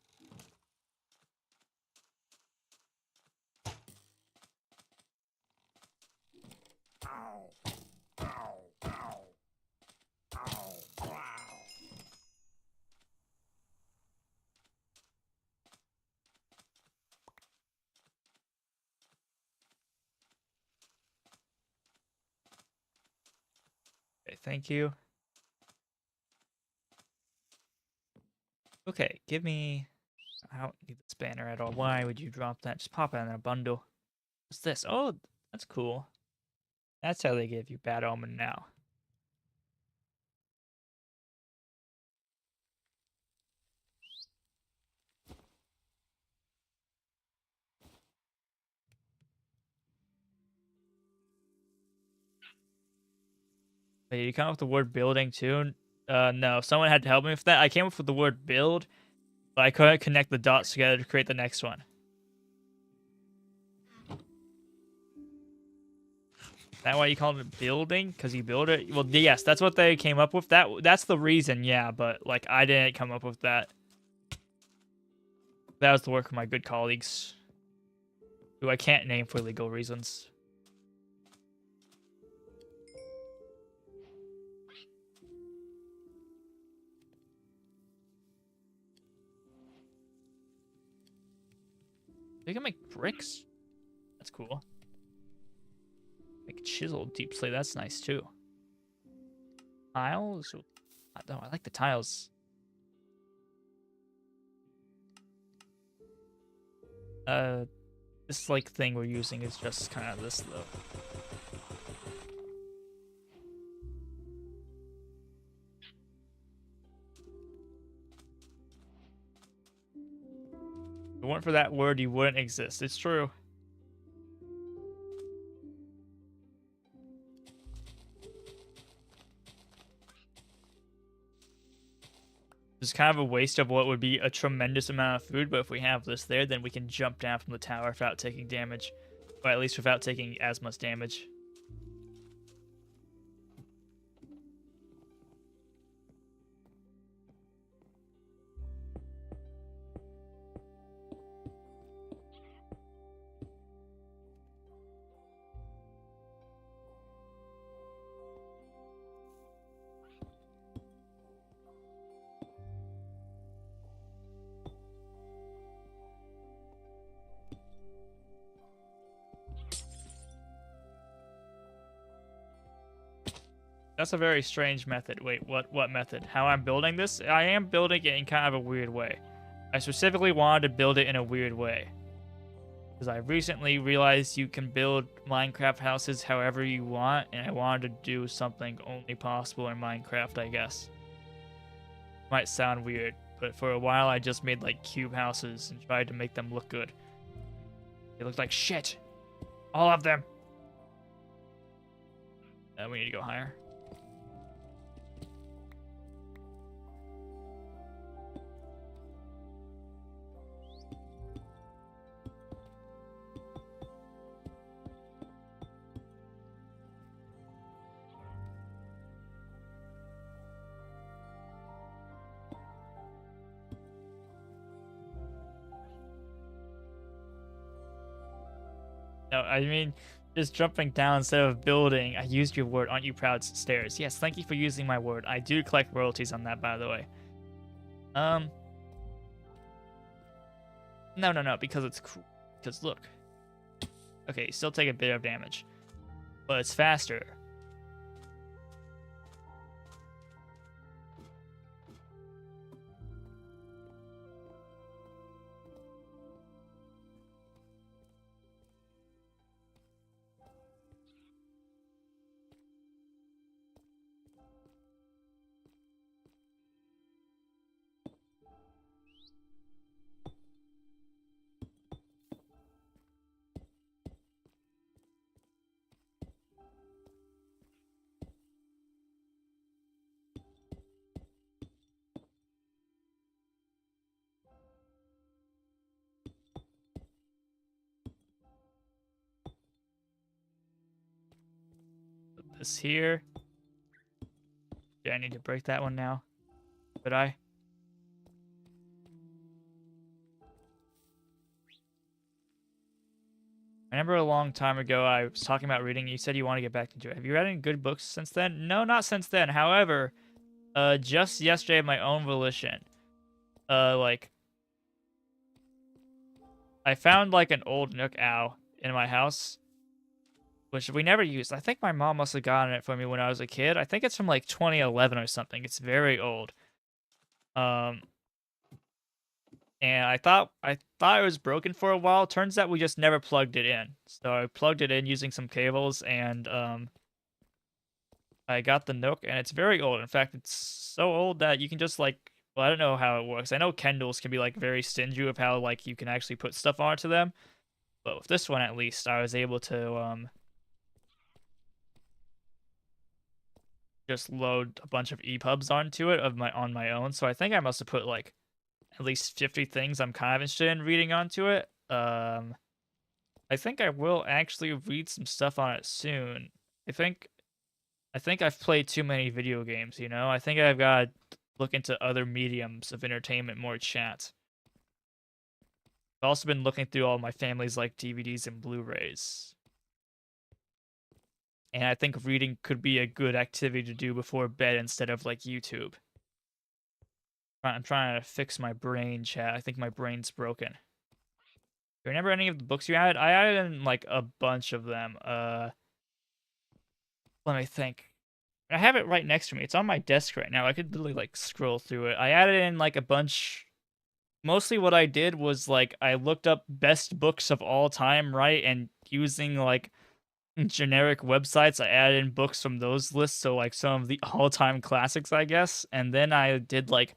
Okay, thank you. Okay, give me... I don't need this banner at all. Why would you drop that? Just pop it in a bundle. What's this? Oh, that's cool. That's how they give you Bad Omen now. Wait, you come up with the word building too? No. Someone had to help me with that. I came up with the word build, but I couldn't connect the dots together to create the next one. Is that why you called it building? Because you build it? Well, yes, that's what they came up with. That's the reason, yeah, but like I didn't come up with that. That was the work of my good colleagues, who I can't name for legal reasons. They can make bricks? That's cool. Make chiseled deep slate. That's nice too. Tiles? No, I like the tiles. This like thing we're using is just kind of this though. If it weren't for that word, you wouldn't exist. It's true. It's kind of a waste of what would be a tremendous amount of food, but if we have this there, then we can jump down from the tower without taking damage. Or at least without taking as much damage. That's a very strange method. Wait, what method? How I'm building this? I am building it in kind of a weird way. I specifically wanted to build it in a weird way. Because I recently realized you can build Minecraft houses however you want, and I wanted to do something only possible in Minecraft, I guess. Might sound weird, but for a while I just made like cube houses and tried to make them look good. They looked like shit. All of them. We need to go higher. No, I mean, just jumping down instead of building. I used your word. Aren't you proud? Stairs. Yes, thank you for using my word. I do collect royalties on that, by the way. No, because it's cool. Because look. Okay, still take a bit of damage. But it's faster. Put this here. Yeah, I need to break that one now. But I remember a long time ago I was talking about reading. You said you want to get back into it. Have you read any good books since then? No, not since then. However, just yesterday of my own volition, like I found like an old Nook Owl in my house, which we never used. I think my mom must have gotten it for me when I was a kid. I think it's from like 2011 or something. It's very old. Um, and I thought it was broken for a while. Turns out we just never plugged it in. So I plugged it in using some cables, and I got the Nook, and it's very old. In fact, it's so old that you can just like, well, I don't know how it works. I know Kindles can be like very stingy with how like you can actually put stuff onto them, but with this one at least, I was able to just load a bunch of EPUBs onto it on my own. So I think I must have put like at least 50 things I'm kind of interested in reading onto it. I think I will actually read some stuff on it soon. I think I've played too many video games, you know? I think I've got to look into other mediums of entertainment, more chat. I've also been looking through all my family's like DVDs and Blu-rays. And I think reading could be a good activity to do before bed instead of like YouTube. I'm trying to fix my brain, chat. I think my brain's broken. You remember any of the books you added? I added in like a bunch of them. Let me think. I have it right next to me. It's on my desk right now. I could literally like scroll through it. I added in like a bunch. Mostly what I did was like I looked up best books of all time, right? And using like generic websites, I added in books from those lists. So like some of the all-time classics, I guess. And then I did like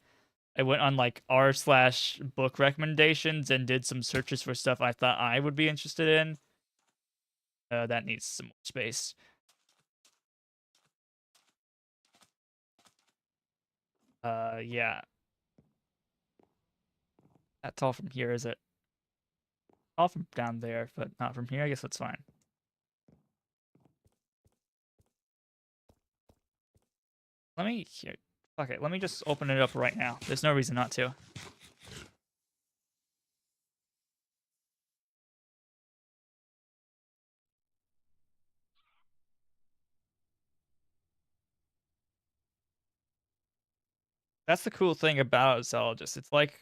I went on like r/book recommendations and did some searches for stuff I thought I would be interested in. That needs some more space. Yeah. That's all from here, is it? All from down there, but not from here. I guess that's fine. Let me here. Okay, let me just open it up right now. There's no reason not to. That's the cool thing about Zoologist. It's like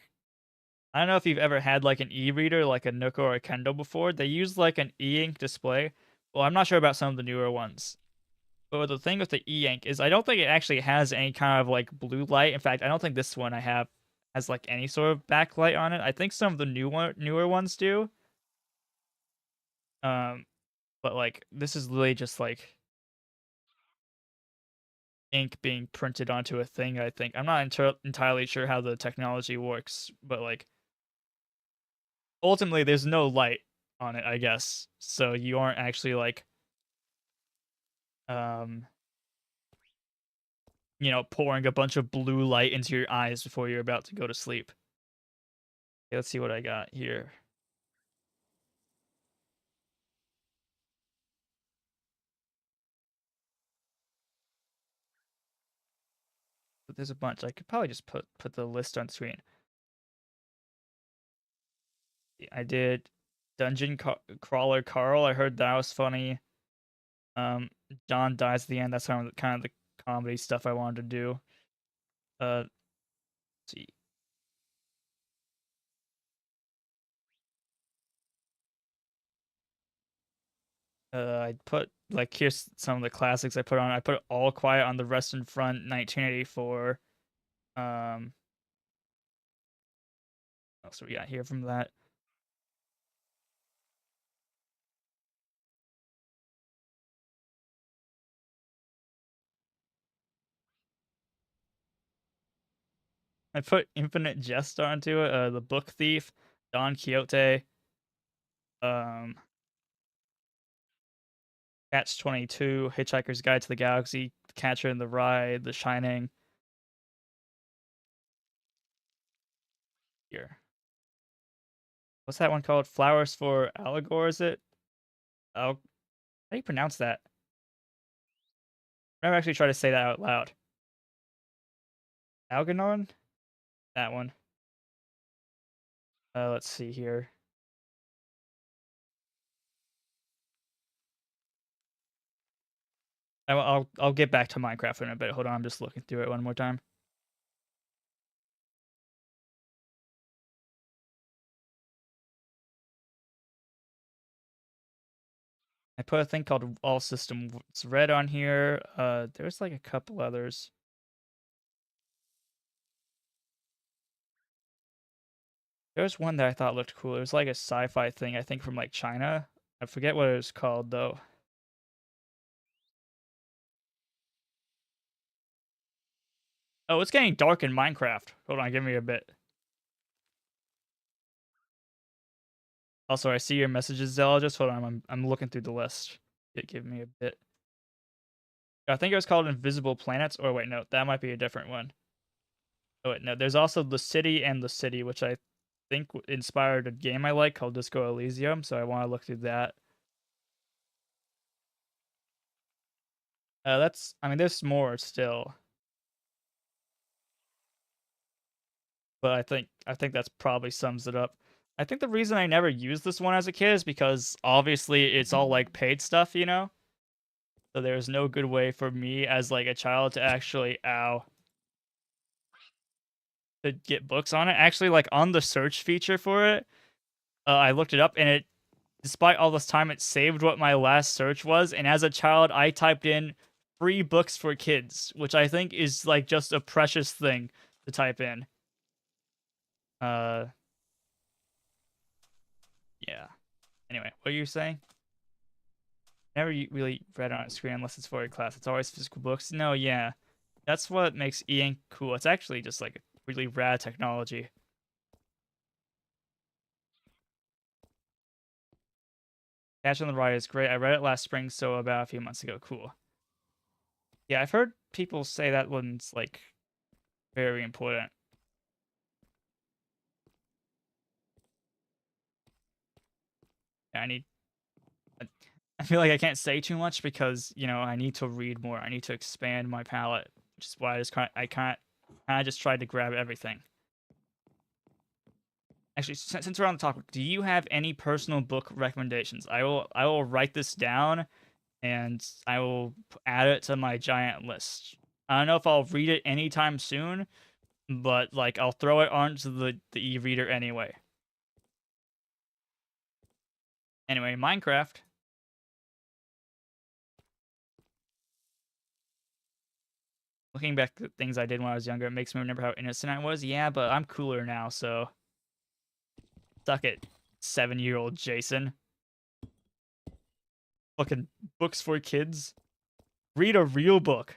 I don't know if you've ever had like an e-reader, like a Nook or a Kindle before. They use like an e-ink display. Well, I'm not sure about some of the newer ones. But the thing with the e-ink is I don't think it actually has any kind of like blue light. In fact, I don't think this one I have has like any sort of backlight on it. I think some of the newer ones do. But like this is literally just like ink being printed onto a thing. I think I'm not entirely sure how the technology works, but like ultimately there's no light on it, I guess. So you aren't actually like um pouring a bunch of blue light into your eyes before you're about to go to sleep. Okay, let's see what I got here. But there's a bunch. I could probably just put the list on screen. I did Crawler Carl. I heard that was funny. Um, John dies at the end. That's kind of the comedy stuff I wanted to do. Let's see. I put like here's some of the classics I put on. I put All Quiet on the Western Front, 1984. What else we got here from that? I put Infinite Jest onto it. The Book Thief, Don Quixote, um, Catch 22, Hitchhiker's Guide to the Galaxy, Catcher in the Rye, The Shining. Here, what's that one called? Flowers for Allegor, is it? Oh, how do you pronounce that? I've never actually tried to say that out loud. Algernon? That one. Let's see here. I'll get back to Minecraft in a bit. Hold on, I'm just looking through it one more time. I put a thing called All Systems Red on here. There's like a couple others. There's one that I thought looked cool. It was like a sci-fi thing, I think from like China. I forget what it was called though. Oh, it's getting dark in Minecraft. Hold on, give me a bit. Also, I see your messages, Zella. Just hold on, I'm looking through the list. Give me a bit. I think it was called Invisible Planets. Or wait, no, that might be a different one. Oh wait, no, there's also The City and The City, which I think inspired a game I like called Disco Elysium. So I want to look through that. I mean, there's more still, but I think that's probably sums it up. I think the reason I never used this one as a kid is because obviously it's all like paid stuff, you know? So there's no good way for me as like a child to actually to get books on it. Actually, like on the search feature for it, I looked it up and it despite all this time it saved what my last search was, and as a child I typed in free books for kids, which I think is like just a precious thing to type in. Uh yeah. Anyway, what are you saying? Never really read on a screen unless it's for a class. It's always physical books. No, yeah. That's what makes e-ink cool. It's actually just like a really rad technology. Catch on the Ride is great. I read it last spring, so about a few months ago. Cool. Yeah, I've heard people say that one's like very important. Yeah, I feel like I can't say too much because, I need to read more. I need to expand my palette, which is why I can't I just tried to grab everything. Actually, since we're on the topic, do you have any personal book recommendations? I will write this down and I will add it to my giant list. I don't know if I'll read it anytime soon, but like I'll throw it onto the e-reader anyway. Anyway, Minecraft. Looking back at things I did when I was younger, it makes me remember how innocent I was. Yeah, but I'm cooler now, so suck it, 7-year-old Jason. Fucking books for kids. Read a real book.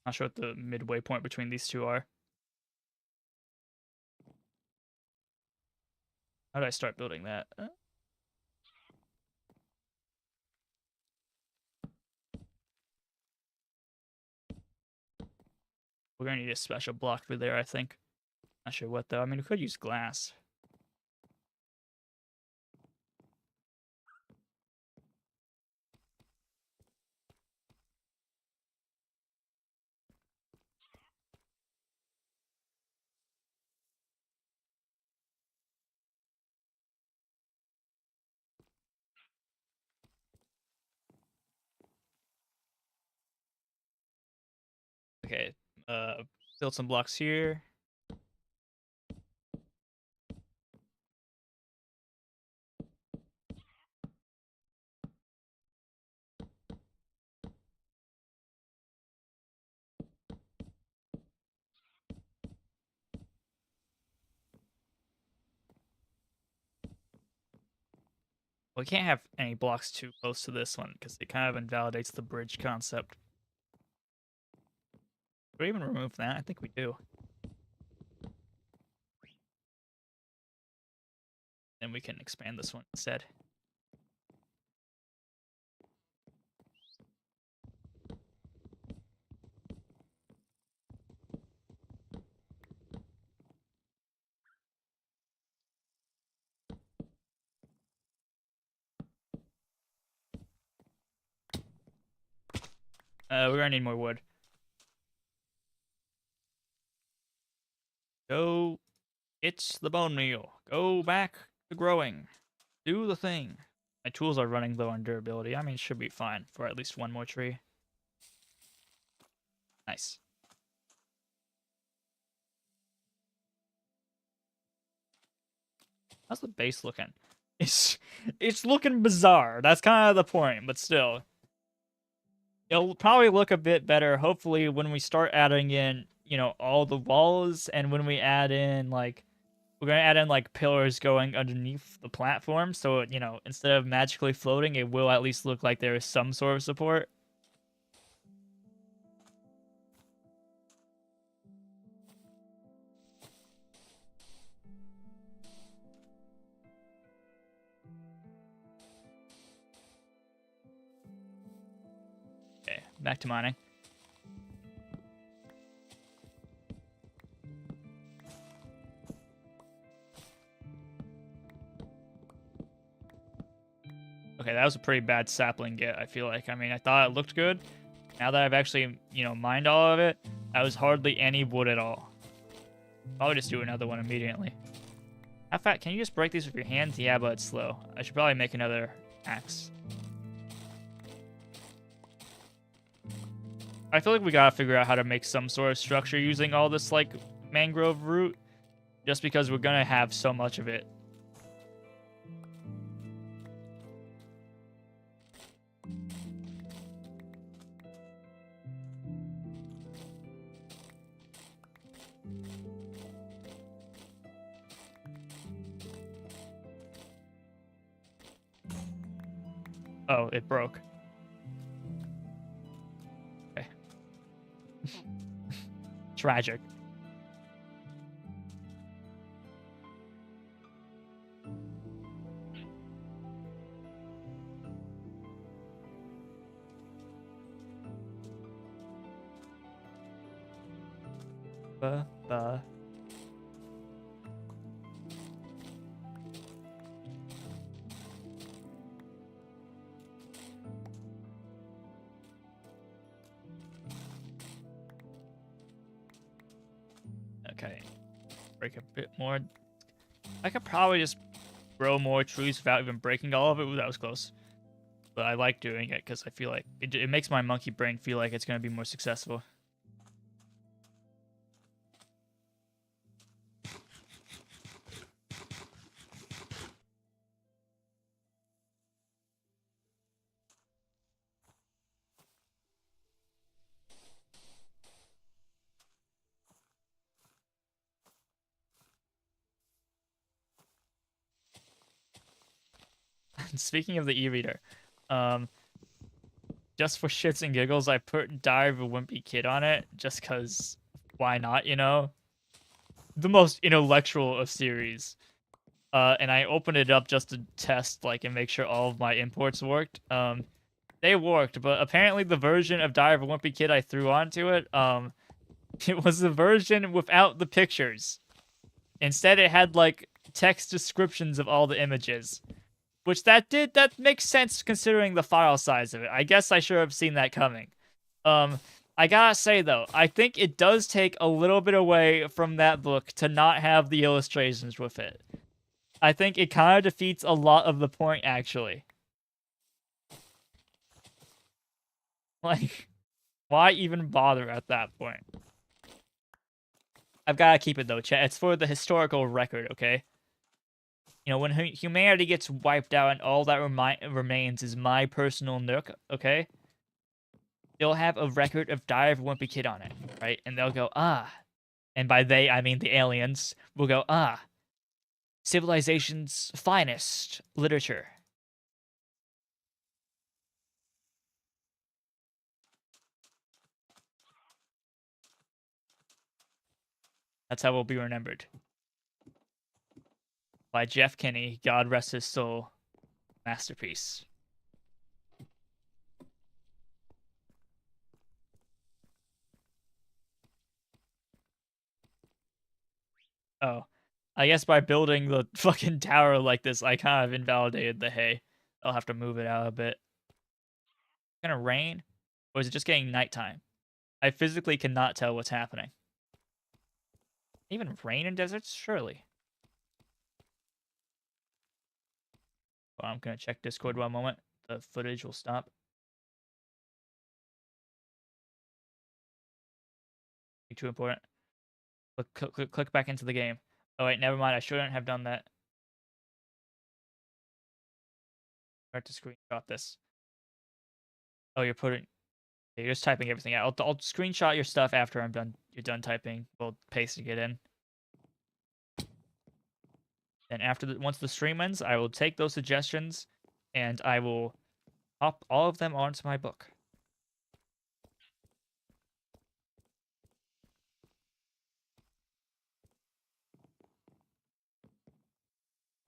Not sure what the midway point between these two are. How do I start building that? We're gonna need a special block for there, I think. Not sure what though. I mean, we could use glass. Okay, build some blocks here. We can't have any blocks too close to this one because it kind of invalidates the bridge concept. Do we even remove that? I think we do. Then we can expand this one instead. We're gonna need more wood. Go, it's the bone meal. Go back to growing. Do the thing. My tools are running low on durability. I mean, it should be fine for at least one more tree. Nice. How's the base looking? It's looking bizarre. That's kind of the point, but still. It'll probably look a bit better, hopefully, when we start adding in, you know, all the walls, and when we add in, like, we're going to add in, like, pillars going underneath the platform, so, you know, instead of magically floating, it will at least look like there is some sort of support. Okay, back to mining. Okay, that was a pretty bad sapling get, I feel like. I mean, I thought it looked good. Now that I've actually, you know, mined all of it, that was hardly any wood at all. Probably just do another one immediately. How fat? Can you just break these with your hands? Yeah, but it's slow. I should probably make another axe. I feel like we gotta figure out how to make some sort of structure using all this, like, mangrove root. Just because we're gonna have so much of it. Oh, it broke. Okay. Tragic. Ba. Okay. Break a bit more. I could probably just grow more trees without even breaking all of it. Ooh, that was close. but I like doing it because I feel like it makes my monkey brain feel like it's going to be more successful. Speaking of the e-reader, um, just for shits and giggles, I put Diary of a Wimpy Kid on it just because why not, you know? The most intellectual of series. And I opened it up just to test, like, and make sure all of my imports worked. They worked, but apparently the version of Diary of a Wimpy Kid I threw onto it, it was the version without the pictures. Instead, it had, like, text descriptions of all the images. Which that makes sense considering the file size of it. I guess I should have seen that coming. I gotta say though, I think it does take a little bit away from that book to not have the illustrations with it. I think it kind of defeats a lot of the point, actually. Like, why even bother at that point? I've gotta keep it though, chat. It's for the historical record, okay? You know, when humanity gets wiped out and all that remains is my personal nook, okay? They'll have a record of Diary of a Wimpy Kid on it, right? And they'll go, ah. And by they, I mean the aliens will go, ah. Civilization's finest literature. That's how we'll be remembered. By Jeff Kinney, God rest his soul. Masterpiece. Oh. I guess by building the fucking tower like this, I kind of invalidated the hay. I'll have to move it out a bit. It's gonna rain? Or is it just getting nighttime? I physically cannot tell what's happening. Even rain in deserts? Surely. Well, I'm gonna check Discord one moment. The footage will stop. Too important. Click back into the game. Oh wait, never mind. I shouldn't have done that. Start to screenshot this. Oh, you're putting. You're just typing everything out. I'll screenshot your stuff after I'm done. You're done typing. We'll pasting it in. Then once the stream ends, I will take those suggestions, and I will pop all of them onto my book.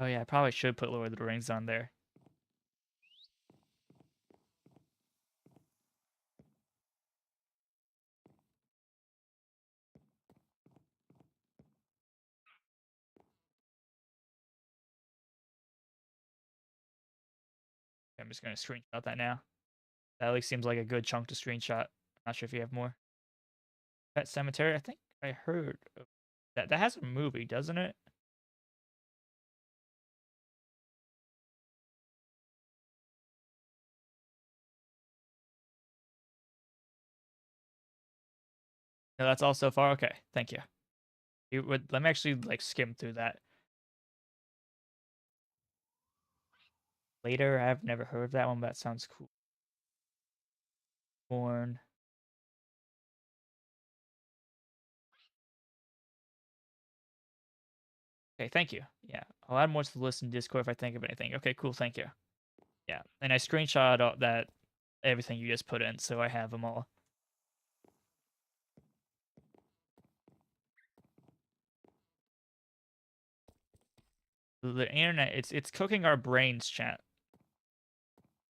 Oh yeah, I probably should put Lord of the Rings on there. I'm just gonna screenshot that now. That at least seems like a good chunk to screenshot. Not sure if you have more. Pet Cemetery. I think I heard of that. That has a movie, doesn't it? No, that's all so far. Okay, thank you. Let me actually like skim through that. Later, I've never heard of that one, but that sounds cool. Born. Okay, thank you. Yeah, I'll add more to the list in Discord if I think of anything. Okay, cool, thank you. Yeah, and I screenshot all that everything you just put in, so I have them all. The internet, it's cooking our brains, chat.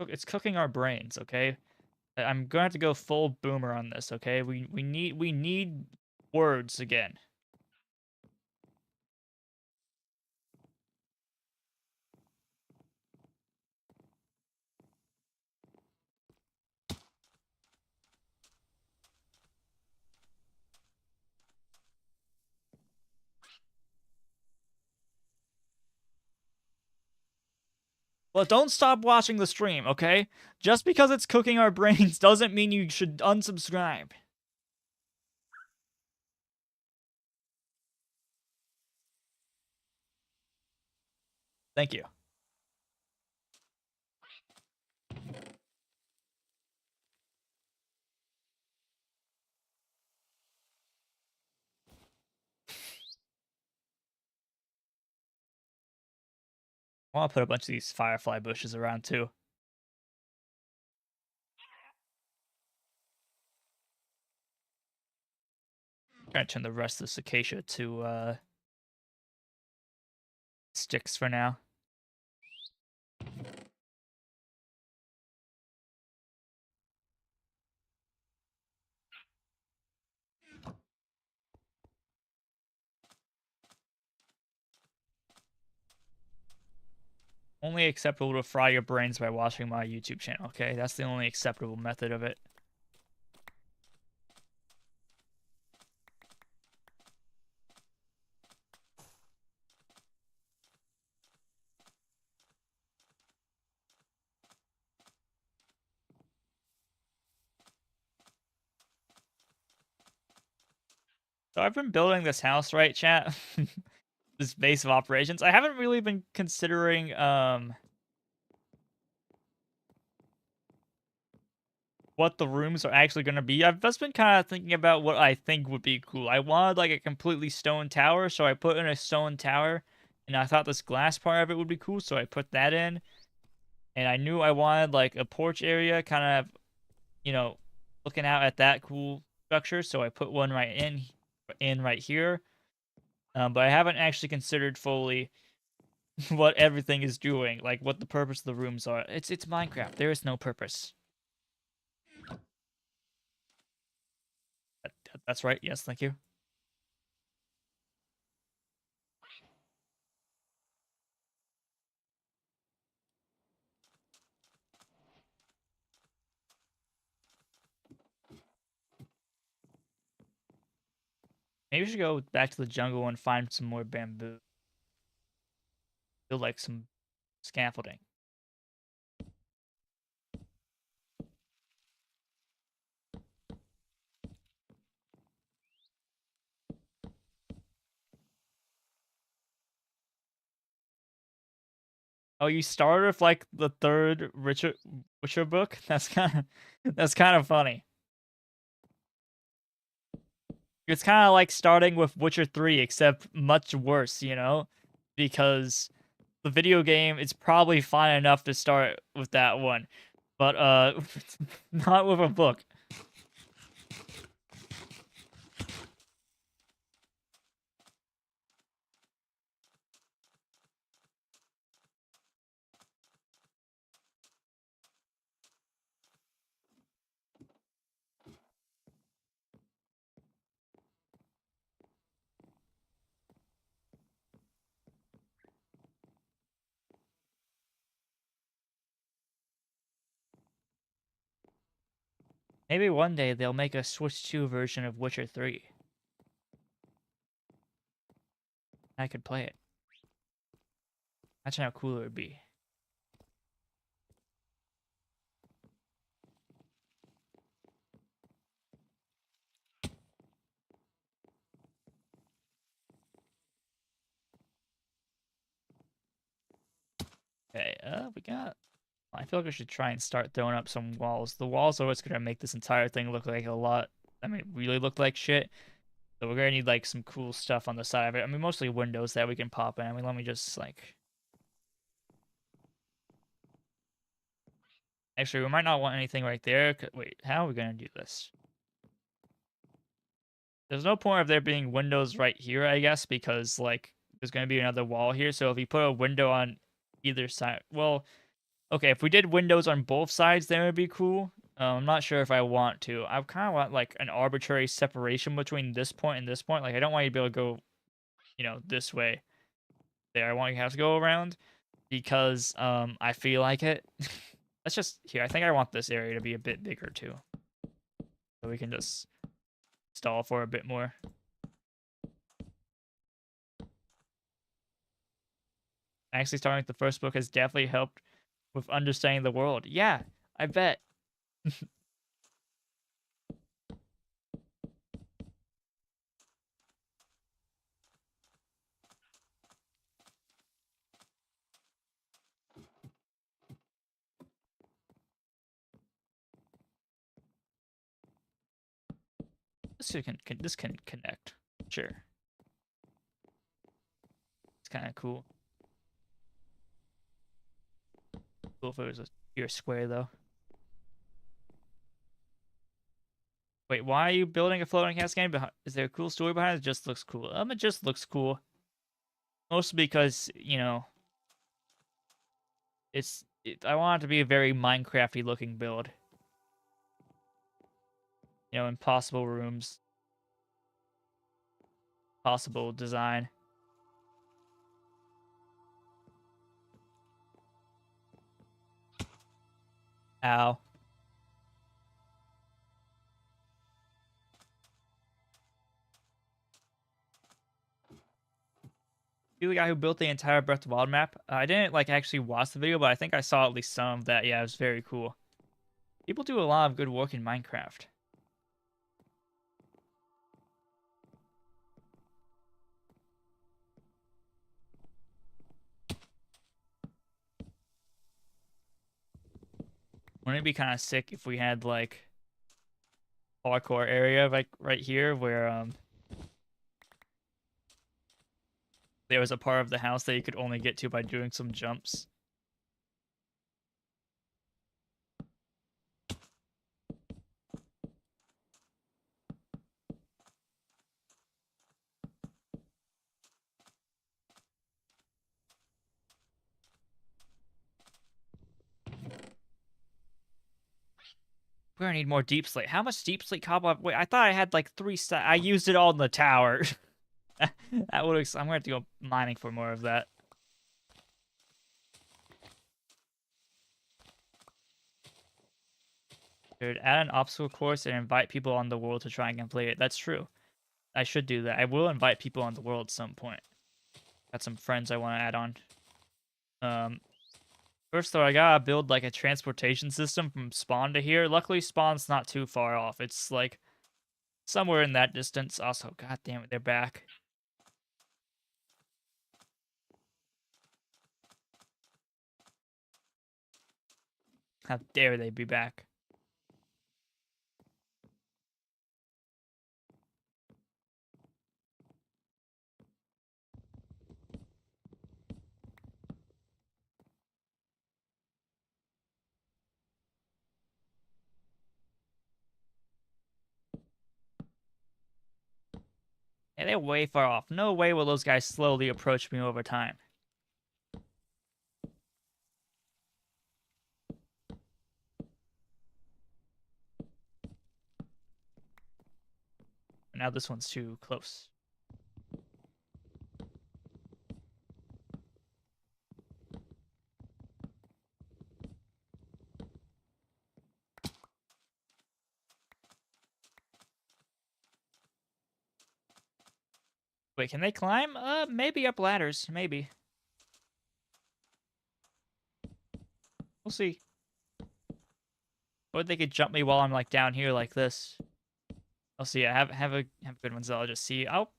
It's cooking our brains, okay? I'm gonna have to go full boomer on this, okay? We need words again. Well, don't stop watching the stream, okay? Just because it's cooking our brains doesn't mean you should unsubscribe. Thank you. I want to put a bunch of these firefly bushes around too. I'm trying to turn the rest of this acacia to sticks for now. Only acceptable to fry your brains by watching my YouTube channel, okay? That's the only acceptable method of it. So I've been building this house, right, chat? This base of operations. I haven't really been considering what the rooms are actually going to be. I've just been kind of thinking about what I think would be cool. I wanted like a completely stone tower, so I put in a stone tower, and I thought this glass part of it would be cool, so I put that in. And I knew I wanted like a porch area, kind of, you know, looking out at that cool structure, so I put one right in right here. But I haven't actually considered fully what everything is doing, like what the purpose of the rooms are. It's Minecraft. There is no purpose. That's right. Yes, thank you. Maybe we should go back to the jungle and find some more bamboo. Build like some scaffolding. Oh, you started with like the third Witcher book? That's kind of funny. It's kind of like starting with Witcher 3, except much worse, you know? Because the video game is probably fine enough to start with that one, but not with a book. Maybe one day they'll make a Switch 2 version of Witcher 3. I could play it. Imagine how cool it would be. Okay, we got... I feel like we should try and start throwing up some walls. The walls are what's gonna make this entire thing look like a lot... I mean, really look like shit. So we're gonna need, like, some cool stuff on the side of it. I mean, mostly windows that we can pop in. I mean, let me just, like... Actually, we might not want anything right there. Wait, how are we gonna do this? There's no point of there being windows right here, I guess, because, like, there's gonna be another wall here. So if you put a window on either side... Well... Okay, if we did windows on both sides, then it would be cool. I'm not sure if I want to. I kind of want like an arbitrary separation between this point and this point. Like I don't want you to be able to go, you know, this way. There, I want you to have to go around because I feel like it. Let's just here. I think I want this area to be a bit bigger too, so we can just stall for a bit more. Actually, starting with the first book has definitely helped with understanding the world. Yeah, I bet. This can connect. Sure, it's kind of cool. Cool if it was a pure square though. Wait, why are you building a floating cascade? Is there a cool story behind it? It just looks cool. It just looks cool. Mostly because, I want it to be a very Minecrafty looking build. Impossible rooms, possible design. Ow. You the guy who built the entire Breath of the Wild map? I didn't actually watch the video, but I think I saw at least some of that. Yeah, it was very cool. People do a lot of good work in Minecraft. Wouldn't it be kind of sick if we had parkour area right here where there was a part of the house that you could only get to by doing some jumps? We're gonna need more deep slate. How much deep slate cobble? Wait, I thought I had like 3 I used it all in the tower. That would. I'm gonna have to go mining for more of that. Dude, add an obstacle course and invite people on the world to try and complete it. That's true. I should do that. I will invite people on the world at some point. Got some friends I want to add on. Um, First though, I gotta build a transportation system from spawn to here. Luckily, spawn's not too far off. It's somewhere in that distance. Also, god damn it, they're back. How dare they be back? Yeah, they're way far off. No way will those guys slowly approach me over time. Now this one's too close. Wait, can they climb? Maybe up ladders. Maybe. We'll see. Or they could jump me while I'm down here like this. I'll see. I have a good one, so I'll just see. I'll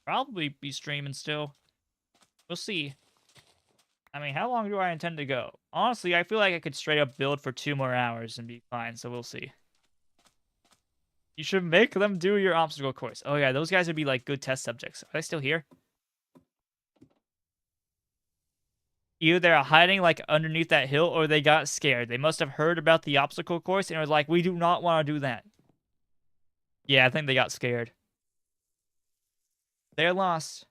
probably be streaming still. We'll see. I mean, how long do I intend to go? Honestly, I feel like I could straight up build for 2 more hours and be fine, so we'll see. You should make them do your obstacle course. Oh yeah, those guys would be good test subjects. Are they still here? Either they're hiding underneath that hill or they got scared. They must have heard about the obstacle course and were like, we do not want to do that. Yeah, I think they got scared. They're lost.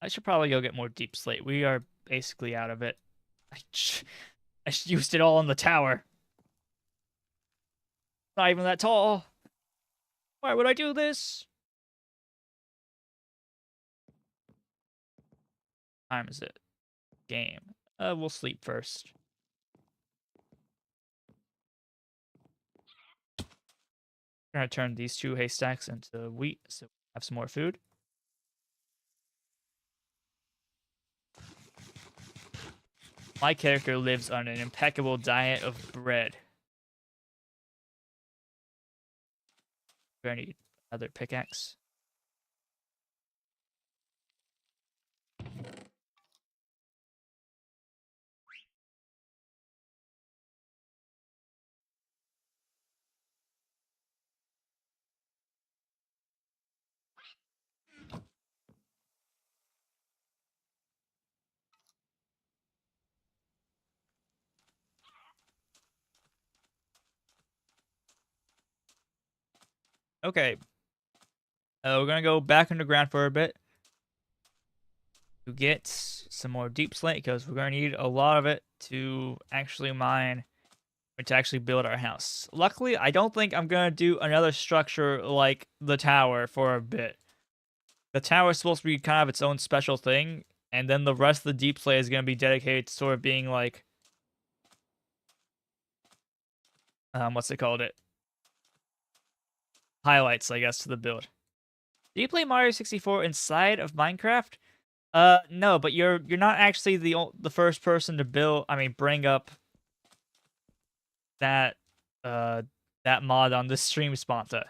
I should probably go get more deep slate. We are basically out of it. I used it all on the tower. Not even that tall. Why would I do this? Time is it? Game. We'll sleep first. I'm gonna turn these 2 haystacks into wheat so we have some more food. My character lives on an impeccable diet of bread. We're gonna need another pickaxe. Okay. We're gonna go back underground for a bit to get some more deep slate because we're gonna need a lot of it to actually mine or to actually build our house. Luckily, I don't think I'm gonna do another structure like the tower for a bit. The tower is supposed to be kind of its own special thing, and then the rest of the deep slate is gonna be dedicated to sort of being like, what's it called? It highlights, I guess, to the build. Do you play Mario 64 inside of Minecraft? No, but you're not actually the first person to build. I mean, bring up that that mod on this stream sponsor.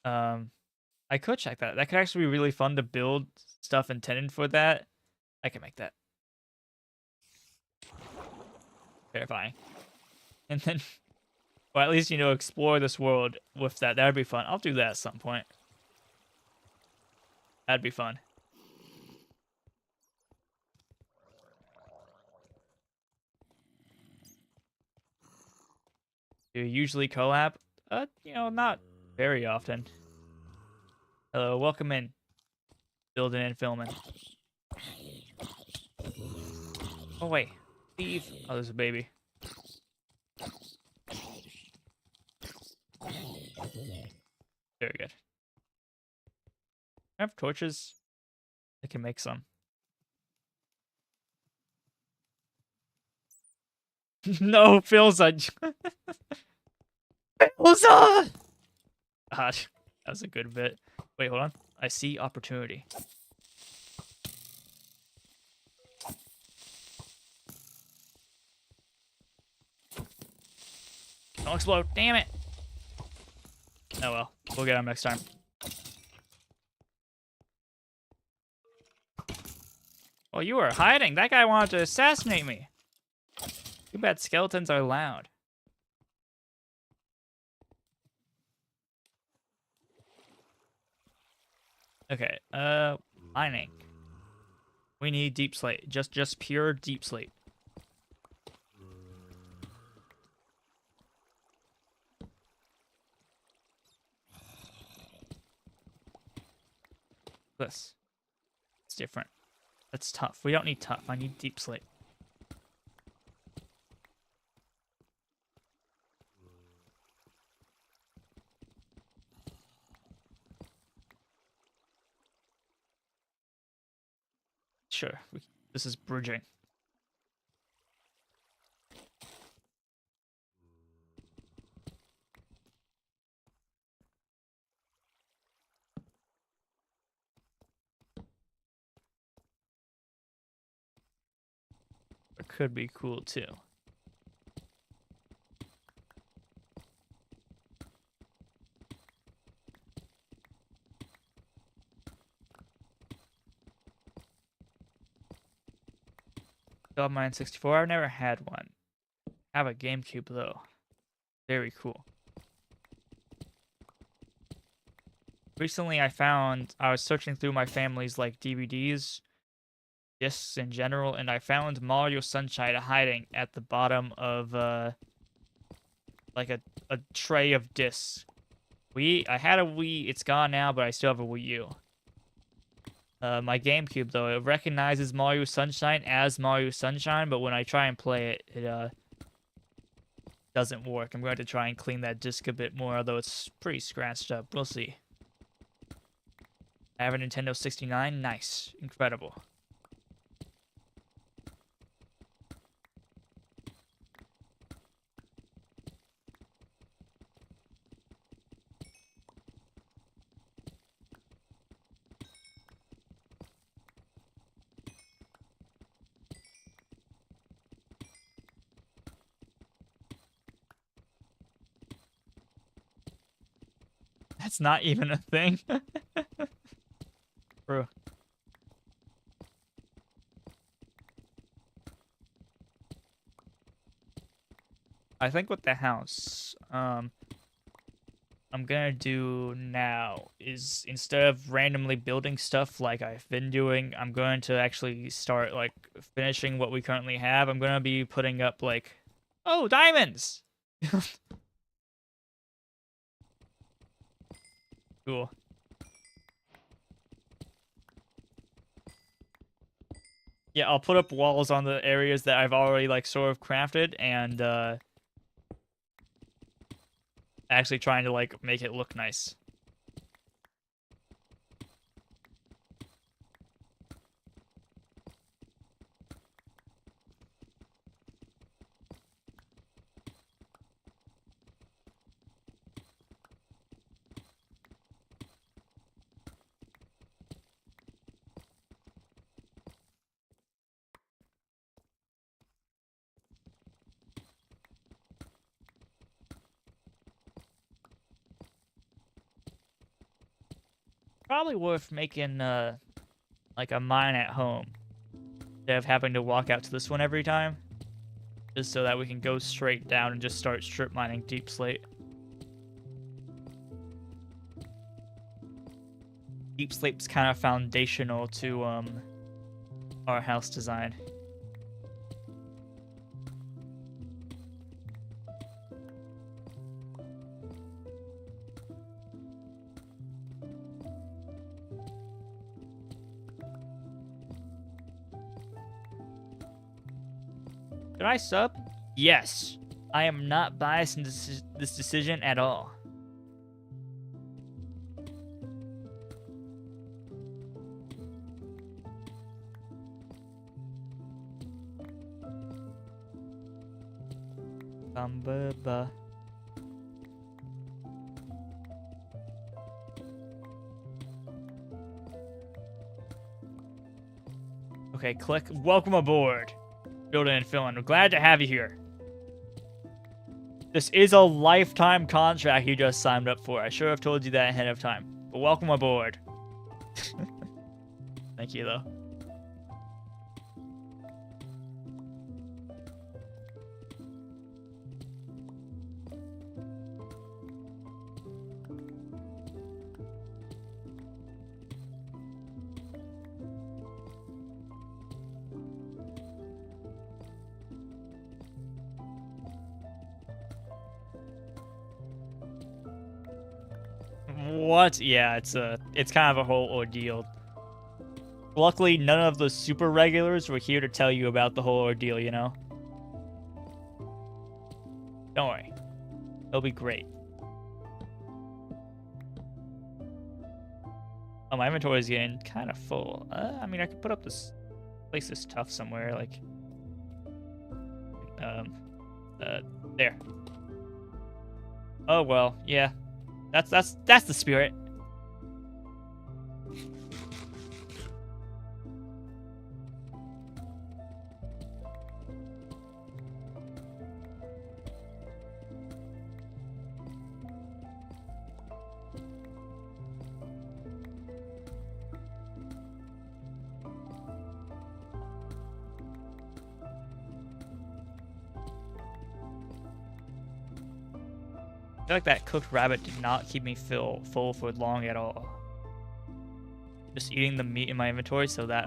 I could check that. That could actually be really fun to build stuff intended for that. I can make that. Terrifying. And then, or at least, explore this world with that. That'd be fun. I'll do that at some point. That'd be fun. Do you usually collab? Not very often. Hello, welcome in. Building and filming. Oh, wait. Leave. Oh, there's a baby. Very good. I have torches. I can make some. No, Philza. Philza! Gosh, that was a good bit. Wait, hold on. I see opportunity. Don't explode. Damn it. Oh well. We'll get him next time. Well, you were hiding. That guy wanted to assassinate me. Too bad skeletons are loud. Okay, mining. We need deep slate. Just pure deep slate. This. It's different. That's tough. We don't need tough. I need deep slate. Sure. This is bridging. It could be cool too. Job Mine 64. I've never had one. I have a GameCube though. Very cool. Recently I was searching through my family's like DVDs, discs in general, and I found Mario Sunshine hiding at the bottom of like a tray of discs. I had a Wii, it's gone now, but I still have a Wii U. My GameCube, though, it recognizes Mario Sunshine as Mario Sunshine, but when I try and play it, it doesn't work. I'm going to try and clean that disc a bit more, although it's pretty scratched up. We'll see. I have a Nintendo 69. Nice. Incredible. That's not even a thing. Bro. I think with the house, I'm gonna do now is instead of randomly building stuff like I've been doing, I'm going to actually start like finishing what we currently have. I'm gonna be putting up like, oh, diamonds. Cool. Yeah, I'll put up walls on the areas that I've already like sort of crafted and actually trying to like make it look nice. Probably worth making like a mine at home instead of having to walk out to this one every time, just so that we can go straight down and just start strip mining deep slate. Deep slate's kind of foundational to our house design. Did I sub? Yes. I am not biased in this decision at all. Bumba. Okay, click. Welcome aboard. Building and filling. We're glad to have you here. This is a lifetime contract you just signed up for. I should have told you that ahead of time. But welcome aboard. Thank you, though. What? Yeah, it's kind of a whole ordeal. Luckily, none of the super regulars were here to tell you about the whole ordeal, you know? Don't worry. It'll be great. Oh, my inventory is getting kind of full. I mean, I could put up this... place this stuff somewhere, like... there. Oh, well, yeah. That's the spirit. I feel like that cooked rabbit did not keep me full for long at all. Just eating the meat in my inventory so that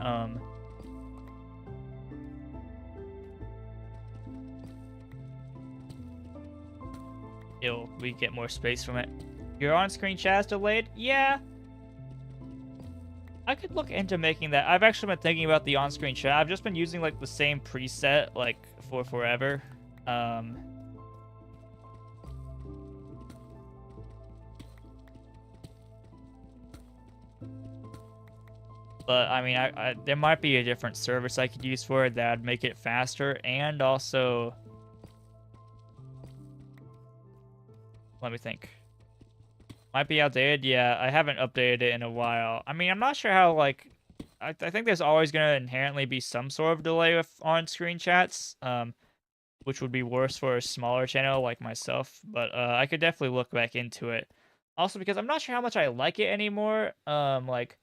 we get more space from it. Your on-screen chat's delayed? Yeah. I could look into making that. I've actually been thinking about the on-screen chat. I've just been using like the same preset like for forever. But I mean, there might be a different service I could use for it that'd make it faster, and also, let me think. Might be outdated. Yeah, I haven't updated it in a while. I mean, I'm not sure how like. I think there's always gonna inherently be some sort of delay with on-screen chats, which would be worse for a smaller channel like myself. But I could definitely look back into it. Also because I'm not sure how much I like it anymore. Like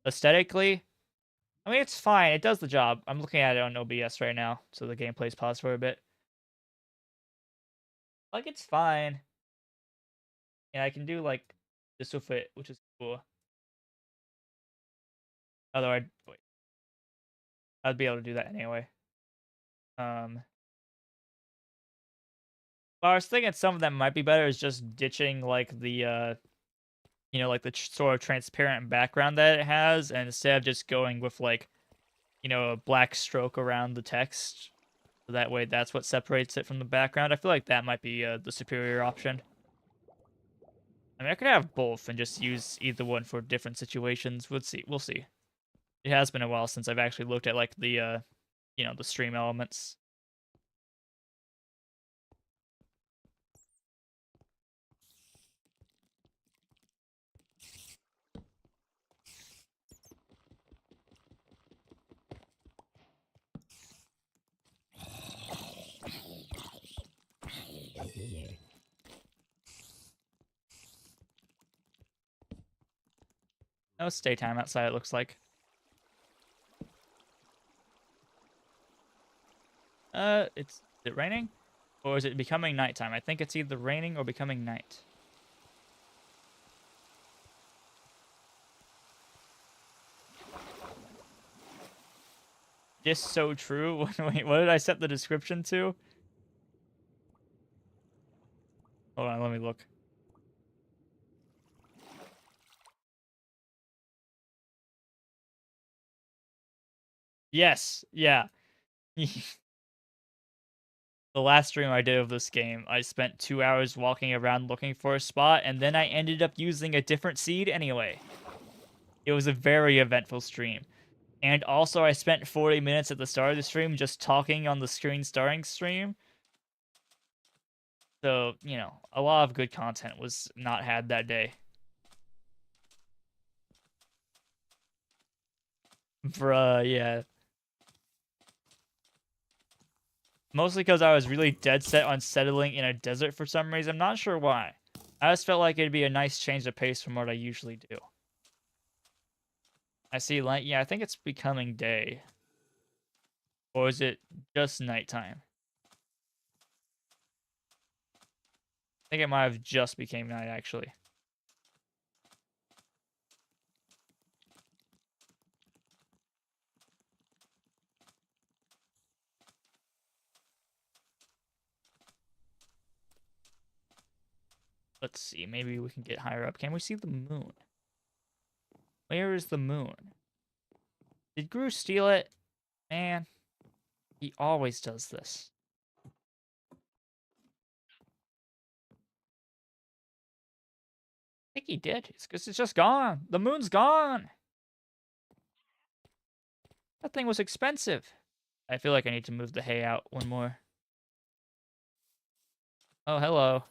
aesthetically. I mean, it's fine. It does the job. I'm looking at it on OBS right now, so the gameplay's paused for a bit. Like, it's fine. And I can do, like, this with it, which is cool. Although I'd be able to do that anyway. But I was thinking some of them might be better is just ditching, like, the, like, the sort of transparent background that it has, and instead of just going with, like, a black stroke around the text. So that way, that's what separates it from the background. I feel like that might be the superior option. I mean, I could have both and just use either one for different situations. We'll see. We'll see. It has been a while since I've actually looked at like the stream elements. No, it's daytime outside. It looks like. Is it raining, or is it becoming nighttime? I think it's either raining or becoming night. Just so true. Wait, what did I set the description to? Hold on, let me look. Yes, yeah. The last stream I did of this game, I spent 2 hours walking around looking for a spot, and then I ended up using a different seed anyway. It was a very eventful stream. And also, I spent 40 minutes at the start of the stream just talking on the screen starring stream. So, a lot of good content was not had that day. Bruh, yeah. Mostly because I was really dead set on settling in a desert for some reason. I'm not sure why. I just felt like it'd be a nice change of pace from what I usually do. I see light. Yeah, I think it's becoming day. Or is it just nighttime? I think it might have just became night, actually. Let's see. Maybe we can get higher up. Can we see the moon? Where is the moon? Did Gru steal it? Man, he always does this. I think he did. It's because it's just gone. The moon's gone. That thing was expensive. I feel like I need to move the hay out one more. Oh, hello.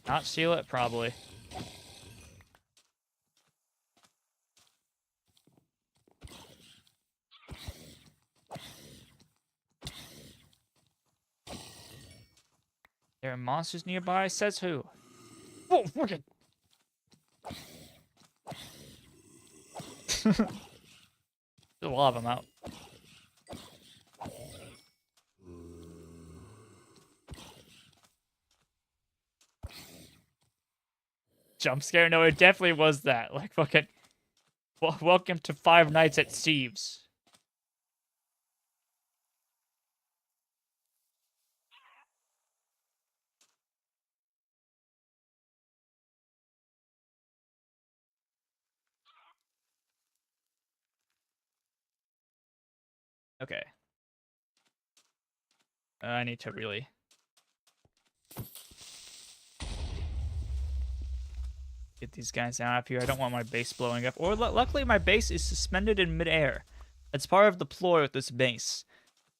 Not steal it? Probably. There are monsters nearby? Says who? Oh, look at. There's a lot of them out. Jump scare? No, it definitely was that. Like, fucking. Welcome to Five Nights at Steve's. Okay. I need to really. Get these guys out of here. I don't want my base blowing up. Or luckily, my base is suspended in midair. That's part of the ploy with this base.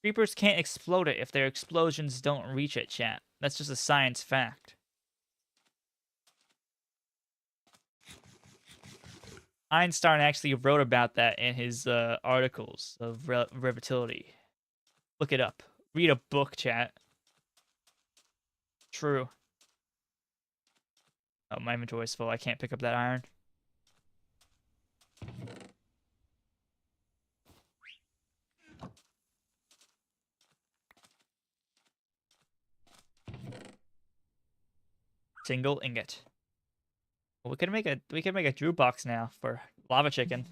Creepers can't explode it if their explosions don't reach it, chat. That's just a science fact. Einstein actually wrote about that in his articles of relativity. Look it up. read a book, chat. True. Oh, my inventory's full. I can't pick up that iron. Single ingot. Well, we could make a Drew box now for lava chicken.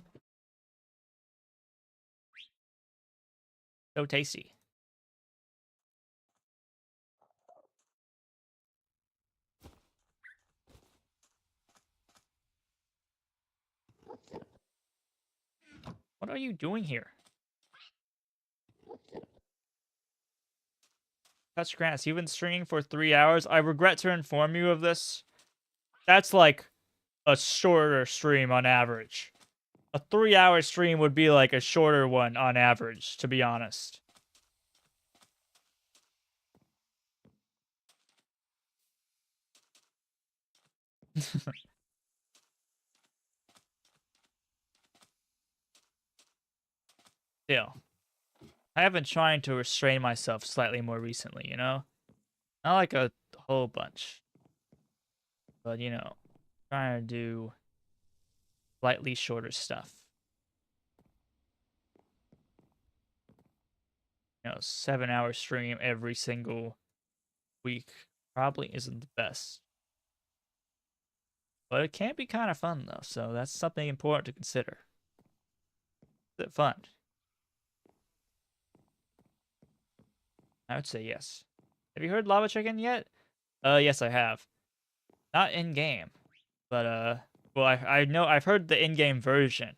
So tasty. What are you doing here? Touch grass. You've been streaming for 3 hours. I regret to inform you of this. That's like a shorter stream on average. A 3-hour stream would be like a shorter one on average, to be honest. Still, I have been trying to restrain myself slightly more recently, you know? Not like a whole bunch. But, you know, trying to do slightly shorter stuff. You know, 7-hour stream every single week probably isn't the best. But it can be kind of fun, though, so that's something important to consider. Is it fun? I would say yes. Have you heard Lava Chicken yet? Yes, I have. Not in-game, but, well, I know I've heard the in-game version,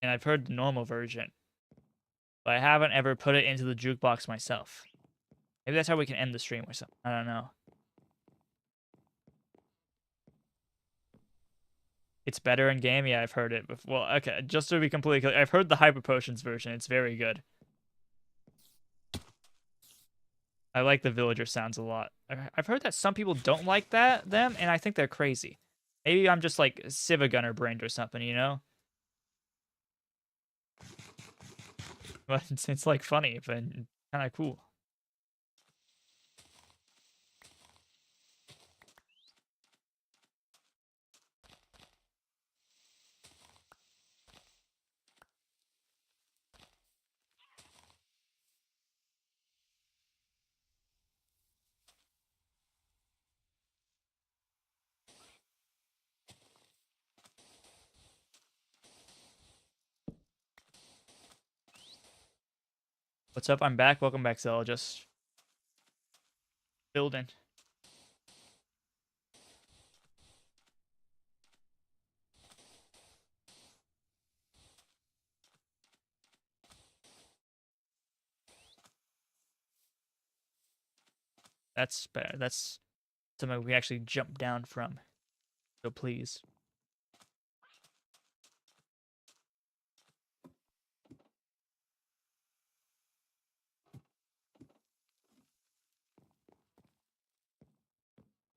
and I've heard the normal version, but I haven't ever put it into the jukebox myself. Maybe that's how we can end the stream or something. I don't know. It's better in game? Yeah, I've heard it before. Well, okay, just to be completely clear, I've heard the Hyper Potions version. It's very good. I like the villager sounds a lot. I've heard that some people don't like them, and I think they're crazy. Maybe I'm just like Civa Gunner brained or something, you know? But it's like funny, but kind of cool. What's up? I'm back. Welcome back, Zell. Just building. That's better. That's something we actually jump down from. So please.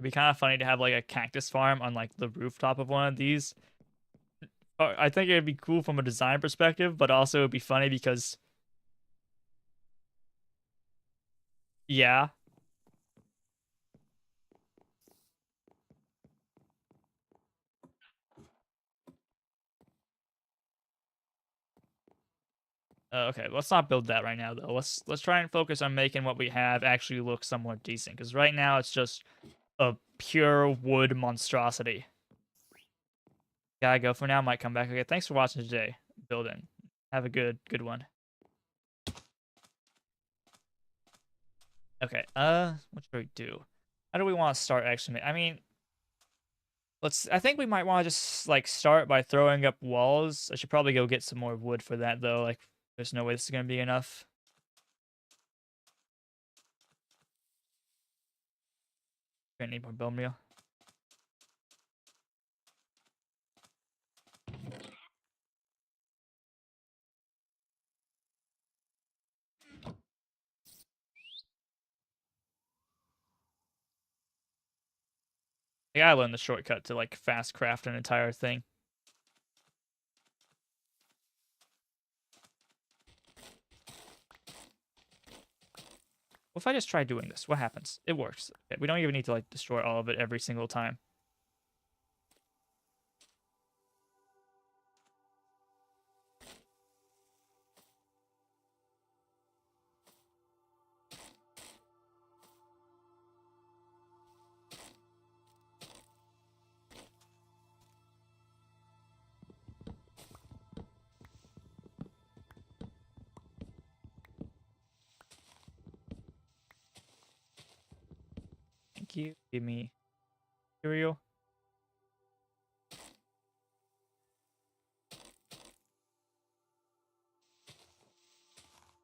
It'd be kind of funny to have like a cactus farm on like the rooftop of one of these. I think it'd be cool from a design perspective, but also it'd be funny because, yeah. Okay, let's not build that right now though. Let's try and focus on making what we have actually look somewhat decent. Because right now it's just a pure wood monstrosity. Gotta go for now. Might come back. Okay, thanks for watching today. Building. Have a good one. Okay. What should we do? How do we want to start actually? I mean, I think we might want to just like start by throwing up walls. I should probably go get some more wood for that though. Like, there's no way this is gonna be enough. Gonna need more bone meal. I gotta learn the shortcut to like fast craft an entire thing. What if I just try doing this? What happens? It works. Okay, we don't even need to like destroy all of it every single time. Thank you. Give me cereal.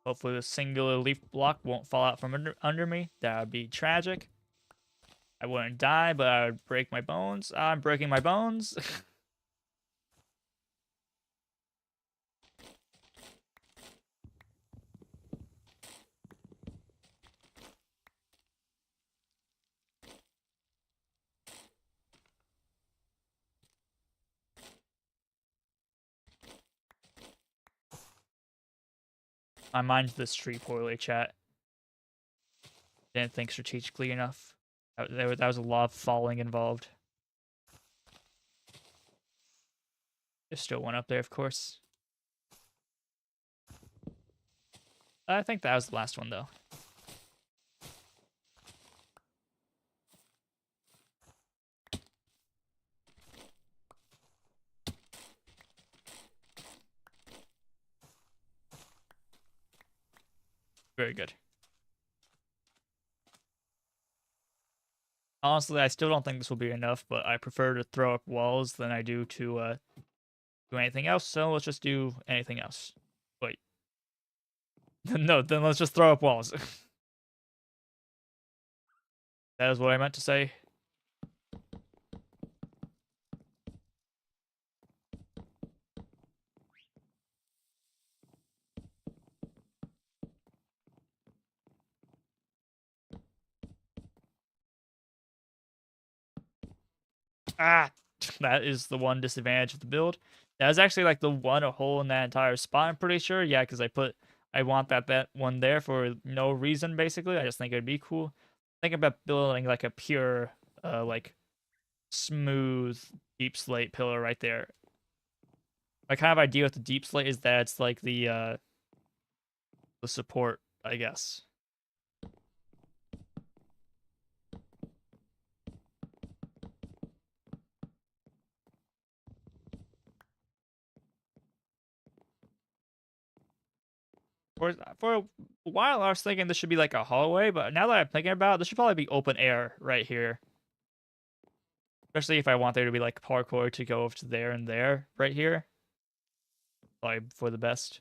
Hopefully the singular leaf block won't fall out from under me. That would be tragic. I wouldn't die, but I would break my bones. I'm breaking my bones. I mined this tree poorly, chat. Didn't think strategically enough. That was a lot of falling involved. There's still one up there, of course. I think that was the last one, though. Very good. Honestly, I still don't think this will be enough, but I prefer to throw up walls than I do to do anything else, so let's just do anything else. Wait. No, then let's just throw up walls. That is what I meant to say. Ah! That is the one disadvantage of the build. That was actually like the one hole in that entire spot, I'm pretty sure. Yeah, because I want that one there for no reason, basically. I just think it'd be cool. Think about building like a pure, like smooth deep slate pillar right there. My kind of idea with the deep slate is that it's like the support, I guess. For a while, I was thinking this should be like a hallway, but now that I'm thinking about it, this should probably be open air right here. Especially if I want there to be like parkour to go over to there and there right here. Probably for the best.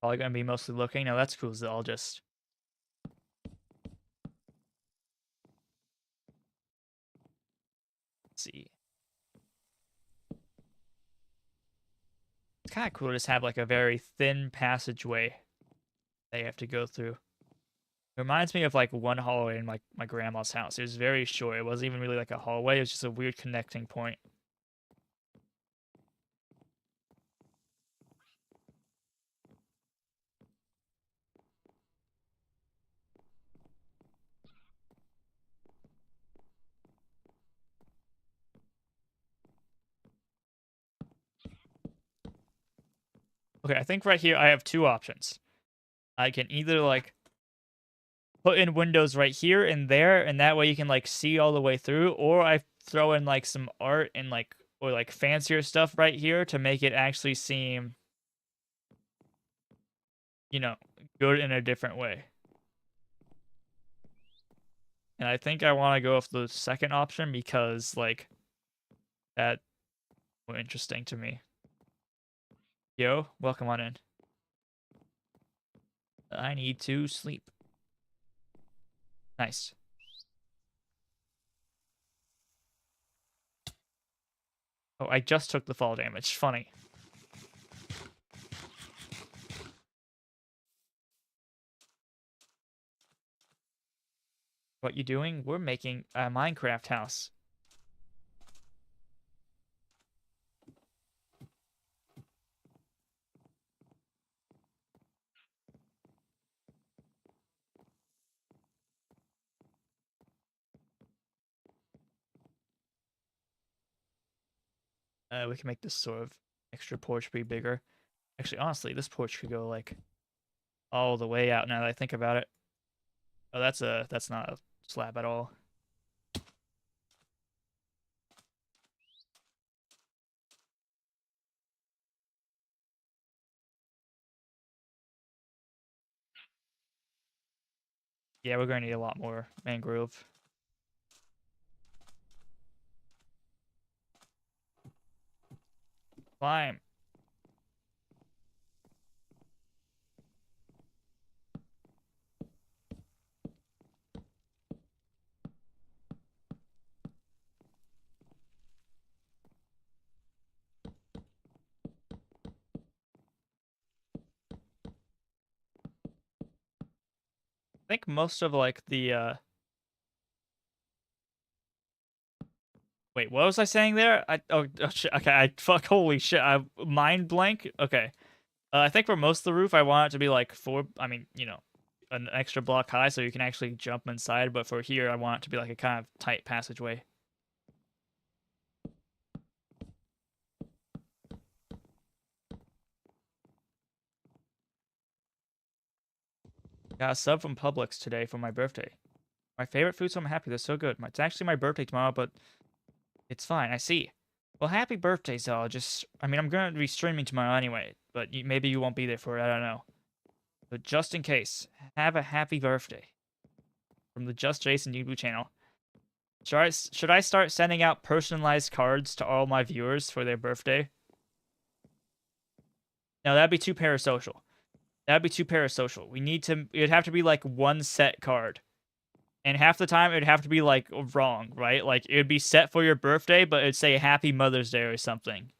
Probably gonna be mostly looking. Now that's cool, so I'll just see. It's kind of cool to just have like a very thin passageway that you have to go through. It reminds me of like one hallway in like my grandma's house. It was very short. It wasn't even really like a hallway. It was just a weird connecting point. Okay, I think right here I have two options. I can either like put in windows right here and there, and that way you can like see all the way through, or I throw in like some art and like or like fancier stuff right here to make it actually seem, you know, good in a different way. And I think I want to go with the second option because like that more interesting to me. Yo, welcome on in. I need to sleep. Nice. Oh, I just took the fall damage. Funny. What you doing? We're making a Minecraft house. We can make this sort of extra porch be bigger. Actually, honestly, this porch could go like all the way out now that I think about it. Oh, that's not a slab at all. Yeah, we're gonna need a lot more mangrove. Climb. I think most of like the wait, what was I saying there? Oh shit. Okay, I fuck holy shit. I mind blank. Okay. I think for most of the roof I want it to be like four, I mean, an extra block high so you can actually jump inside, but for here I want it to be like a kind of tight passageway. Got a sub from Publix today for my birthday. My favorite food, so I'm happy. They're so good. It's actually my birthday tomorrow, but it's fine. I see. Well, happy birthday, Zal. I mean, I'm going to be streaming tomorrow anyway, but maybe you won't be there for it. I don't know. But just in case, have a happy birthday from the Just Jason YouTube channel. Should I start sending out personalized cards to all my viewers for their birthday? No, that'd be too parasocial. That'd be too parasocial. It'd have to be like one set card. And half the time it'd have to be like wrong, right? Like it would be set for your birthday, but it'd say Happy Mother's Day or something.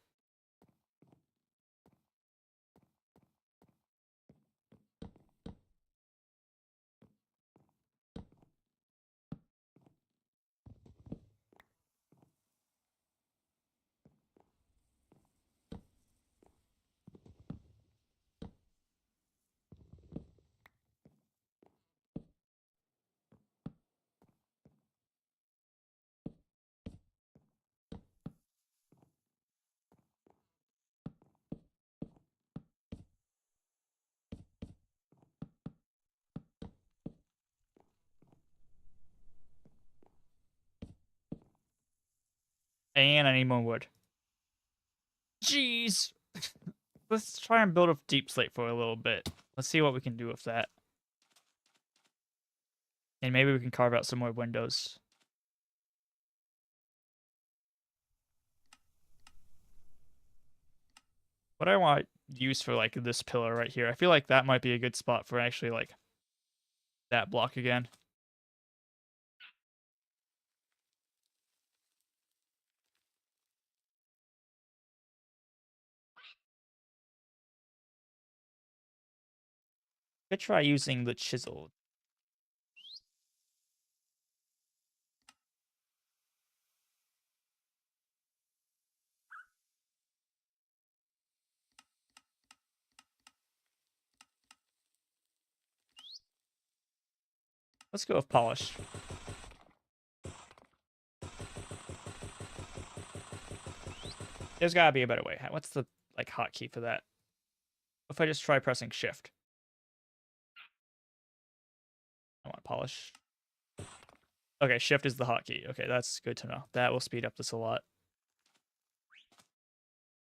And I need more wood. Jeez. Let's try and build a deep slate for a little bit. Let's see what we can do with that. And maybe we can carve out some more windows. What I want to use for like this pillar right here. I feel like that might be a good spot for actually like that block again. Could try using the chisel. Let's go with polish. There's gotta be a better way. What's the like hotkey for that? If I just try pressing shift. I want polish. Okay, shift is the hotkey. Okay, that's good to know. That will speed up this a lot.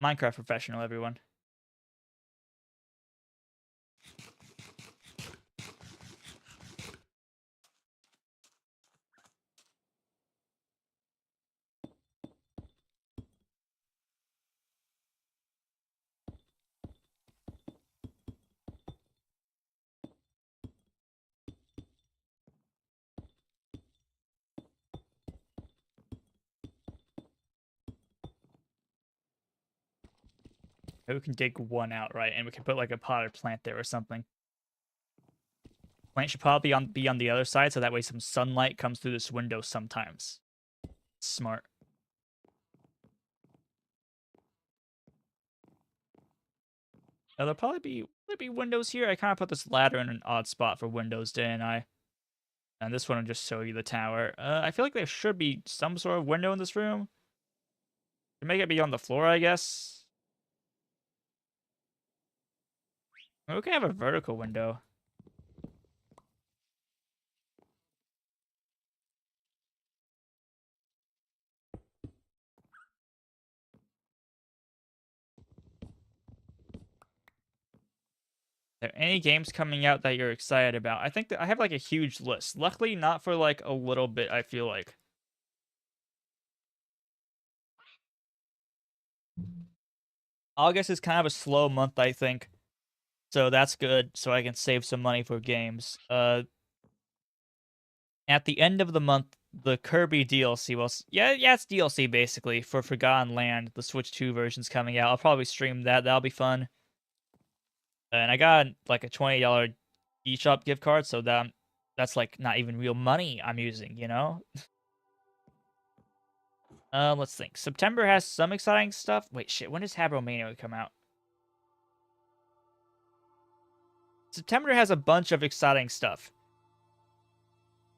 Minecraft professional, everyone. Maybe we can dig one out, right? And we can put like a potted plant there or something. Plant should probably be on the other side, so that way some sunlight comes through this window sometimes. Smart. There'll probably be windows here. I kind of put this ladder in an odd spot for windows, didn't I? And this one will just show you the tower. I feel like there should be some sort of window in this room. To make it be on the floor, I guess. We can have a vertical window. Are there any games coming out that you're excited about? I think that I have like a huge list. Luckily, not for like a little bit, I feel like. August is kind of a slow month, I think. So that's good. So I can save some money for games. At the end of the month, the Kirby DLC will yeah, it's DLC basically for Forgotten Land. The Switch 2 version's coming out. I'll probably stream that. That'll be fun. And I got like a $20 eShop gift card, so that's like not even real money I'm using, you know? Let's think. September has some exciting stuff. Wait, shit, when does Habro Mania come out? September has a bunch of exciting stuff.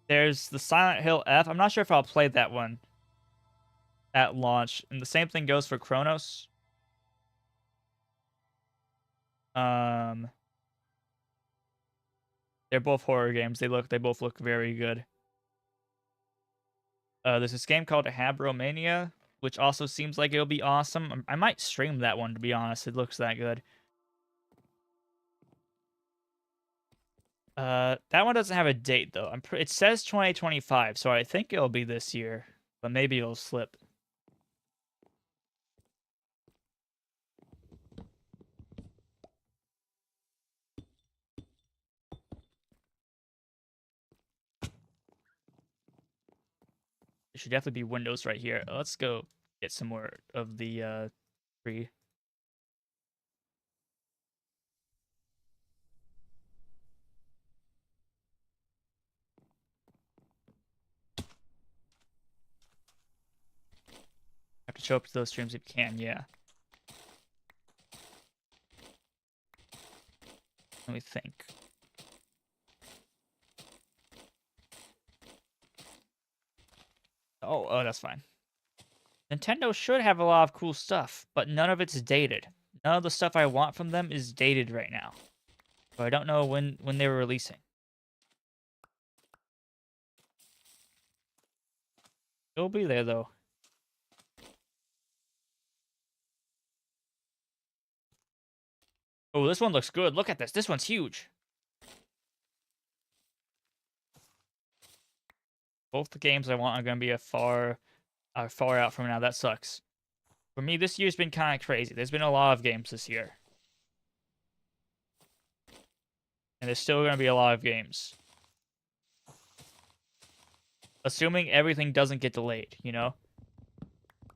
There's the Silent Hill F. I'm not sure if I'll play that one at launch. And the same thing goes for Chronos. Um, they're both horror games. They both look very good. There's this game called Habro Mania, which also seems like it'll be awesome. I might stream that one, to be honest. It looks that good. That one doesn't have a date though. It says 2025, so I think it'll be this year, but maybe it'll slip. There should definitely be windows right here. Let's go get some more of the tree. Have to show up to those streams if you can, yeah. Let me think. Oh, that's fine. Nintendo should have a lot of cool stuff, but none of it's dated. None of the stuff I want from them is dated right now. So I don't know when they were releasing. It'll be there though. Oh, this one looks good. Look at this. This one's huge. Both the games I want are going to be far out from now. That sucks. For me, this year's been kind of crazy. There's been a lot of games this year. And there's still going to be a lot of games. Assuming everything doesn't get delayed, you know?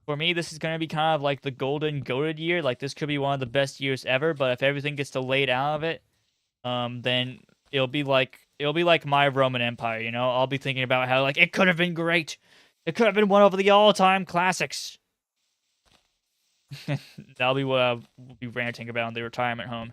For me, this is going to be kind of like the golden goated year. Like, this could be one of the best years ever, but if everything gets delayed out of it, then it'll be like my Roman Empire, you know? I'll be thinking about how, like, it could have been great. It could have been one of the all-time classics. That'll be what I'll be ranting about in the retirement home.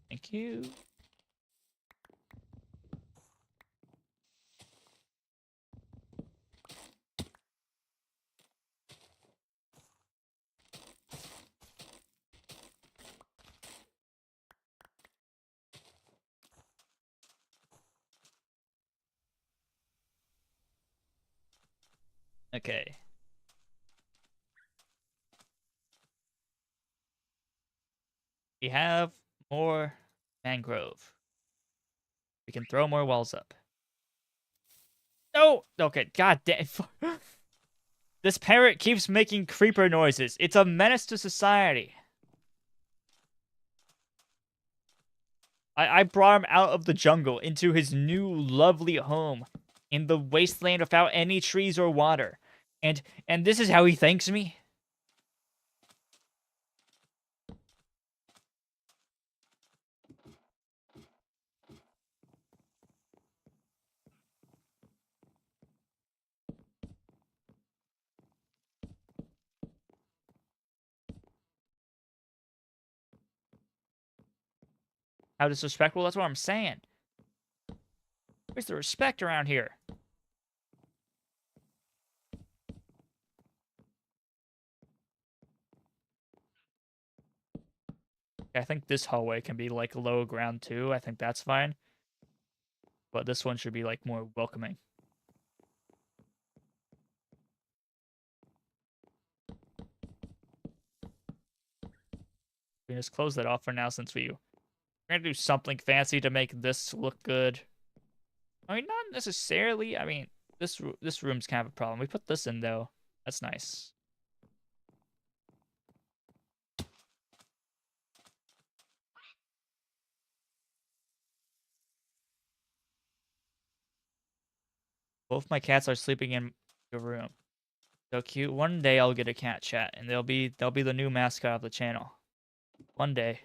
Thank you. Okay. We have more mangrove. We can throw more walls up. No! Okay, god damn. This parrot keeps making creeper noises. It's a menace to society. I brought him out of the jungle into his new lovely home in the wasteland without any trees or water. And this is how he thanks me? How disrespectful? That's what I'm saying. Where's the respect around here? I think this hallway can be like low ground too. I think that's fine. But this one should be like more welcoming. We can just close that off for now since we're gonna do something fancy to make this look good. I mean, not necessarily. I mean, this room's kind of a problem. We put this in though. That's nice. Both my cats are sleeping in the room. So cute. One day I'll get a cat chat, and they'll be the new mascot of the channel. One day.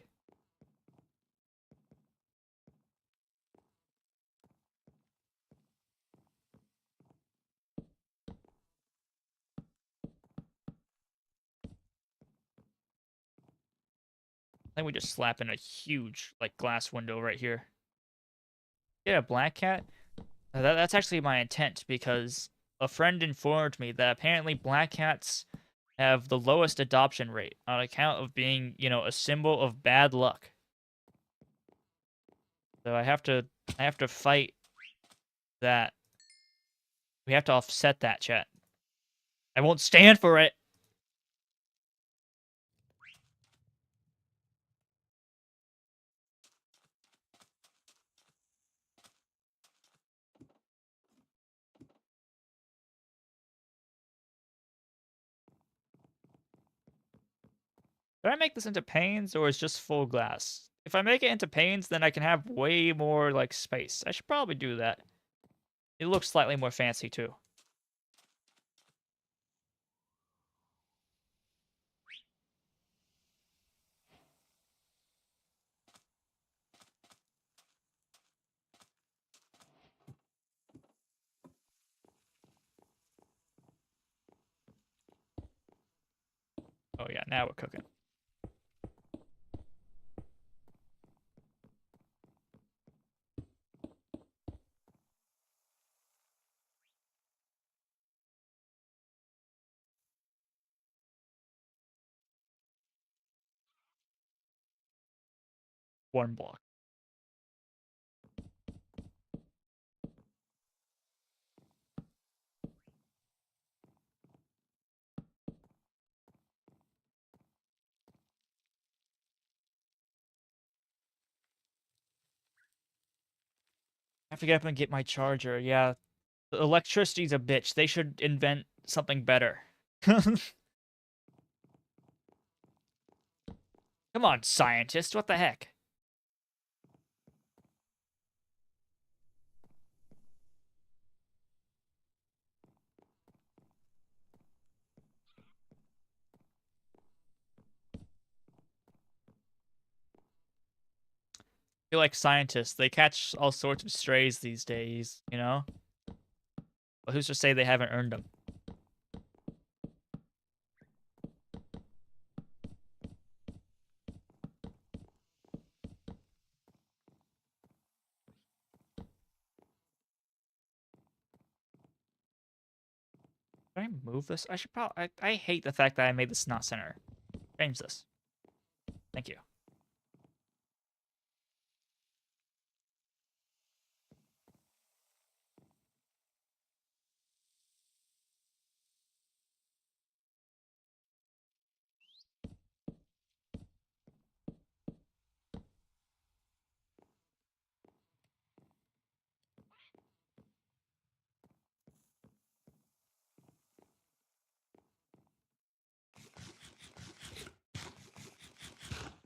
I think we just slap in a huge like glass window right here. Get a black cat. That's actually my intent because a friend informed me that apparently black cats have the lowest adoption rate on account of being, a symbol of bad luck. So I have to fight that. We have to offset that, chat. I won't stand for it. Did I make this into panes or is just full glass? If I make it into panes, then I can have way more like space. I should probably do that. It looks slightly more fancy too. Oh yeah, now we're cooking. One block. I have to get up and get my charger. Yeah, electricity's a bitch. They should invent something better. Come on, scientist. What the heck? I feel like scientists, they catch all sorts of strays these days, you know? But who's to say they haven't earned them? Can I move this? I should probably. I hate the fact that I made this not center. Change this. Thank you.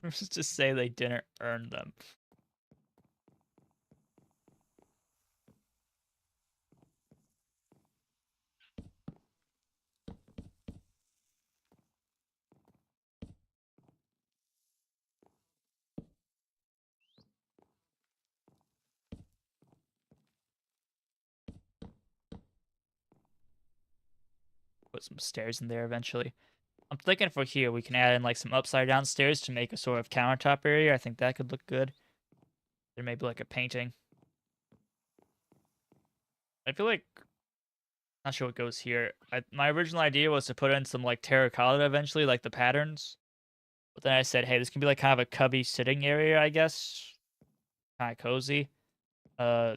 Let's just say they didn't earn them. Put some stairs in there eventually. I'm thinking for here we can add in like some upside down stairs to make a sort of countertop area. I think that could look good. There may be like a painting. I feel like not sure what goes here. My original idea was to put in some like terracotta eventually, like the patterns. But then I said, hey, this can be like kind of a cubby sitting area, I guess. Kind of cozy. Uh,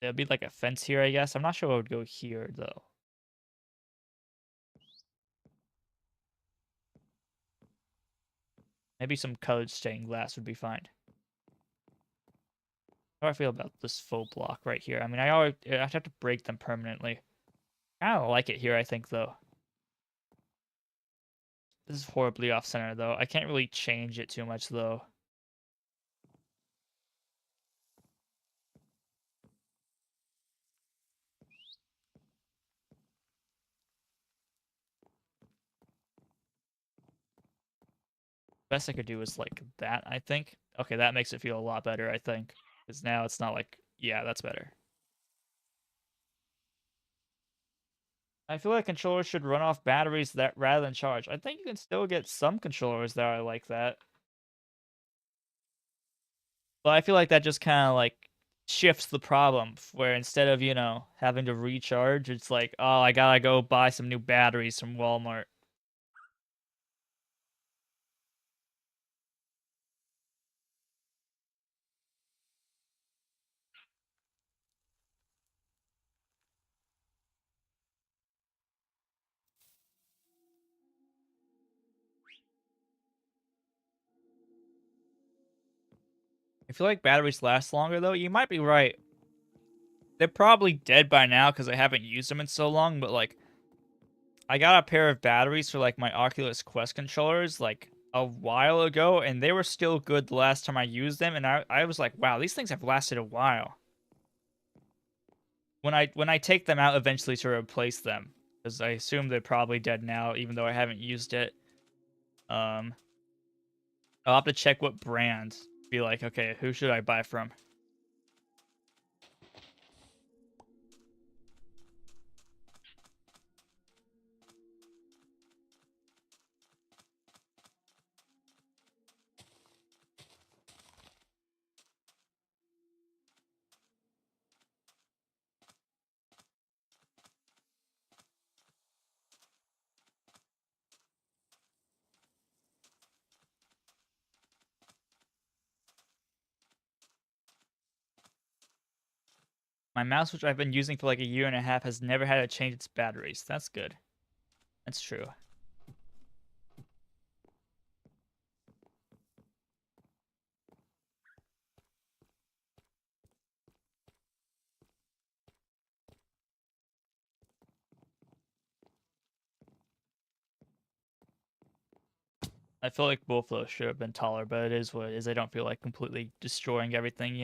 there'll be like a fence here, I guess. I'm not sure what would go here though. Maybe some colored stained glass would be fine. How do I feel about this faux block right here? I mean, I have to break them permanently. I don't like it here, I think, though. This is horribly off-center, though. I can't really change it too much, though. Best I could do is like that, I think. Okay, that makes it feel a lot better, I think. Because now it's not like, yeah, that's better. I feel like controllers should run off batteries that rather than charge. I think you can still get some controllers that are like that. But I feel like that just kind of like shifts the problem where instead of, having to recharge, it's like, oh, I gotta go buy some new batteries from Walmart. I feel like batteries last longer though. You might be right. They're probably dead by now because I haven't used them in so long, but like I got a pair of batteries for like my Oculus Quest controllers like a while ago, and they were still good the last time I used them, and I was like, wow, these things have lasted a while. When I take them out eventually to replace them, because I assume they're probably dead now, even though I haven't used it. Um, I'll have to check what brand. Be like, okay, who should I buy from? My mouse, which I've been using for like a year and a half, has never had to change its batteries. That's good. That's true. I feel like both of those should have been taller, but it is what it is. I don't feel like completely destroying everything.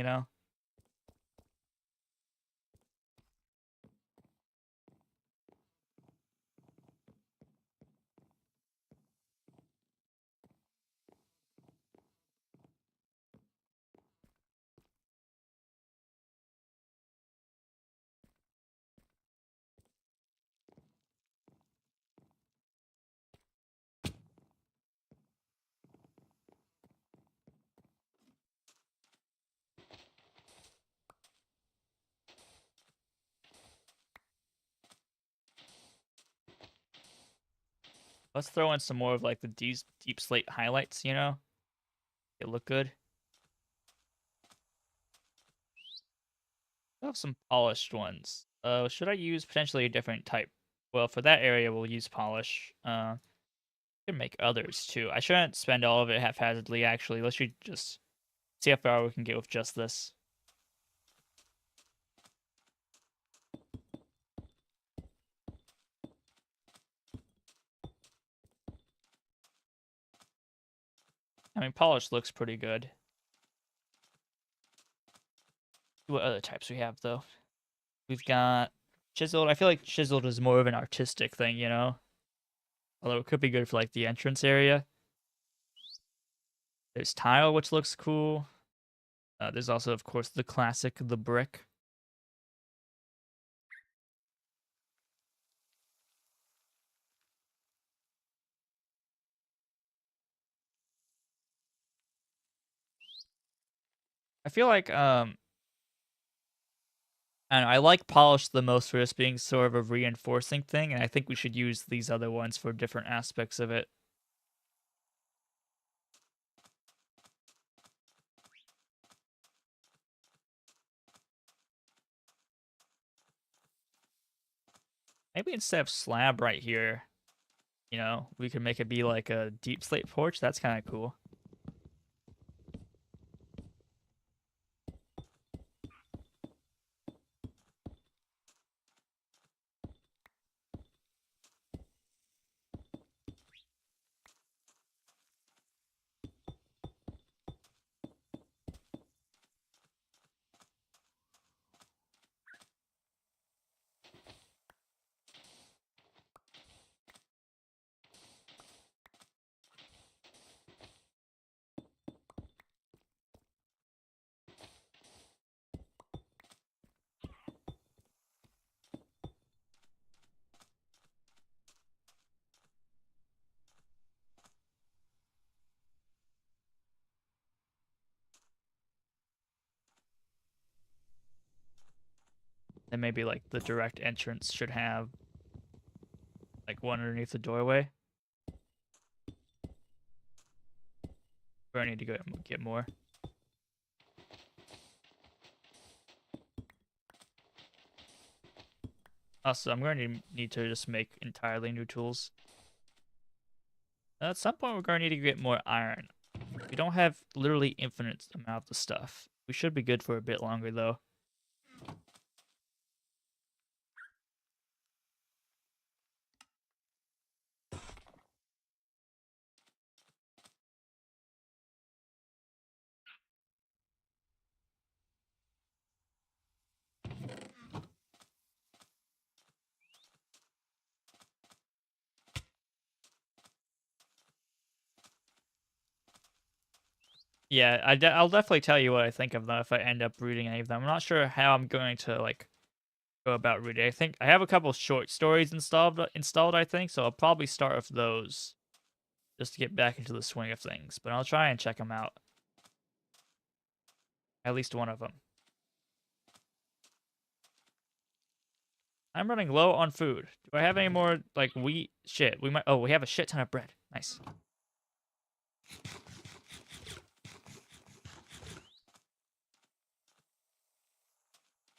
Let's throw in some more of like the deep slate highlights. It look good. I have some polished ones. Should I use potentially a different type? Well, for that area, we'll use polish. Can make others too. I shouldn't spend all of it haphazardly. Actually, let's just see how far we can get with just this. I mean, polished looks pretty good. What other types we have, though? We've got chiseled. I feel like chiseled is more of an artistic thing, you know? Although it could be good for, like, the entrance area. There's tile, which looks cool. There's also, of course, the classic, the brick. I feel like, I don't know, I like polished the most for this being sort of a reinforcing thing, and I think we should use these other ones for different aspects of it. Maybe instead of slab right here, you know, we could make it be like a deep slate porch. That's kind of cool. And maybe like the direct entrance should have like one underneath the doorway. Or I need to go get more. Also, I'm going to need to just make entirely new tools. At some point, we're going to need to get more iron. We don't have literally infinite amount of stuff. We should be good for a bit longer, though. Yeah, I'll definitely tell you what I think of them if I end up reading any of them. I'm not sure how I'm going to like go about reading. I think I have a couple short stories installed, I think, so I'll probably start with those just to get back into the swing of things. But I'll try and check them out. At least one of them. I'm running low on food. Do I have any more like wheat? Shit, we might. Oh, we have a shit ton of bread. Nice.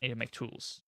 Need to make tools.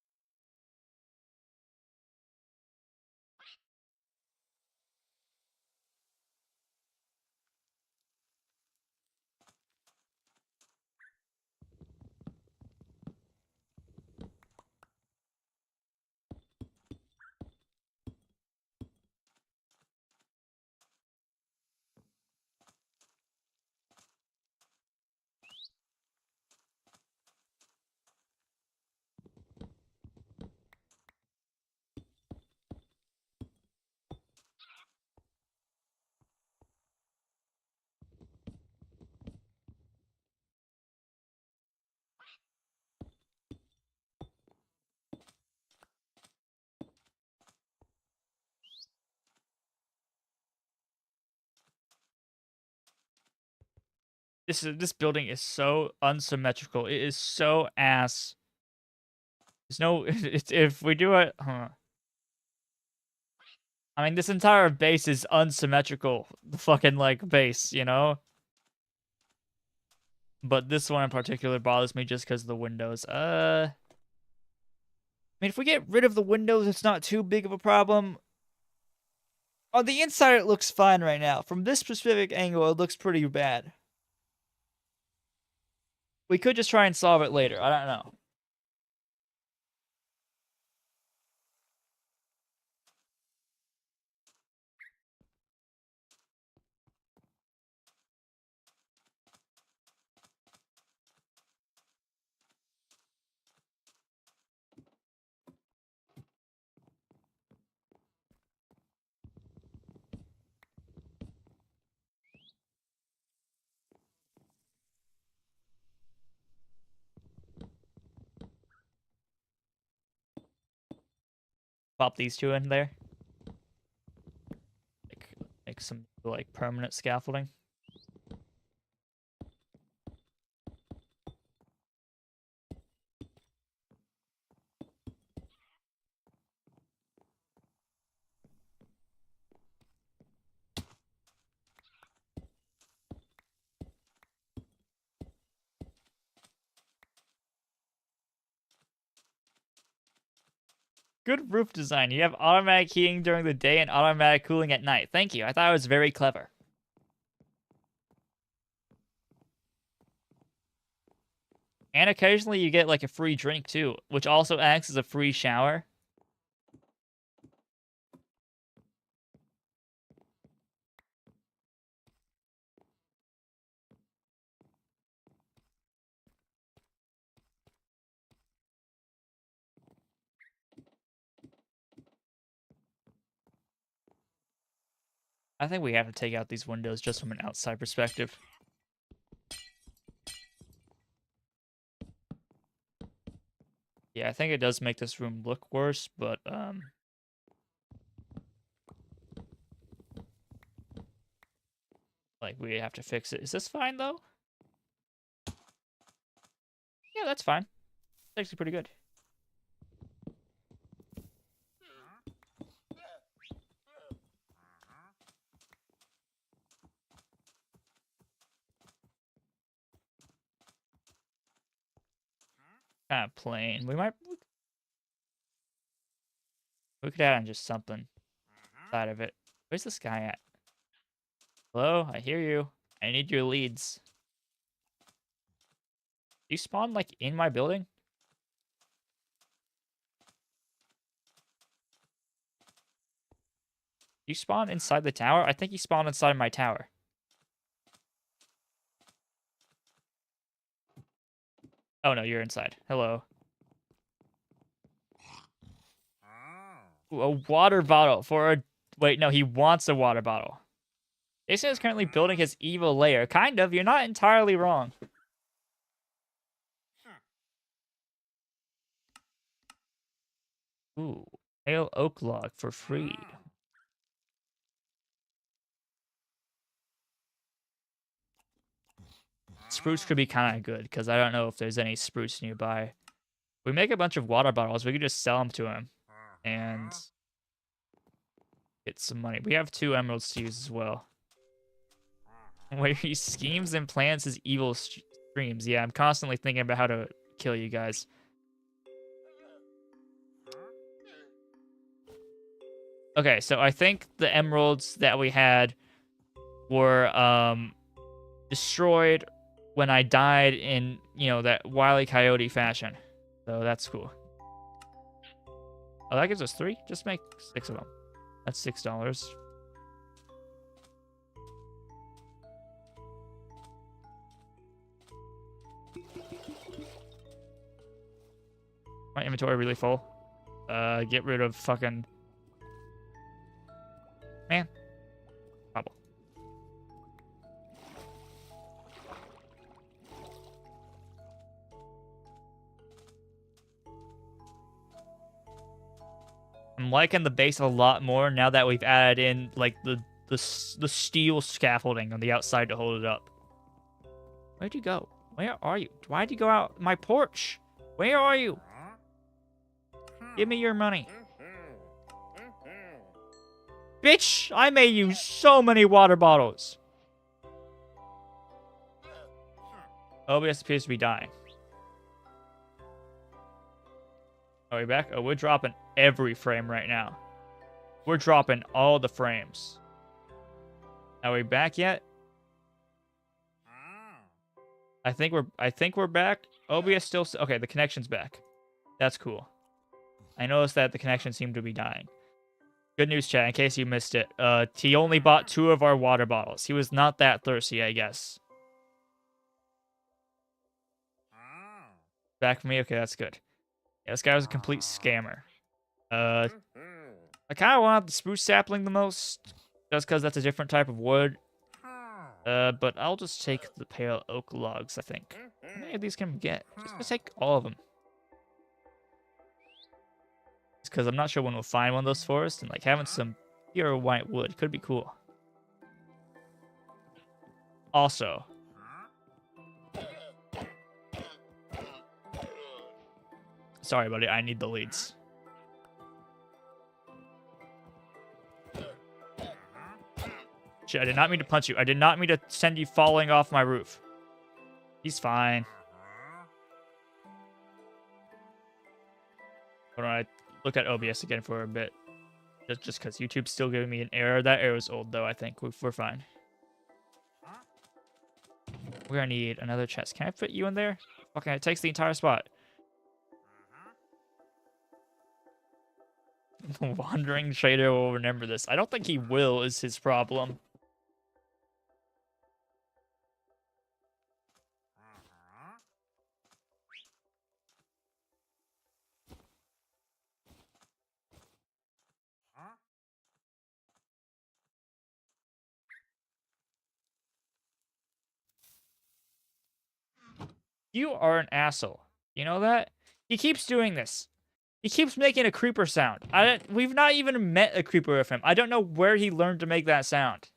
This building is so unsymmetrical. It is so ass. There's no. If we do it, huh. I mean, this entire base is unsymmetrical. The fucking like base, you know. But this one in particular bothers me just because of the windows. I mean, if we get rid of the windows, it's not too big of a problem. On the inside, it looks fine right now. From this specific angle, it looks pretty bad. We could just try and solve it later. I don't know. Pop these two in there. Make some like permanent scaffolding. Good roof design. You have automatic heating during the day and automatic cooling at night. Thank you. I thought it was very clever. And occasionally you get like a free drink too, which also acts as a free shower. I think we have to take out these windows just from an outside perspective. Yeah, I think it does make this room look worse, but like we have to fix it. Is this fine though? Yeah, that's fine. It's actually pretty good. Kind of plain. We could add on just something side of it. Where's this guy at? Hello, I hear you. I need your leads. You spawn like in my building? You spawn inside the tower? I think you spawned inside my tower. Oh no, you're inside. Hello. Ooh, a water bottle for a... Wait, no, he wants a water bottle. Jason is currently building his evil lair. Kind of, you're not entirely wrong. Ooh, pale oak log for free. Spruce could be kind of good, because I don't know if there's any spruce nearby. We make a bunch of water bottles, we could just sell them to him. And get some money. We have 2 emeralds to use as well. Where he schemes and plans his evil streams. Yeah, I'm constantly thinking about how to kill you guys. Okay, so I think the emeralds that we had were destroyed when I died in, you know, that Wile E. Coyote fashion. So that's cool. Oh, that gives us 3? Just make 6 of them. That's $6. My inventory really full. Get rid of fucking... Man. Bubble. I'm liking the base a lot more now that we've added in like the steel scaffolding on the outside to hold it up. Where'd you go? Where are you? Why'd you go out my porch? Where are you? Give me your money. Bitch, I made you so many water bottles. OBS appears to be dying. Are we back? Oh, we're dropping every frame right now. We're dropping all the frames. Are we back yet? I think we're back. OBS still... Okay, the connection's back. That's cool. I noticed that the connection seemed to be dying. Good news, chat, in case you missed it. He only bought 2 of our water bottles. He was not that thirsty, I guess. Back for me? Okay, that's good. Yeah, this guy was a complete scammer. I kind of want the spruce sapling the most, just because that's a different type of wood. But I'll just take the pale oak logs, I think. How many of these can we get? Just take all of them. because I'm not sure when we'll find one of those forests, and like having some pure white wood could be cool. Also, sorry, buddy, I need the leads. Shit, I did not mean to punch you. I did not mean to send you falling off my roof. He's fine. Hold on, I look at OBS again for a bit. Just because YouTube's still giving me an error. That error's old, though, I think. We're fine. We're gonna need another chest. Can I fit you in there? Okay, it takes the entire spot. Wandering Trader will remember this. I don't think he will, is his problem. You are an asshole. You know that? He keeps doing this. He keeps making a creeper sound. We've not even met a creeper with him. I don't know where he learned to make that sound.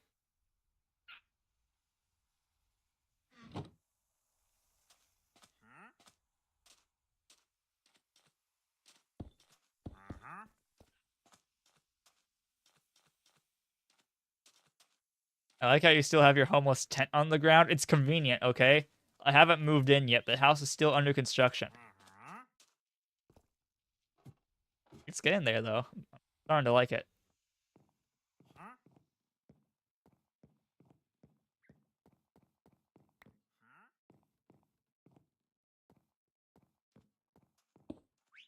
I like how you still have your homeless tent on the ground. It's convenient, okay? I haven't moved in yet. The house is still under construction. It's getting there, though. I'm starting to like it.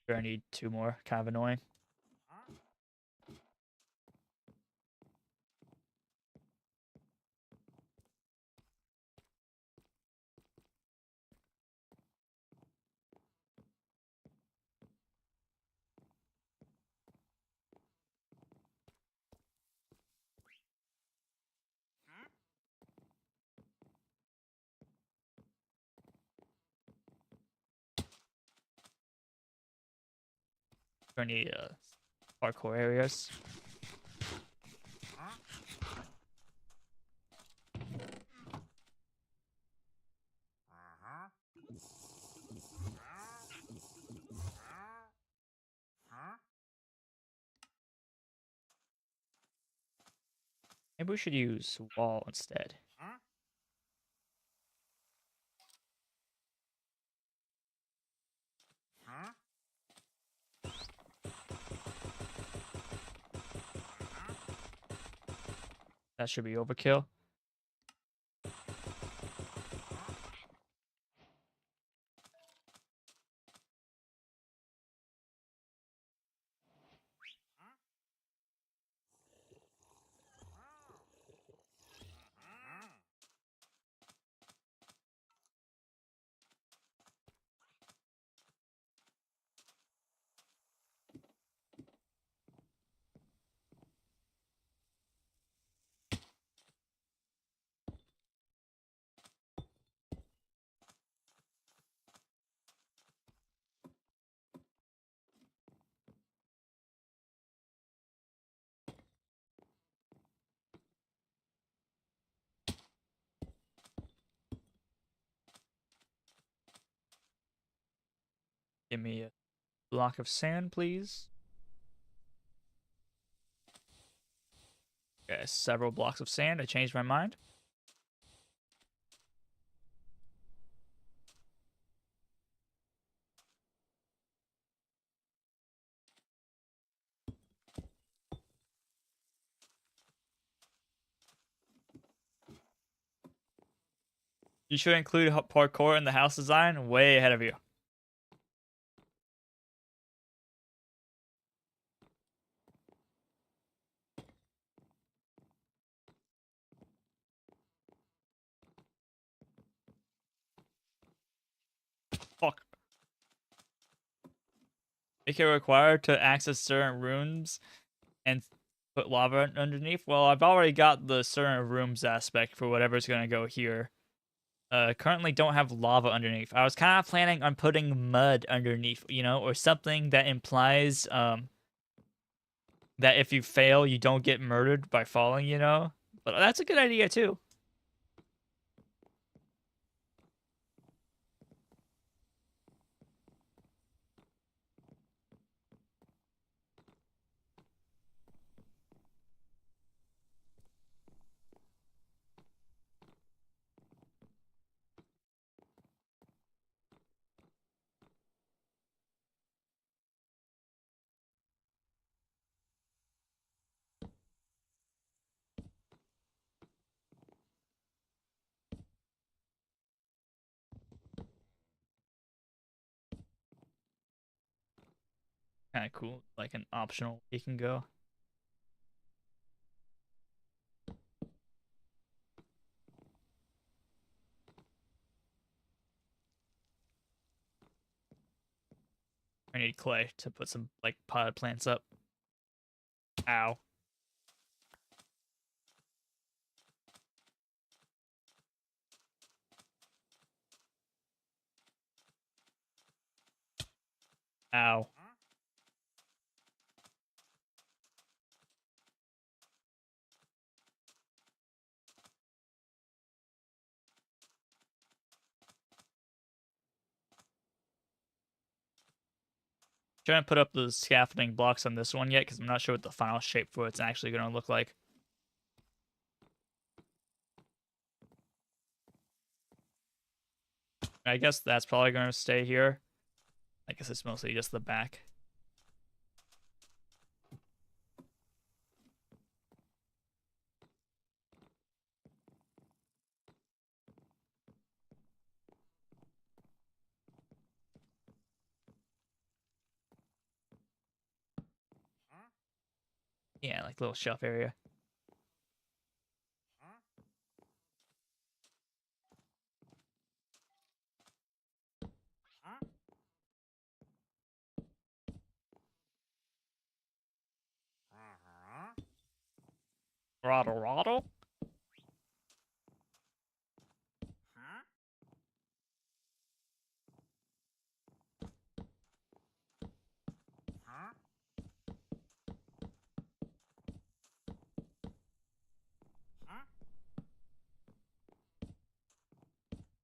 I need 2 more. Kind of annoying. I need parkour areas. Maybe we should use wall instead. That should be overkill. Give me a block of sand, please. Okay, several blocks of sand. I changed my mind. You should include parkour in the house design. Way ahead of you. Fuck. Make it required to access certain rooms and put lava underneath. Well, I've already got the certain rooms aspect for whatever's gonna go here. Currently don't have lava underneath. I was kind of planning on putting mud underneath, you know, or something that implies that if you fail, you don't get murdered by falling, you know? But that's a good idea, too. Kind of cool. Like an optional you can go. I need clay to put some, like, potted plants up. Ow. Ow. Trying to put up the scaffolding blocks on this one yet, because I'm not sure what the final shape for it's actually going to look like. I guess that's probably going to stay here. I guess it's mostly just the back. Yeah, like little shelf area. Roddle, roddle.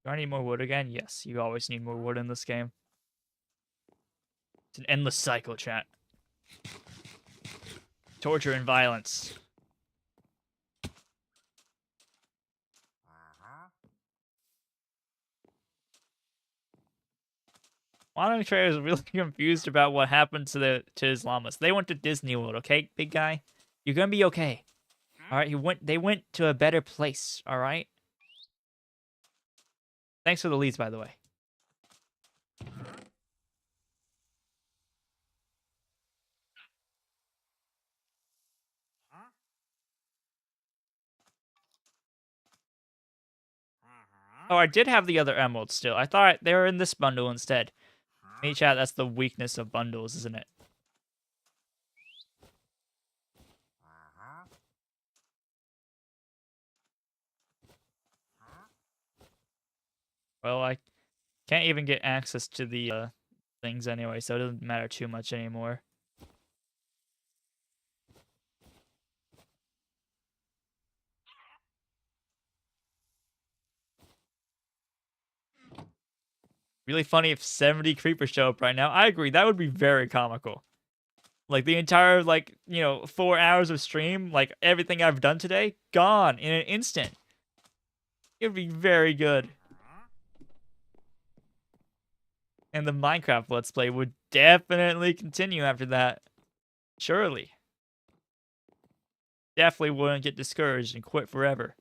Do I need more wood again? Yes, you always need more wood in this game. It's an endless cycle, chat. Torture and violence. Wandering Trader is really confused about what happened to his llamas. They went to Disney World, okay, big guy? You're gonna be okay. Alright, they went to a better place, alright? Thanks for the leads, by the way. Oh, I did have the other emeralds still. I thought they were in this bundle instead. Hey, chat, that's the weakness of bundles, isn't it? Well, I can't even get access to the things anyway, so it doesn't matter too much anymore. Really funny if 70 creepers show up right now. I agree, that would be very comical. Like, the entire, like, 4 hours of stream, like, everything I've done today, gone in an instant. It would be very good. And the Minecraft Let's Play would definitely continue after that. Surely. Definitely wouldn't get discouraged and quit forever.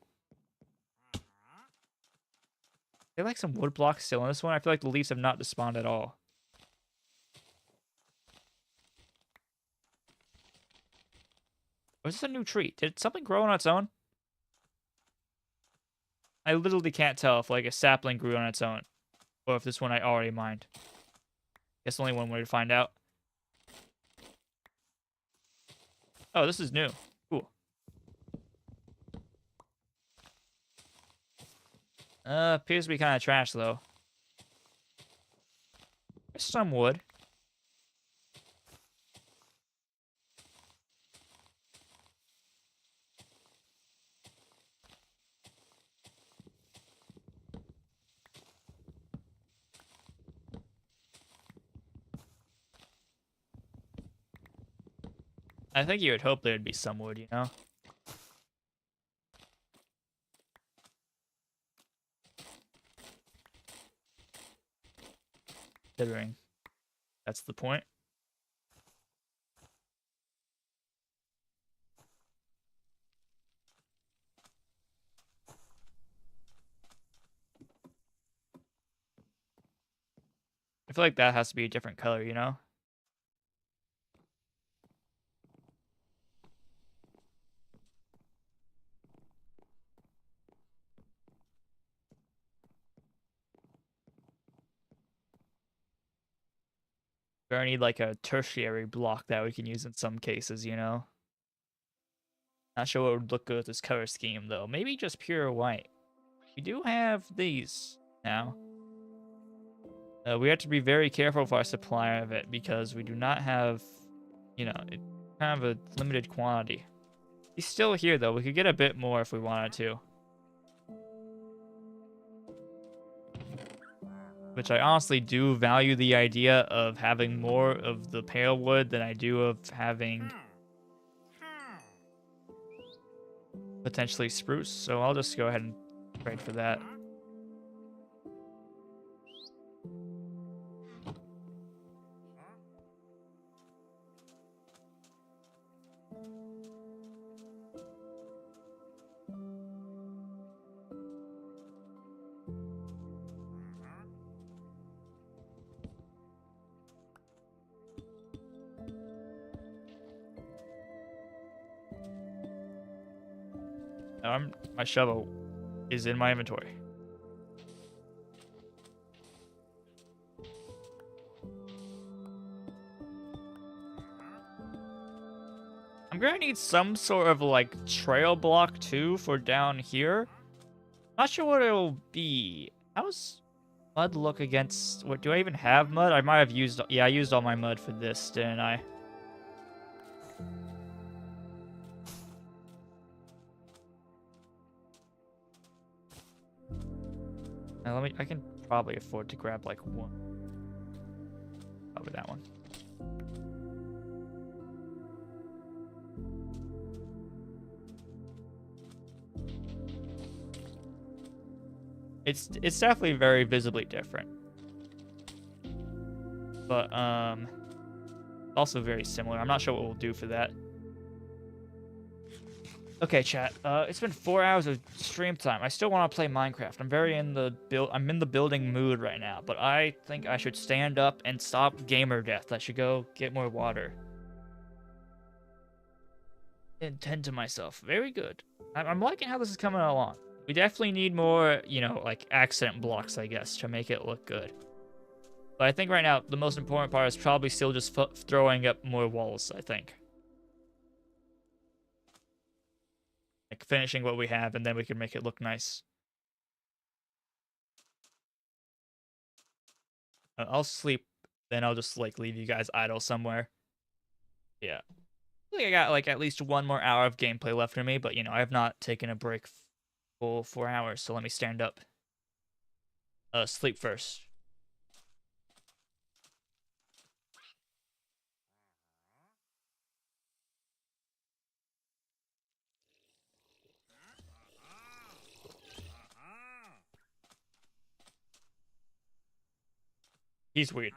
There like some wood blocks still in this one. I feel like the leaves have not despawned at all. Or is this a new tree? Did something grow on its own? I literally can't tell if like a sapling grew on its own. Or if this one I already mined. Guess only one way to find out. Oh, this is new. Cool. Appears to be kind of trash though. There's some wood. I think you would hope there'd be some wood, you know? Considering that's the point. I feel like that has to be a different color, you know? We're gonna need like a tertiary block that we can use in some cases, you know? Not sure what would look good with this color scheme though. Maybe just pure white. We do have these now. We have to be very careful with our supply of it because we do not have, you know, kind of a limited quantity. He's still here though. We could get a bit more if we wanted to. Which I honestly do value the idea of having more of the pale wood than I do of having potentially spruce. So I'll just go ahead and trade for that. Now my shovel is in my inventory. I'm gonna need some sort of like trail block too for down here. Not sure what it'll be. How's mud look against... What, do I even have mud? I might have used... Yeah, I used all my mud for this, didn't I? Now I can probably afford to grab like one. Probably that one. It's definitely very visibly different. But also very similar. I'm not sure what we'll do for that. Okay, chat. It's been 4 hours of stream time. I still want to play Minecraft. I'm in the building mood right now, but I think I should stand up and stop gamer death. I should go get more water. And tend to myself. Very good. I'm liking how this is coming along. We definitely need more, you know, like accent blocks, I guess, to make it look good. But I think right now the most important part is probably still just throwing up more walls, I think. Like finishing what we have, and then we can make it look nice. I'll sleep, then I'll just like leave you guys idle somewhere. Yeah. I think I got like at least 1 more hour of gameplay left for me, but you know, I have not taken a break full 4 hours, so let me stand up. Sleep first. He's weird.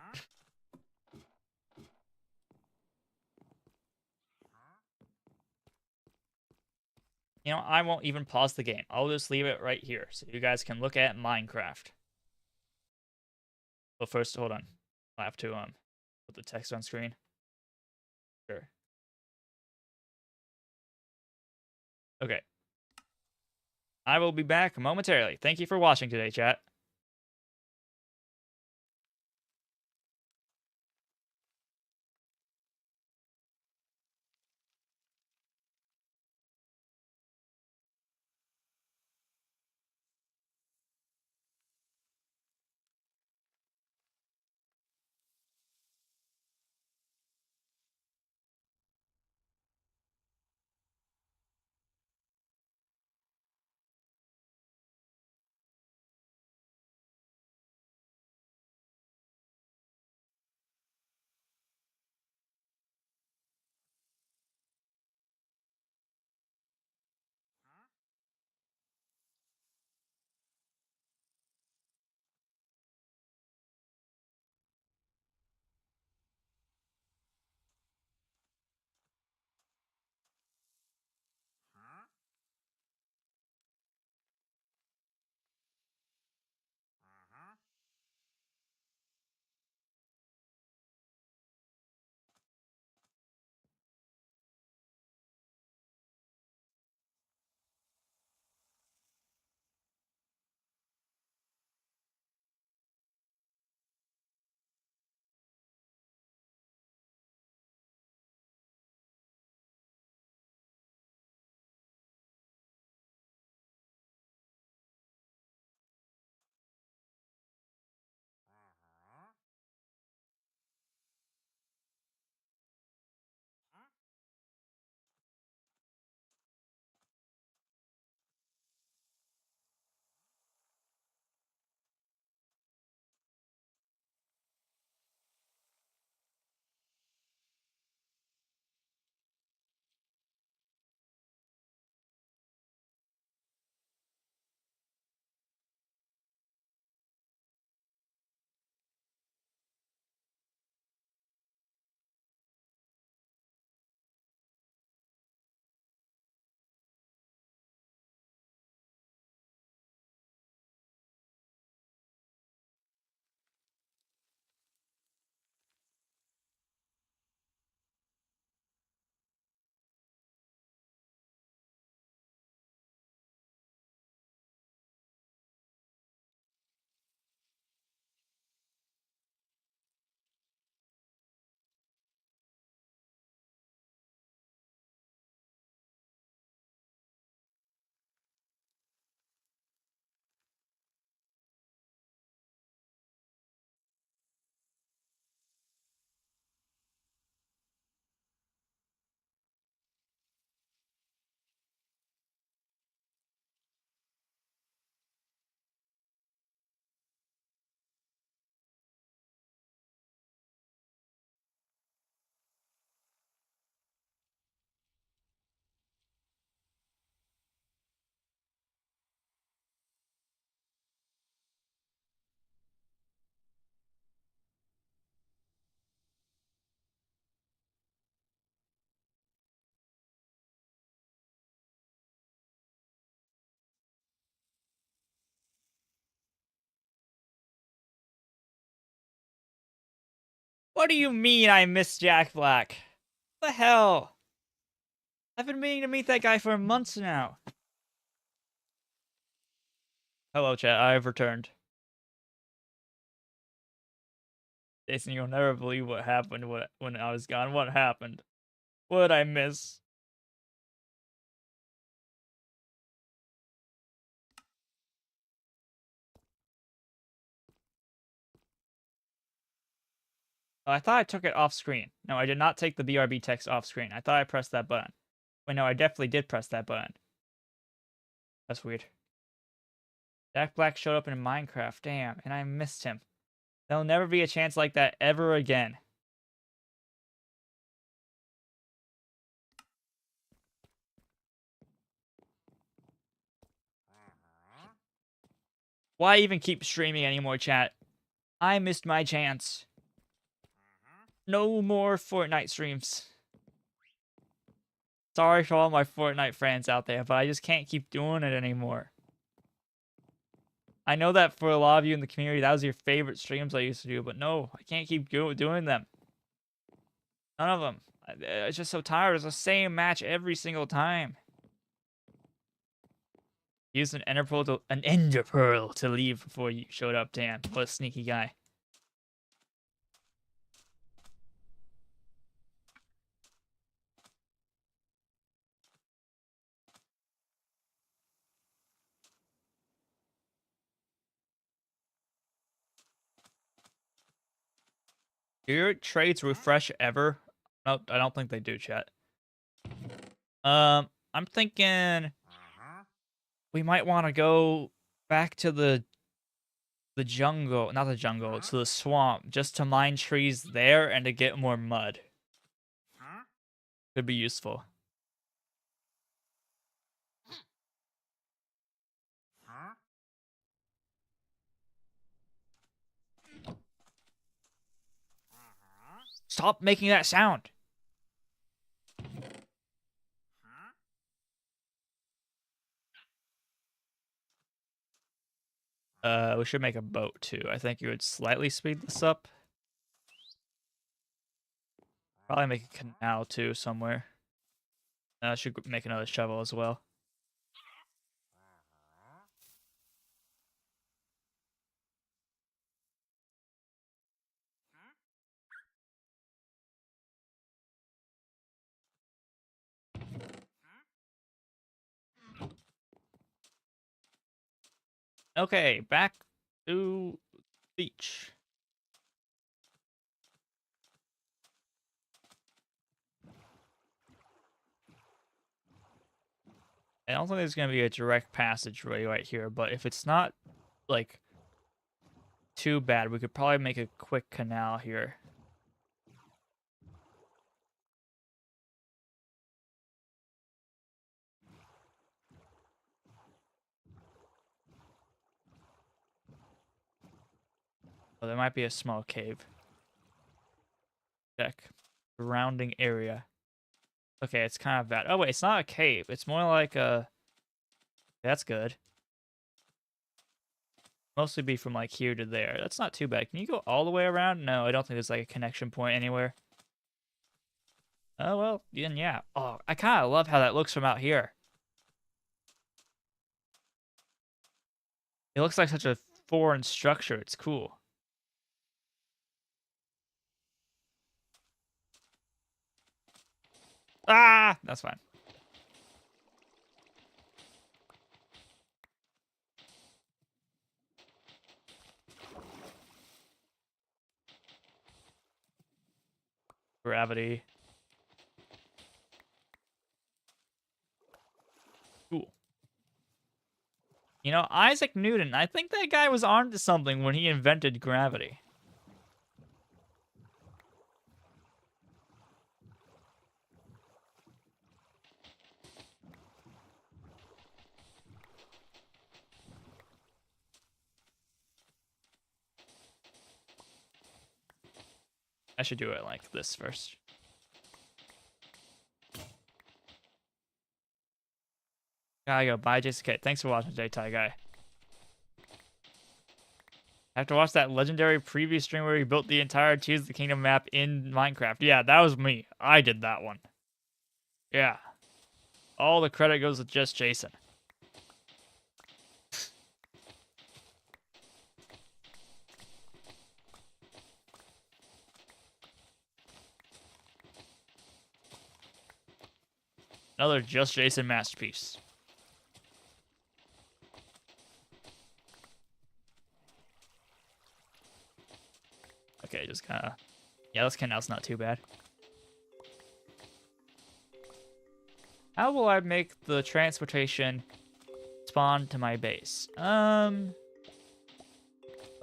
You know, I won't even pause the game. I'll just leave it right here so you guys can look at Minecraft. But first, hold on. I have to put the text on screen. Sure. Okay. I will be back momentarily. Thank you for watching today, chat. What do you mean I missed Jack Black? What the hell? I've been meaning to meet that guy for months now. Hello, chat. I've returned. Jason, you'll never believe what happened when I was gone. What happened? What did I miss? Oh, I thought I took it off screen. No, I did not take the BRB text off screen. I thought I pressed that button. Wait, no, I definitely did press that button. That's weird. Jack Black showed up in Minecraft. Damn, and I missed him. There'll never be a chance like that ever again. Why even keep streaming anymore, chat? I missed my chance. No more Fortnite streams. Sorry for all my Fortnite fans out there, but I just can't keep doing it anymore. I know that for a lot of you in the community, that was your favorite streams I used to do, but no, I can't keep doing them. None of them. It's just so tired. It's the same match every single time. Use an ender pearl to leave before you showed up. Damn, what a sneaky guy. Do your trades refresh ever? No, I don't think they do, chat. I'm thinking we might want to go back to the jungle, not the jungle, to the swamp, just to mine trees there and to get more mud. Could be useful. Stop making that sound. We should make a boat too. I think you would slightly speed this up. Probably make a canal too somewhere. I should make another shovel as well. Okay, back to beach. I don't think there's gonna be a direct passageway right here, but if it's not like too bad, we could probably make a quick canal here. Oh, there might be a small cave. Check. Surrounding area. Okay, it's kind of bad. Oh wait, it's not a cave. It's more like a... That's good. Mostly be from like here to there. That's not too bad. Can you go all the way around? No, I don't think there's like a connection point anywhere. Oh well, then yeah. Oh, I kind of love how that looks from out here. It looks like such a foreign structure. It's cool. Ah, that's fine. Gravity. Cool. You know, Isaac Newton, I think that guy was onto something when he invented gravity. I should do it like this first. Gotta go. Bye, Jason. Okay, thanks for watching today, Ty Guy. I have to watch that legendary previous stream where he built the entire Tears of the Kingdom map in Minecraft. Yeah, that was me. I did that one. Yeah. All the credit goes to just Jason. Another just Jason masterpiece. Okay, just kind of... Yeah, this canal's not too bad. How will I make the transportation spawn to my base? Let's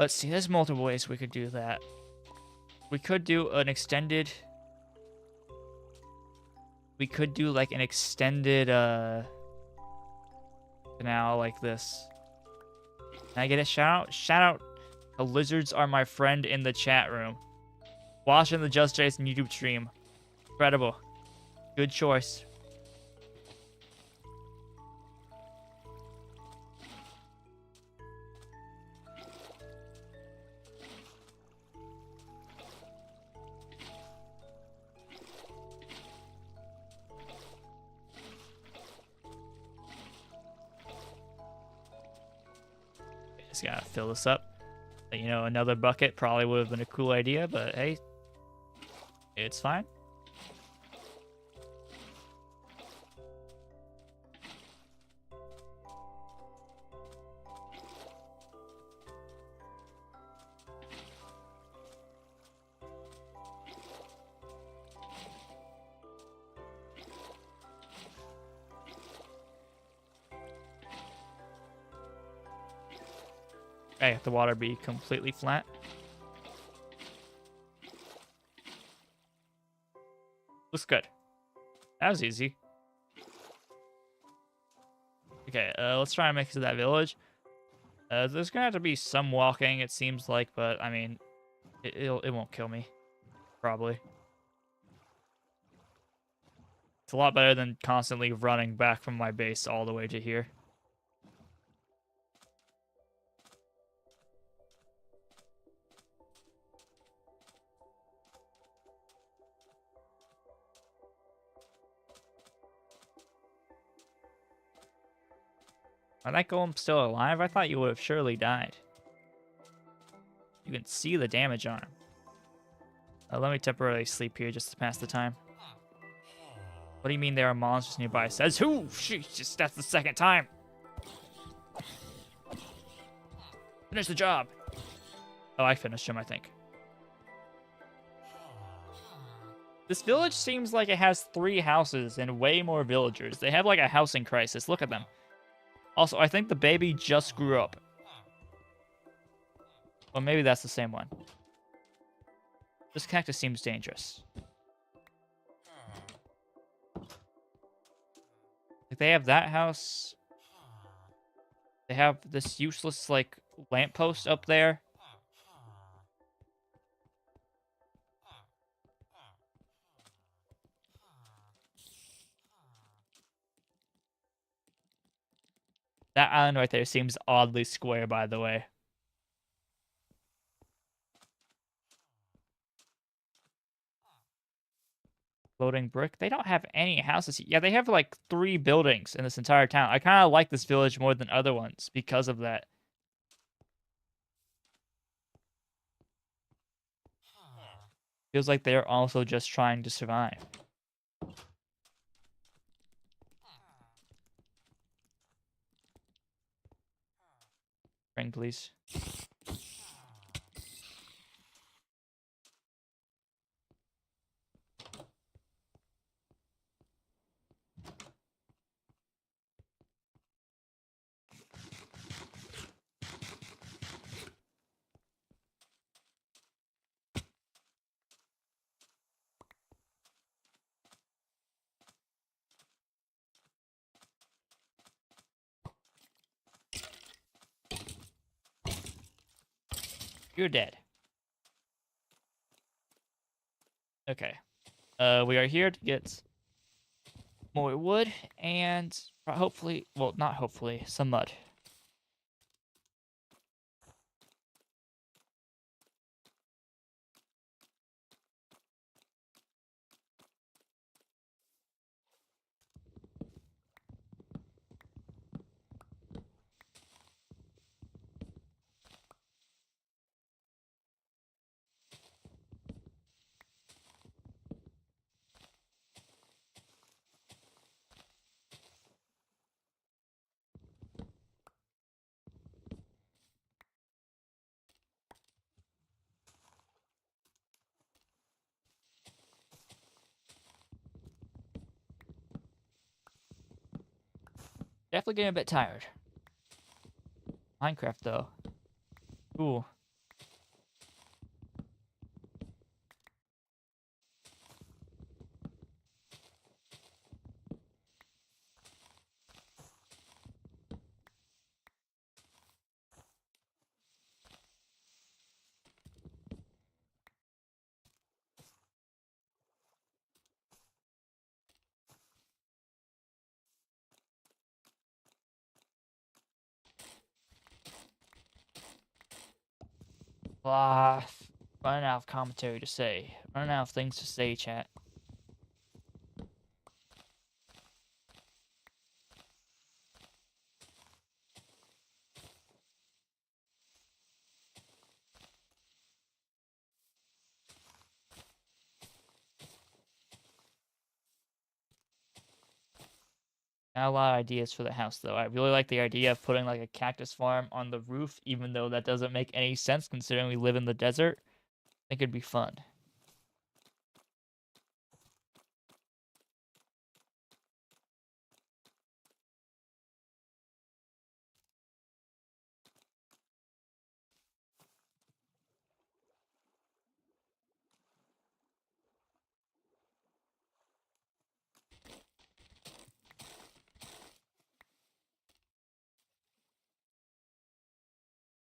see. There's multiple ways we could do that. We could do an extended... We could do, like, an extended, canal like this. Can I get a shout out? Shout out to Lizards Are My Friend in the chat room. Watching the Just Jason YouTube stream. Incredible. Good choice. Just gotta fill this up. You know, another bucket probably would have been a cool idea, but hey, it's fine. Hey, if the water be completely flat. Looks good. That was easy. Okay, let's try and make it to that village. There's gonna have to be some walking, it seems like, but I mean, it won't kill me, probably. It's a lot better than constantly running back from my base all the way to here. Are that golem still alive? I thought you would have surely died. You can see the damage on him. Let me temporarily sleep here just to pass the time. What do you mean there are monsters nearby? Says who? Sheesh, that's the second time. Finish the job. Oh, I finished him, I think. This village seems like it has 3 houses and way more villagers. They have like a housing crisis. Look at them. Also, I think the baby just grew up. Well, maybe that's the same one. This cactus seems dangerous. Like, they have that house. They have this useless, like, lamppost up there. That island right there seems oddly square, by the way. Floating brick. They don't have any houses. Yeah, they have like 3 buildings in this entire town. I kind of like this village more than other ones because of that. Feels like they're also just trying to survive. Ring, please. You're dead. Okay. We are here to get more wood and hopefully, well, not hopefully, some mud. Definitely getting a bit tired. Minecraft, though. Cool. Ah, running out of commentary to say. Running out of things to say, chat. Not a lot of ideas for the house, though. I really like the idea of putting like a cactus farm on the roof, even though that doesn't make any sense considering we live in the desert. I think it'd be fun.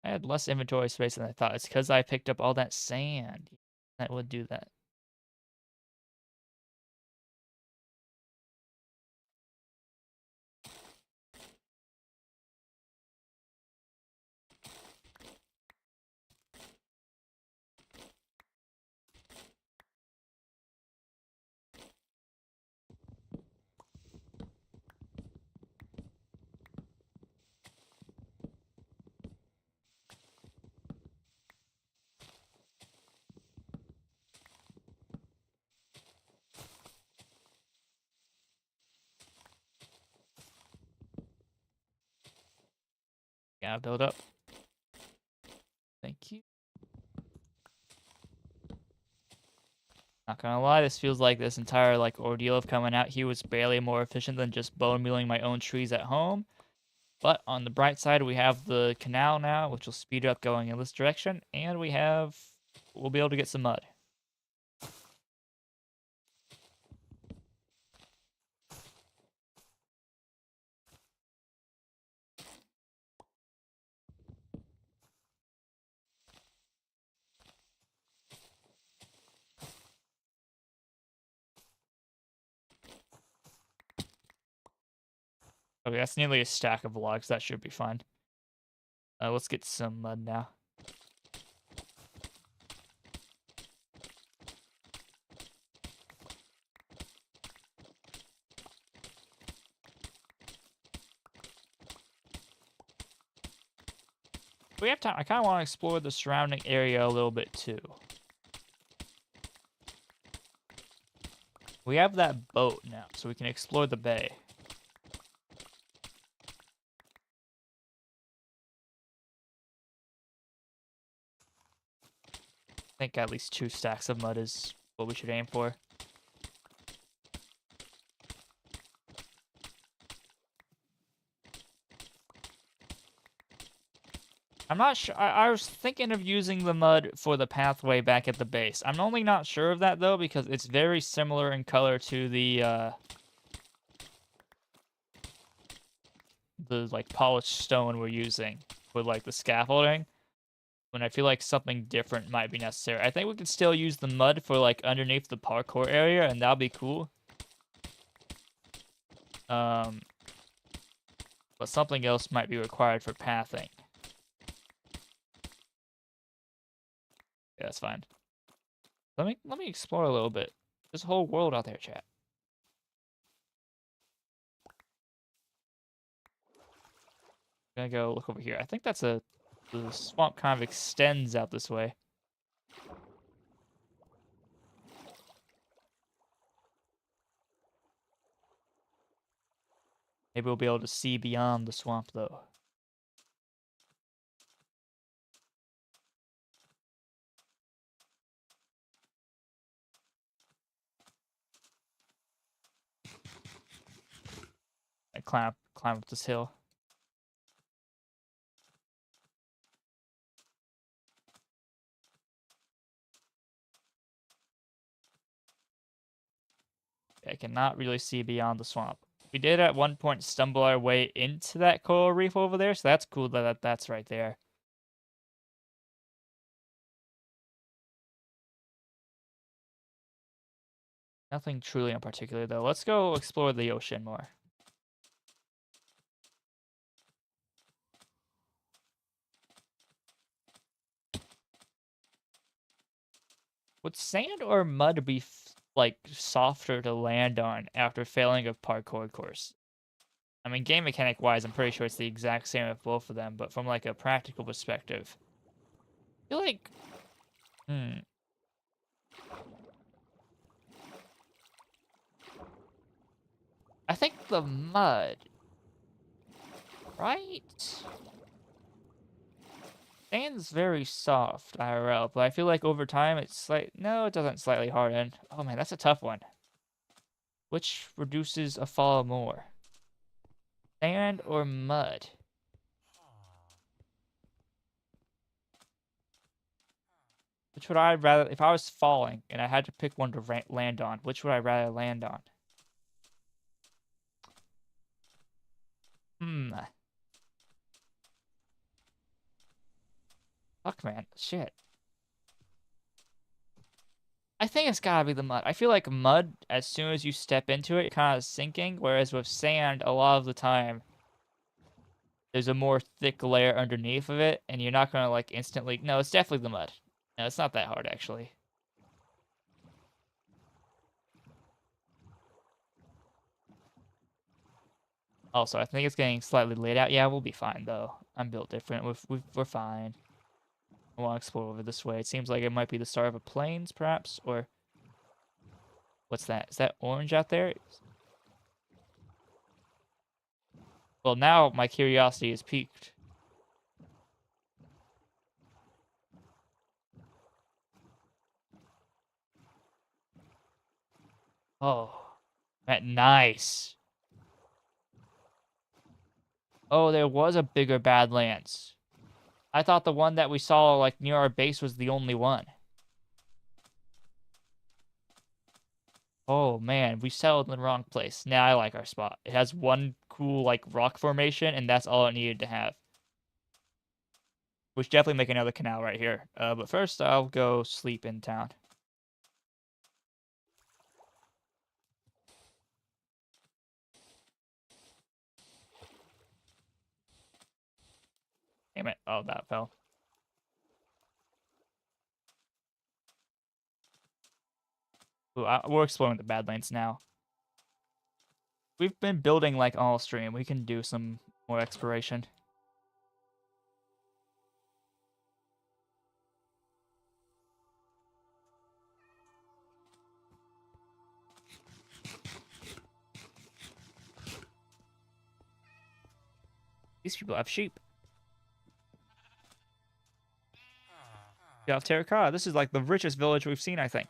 I had less inventory space than I thought. It's because I picked up all that sand. That would do that. Gotta build up. Thank you. Not gonna lie, this feels like this entire like ordeal of coming out here was barely more efficient than just bone mealing my own trees at home. But on the bright side, we have the canal now, which will speed up going in this direction, and we'll be able to get some mud. Okay, that's nearly a stack of logs. That should be fine. Let's get some mud now. We have time. I kind of want to explore the surrounding area a little bit too. We have that boat now, so we can explore the bay. I think at least 2 stacks of mud is what we should aim for. I'm not sure. I was thinking of using the mud for the pathway back at the base. I'm only not sure of that though because it's very similar in color to the like polished stone we're using with like the scaffolding. When I feel like something different might be necessary. I think we could still use the mud for like underneath the parkour area, and that'll be cool. But something else might be required for pathing. Yeah, that's fine. Let me explore a little bit. There's a whole world out there, chat. I'm gonna go look over here. I think the swamp kind of extends out this way. Maybe we'll be able to see beyond the swamp though. I climb up this hill. I cannot really see beyond the swamp. We did at one point stumble our way into that coral reef over there, so that's cool that that's right there. Nothing truly in particular, though. Let's go explore the ocean more. Would sand or mud be like softer to land on after failing a parkour course? I mean, game mechanic wise, I'm pretty sure it's the exact same with both of them, but from like a practical perspective, I feel like, I think the mud, right? Sand's very soft IRL, but I feel like over time it's like, no, it doesn't slightly harden. Oh man, that's a tough one. Which reduces a fall more? Sand or mud? Which would I rather, if I was falling and I had to pick one to land on, which would I rather land on? Fuck, man. Shit. I think it's gotta be the mud. I feel like mud, as soon as you step into it, you're kind of sinking, whereas with sand, a lot of the time, there's a more thick layer underneath of it, and you're not gonna, like, instantly... No, it's definitely the mud. No, it's not that hard, actually. Also, I think it's getting slightly laid out. Yeah, we'll be fine, though. I'm built different. We're fine. I want to explore over this way. It seems like it might be the start of a plains, perhaps, or... What's that? Is that orange out there? Well, now my curiosity is piqued. Oh, that nice. Oh, there was a bigger Badlands. I thought the one that we saw like near our base was the only one. Oh man, we settled in the wrong place. Now I like our spot. It has one cool like rock formation, and that's all it needed to have. We should definitely make another canal right here. But first I'll go sleep in town. Damn it. Oh, that fell. Ooh, we're exploring the Badlands now. We've been building like all stream. We can do some more exploration. These people have sheep. You have terracotta. This is like the richest village we've seen, I think.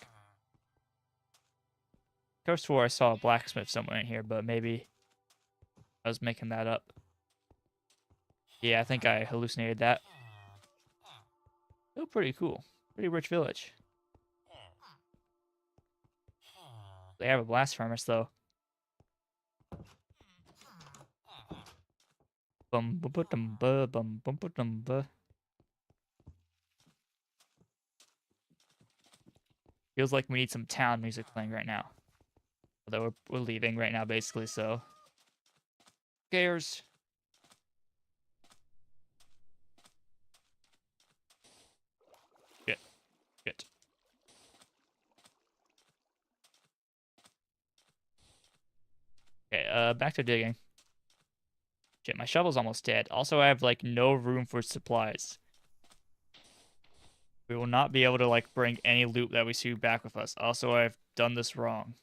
I could swore I saw a blacksmith somewhere in here, but maybe I was making that up. Yeah, I think I hallucinated that. Oh, pretty cool. Pretty rich village. They have a blast furnace, though. Bum bum bum bum bum bum bum bum. Feels like we need some town music playing right now. Although we're leaving right now, basically, so... Who cares? Shit. Shit. Okay, back to digging. Shit, my shovel's almost dead. Also, I have, like, no room for supplies. We will not be able to, like, bring any loot that we see back with us. Also, I've done this wrong.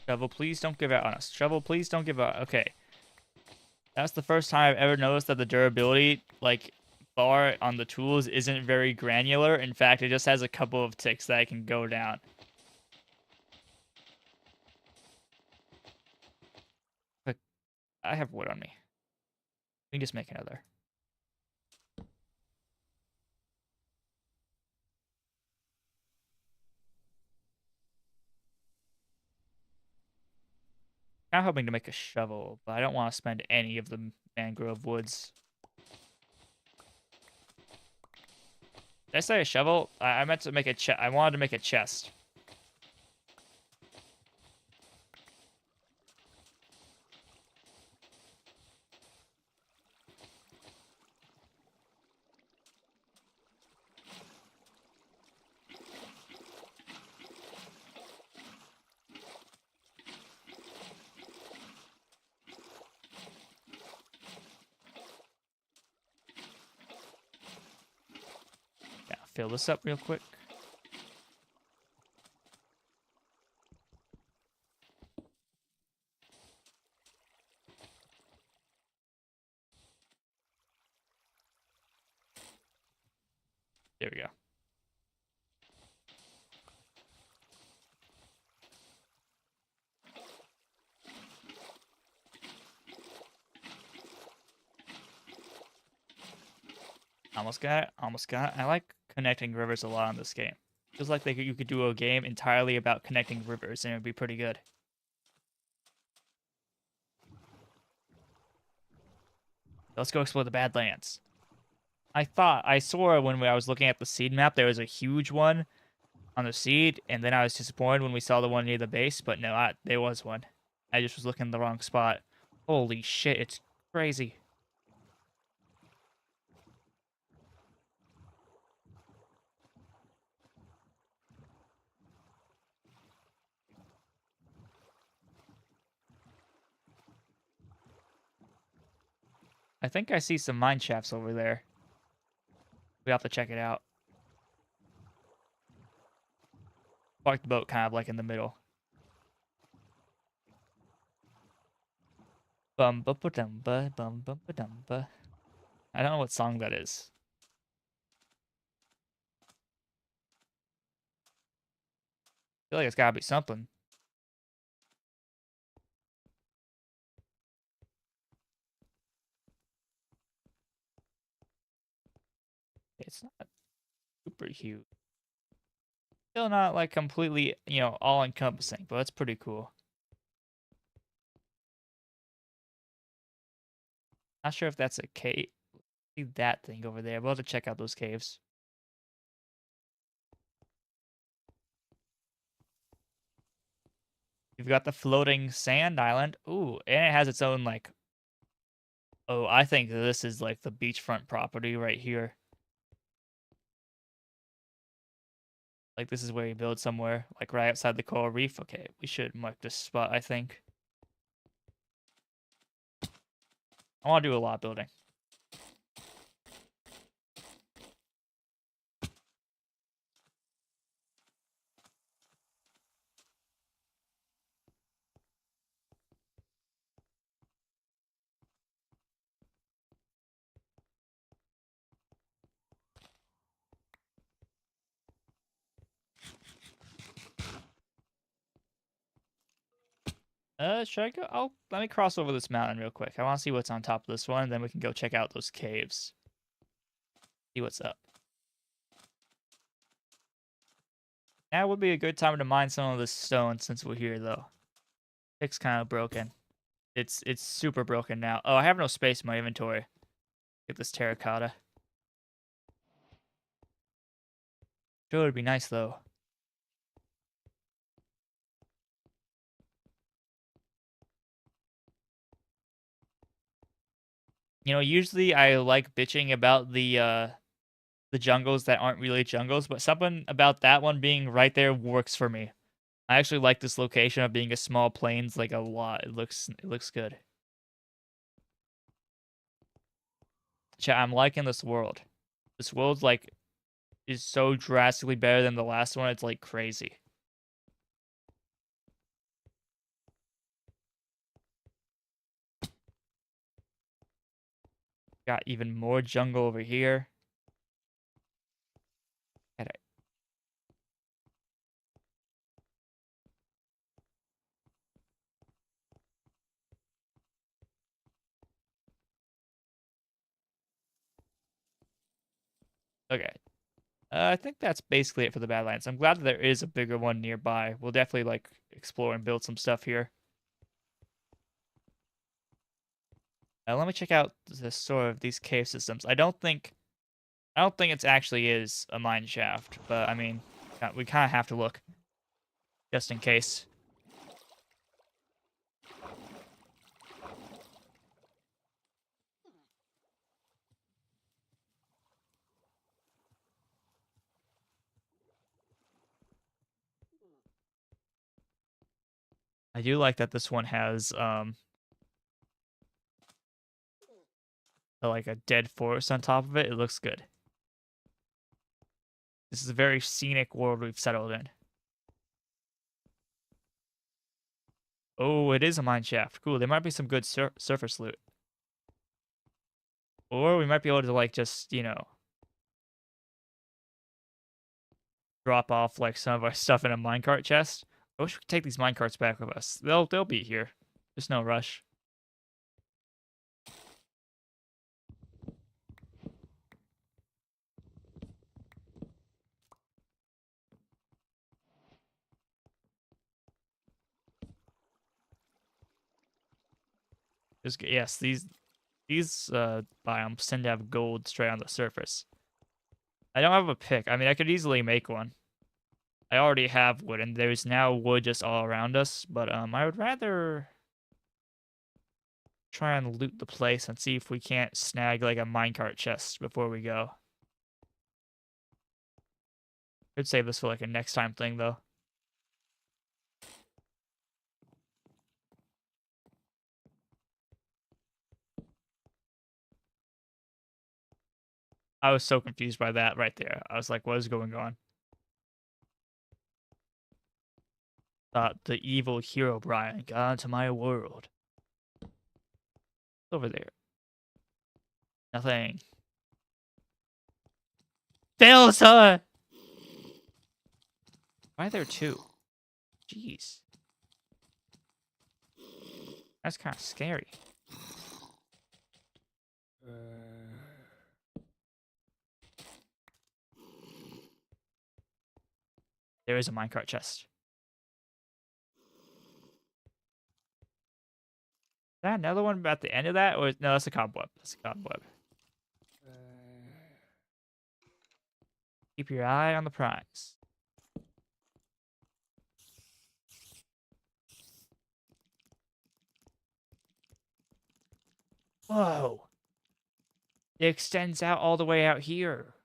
Shovel, please don't give out on us. Shovel, please don't give out. Okay. That's the first time I've ever noticed that the durability, like, bar on the tools isn't very granular. In fact, it just has a couple of ticks that I can go down. But I have wood on me. We can just make another. I'm hoping to make a shovel, but I don't want to spend any of the mangrove woods. Did I say a shovel? I meant to make a chest. I wanted to make a chest. Yeah, fill this up real quick. There we go. Almost got it. Almost got it. I like connecting rivers a lot in this game. Feels like you could do a game entirely about connecting rivers, and it would be pretty good. Let's go explore the Badlands. I saw when I was looking at the seed map, there was a huge one on the seed, and then I was disappointed when we saw the one near the base, but no, there was one. I just was looking in the wrong spot. Holy shit, it's crazy. I think I see some mine shafts over there. We have to check it out. Park the boat kind of like in the middle. Bum ba ba dum ba bum bum ba dum ba. I don't know what song that is. I feel like it's gotta be something. It's not super huge. Still not like completely, all encompassing, but it's pretty cool. Not sure if that's a cave. See that thing over there. We'll have to check out those caves. You've got the floating sand island. Ooh, and it has its own like. Oh, I think this is like the beachfront property right here. Like this is where you build somewhere, like right outside the coral reef. Okay, we should mark this spot, I think. I want to do a lot building. Should I go? Oh, let me cross over this mountain real quick. I want to see what's on top of this one, and then we can go check out those caves. See what's up. That would be a good time to mine some of this stone since we're here, though. Pick's kind of broken. It's super broken now. Oh, I have no space in my inventory. Get this terracotta. Sure, it'd be nice though. Usually I like bitching about the jungles that aren't really jungles, but something about that one being right there works for me. I actually like this location of being a small plains like a lot. It looks good. Chat, I'm liking this world. This world like is so drastically better than the last one. It's like crazy. Got even more jungle over here. Okay. I think that's basically it for the Badlands. I'm glad that there is a bigger one nearby. We'll definitely like explore and build some stuff here. Let me check out the sort of these cave systems. I don't think it actually is a mine shaft, but I mean, we kind of have to look just in case. I do like that this one has like a dead forest on top of it. It looks good. This is a very scenic world we've settled in. Oh, it is a mine shaft. Cool. There might be some good surface loot. Or we might be able to like just, you know, drop off like some of our stuff in a minecart chest. I wish we could take these minecarts back with us. They'll be here. There's no rush. Just yes, these biomes tend to have gold straight on the surface. I don't have a pick. I mean, I could easily make one. I already have wood, and there's now wood just all around us. But I would rather try and loot the place and see if we can't snag like a minecart chest before we go. Could save this for like a next time thing though. I was so confused by that right there. I was like, what is going on? Thought the evil hero Brian got into my world. Over there. Nothing. Delta! Why are there two? Jeez. That's kind of scary. There is a minecart chest. Is that another one at the end of that? Or no, that's a cobweb. That's a cobweb. Keep your eye on the prize. Whoa. It extends out all the way out here.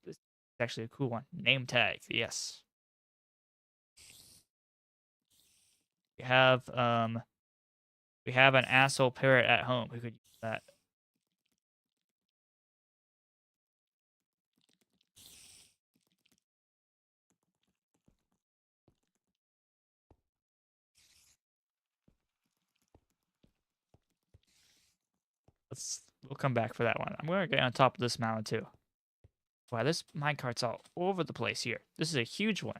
It's actually a cool one. Name tag, yes. We have an asshole parrot at home who could use that. We'll come back for that one. I'm gonna get on top of this mountain too. Wow, this minecart's all over the place here. This is a huge one.